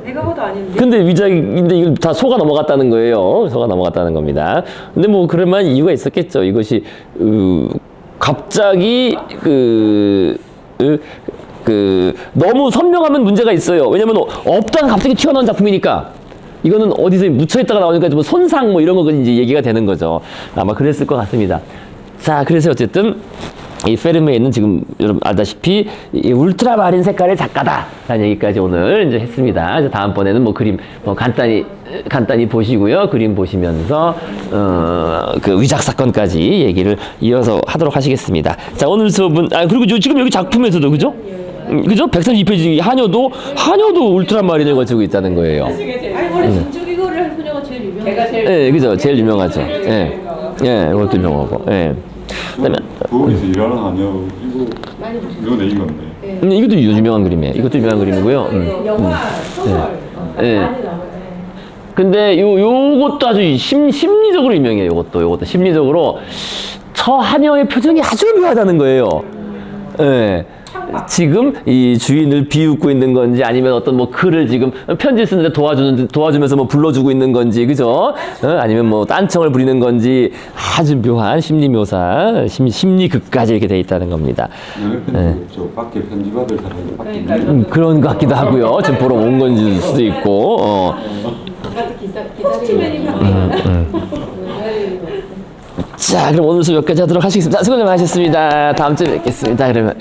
E: 내가 봐도 아닌데.
A: 근데 위작인데 이걸 다 속아 넘어갔다는 거예요. 속아 넘어갔다는 겁니다. 근데 뭐 그럴 만한 이유가 있었겠죠. 이것이 갑자기 너무 선명하면 문제가 있어요. 왜냐면 없다가 갑자기 튀어나온 작품이니까. 이거는 어디서 묻혀있다가 나오니까 뭐 손상 뭐 이런 거 이제 얘기가 되는 거죠. 아마 그랬을 것 같습니다. 자, 그래서 어쨌든 이 페르메는 지금 여러분 알다시피 이 울트라마린 색깔의 작가다라는 얘기까지 오늘 이제 했습니다. 이제 다음번에는 뭐 그림 간단히 보시고요. 그림 보시면서 그 위작 사건까지 얘기를 이어서 하도록 하시겠습니다. 자, 오늘 수업은 그리고 지금 여기 작품에서도 그죠? 그죠? 132페이지 하녀도 울트라마린을 가지고 있다는 거예요.
E: 아니 원래 진주 귀걸이를 한 소녀가 제일 유명해요.
B: 제가 제일
A: 예, 그죠? 제일 유명하죠. 예, 이것도 유명하고. 예. 그다음에
C: 부엌에서 일하는 하녀 이거
D: 많이 보셨어요?
C: 이거 내 이건데.
D: 네.
A: 이것도 유명한 그림이에요. 이것도 유명한 그림이고요.
E: 영화, 소설.
A: 네.
E: 많이 나와요.
A: 근데 요것도 아주 심리적으로 유명해요. 요것도 심리적으로 처하녀의 표정이 아주 묘하다는 거예요. 예. 지금 이 주인을 비웃고 있는 건지 아니면 어떤 뭐 글을 지금 편지 쓰는데 도와주면서 뭐 불러주고 있는 건지 그죠? 아니면 뭐 딴청을 부리는 건지 아주 묘한 심리 묘사, 심리극까지 이렇게 돼 있다는 겁니다.
C: 연애편 저 밖에 편지 받을 사람이 밖에
B: 그러니까
C: 있는데.
A: 그런 것 같기도 하고요. 지금 보러 온 건지 수도 있고.
D: 나도
E: 포스트맨이
D: 기다리고
E: 바뀌었나?
A: 자, 그럼 오늘 수업 여기까지 하도록 하시겠습니다. 수고 좀 하셨습니다. 다음 주에 뵙겠습니다. 그러면.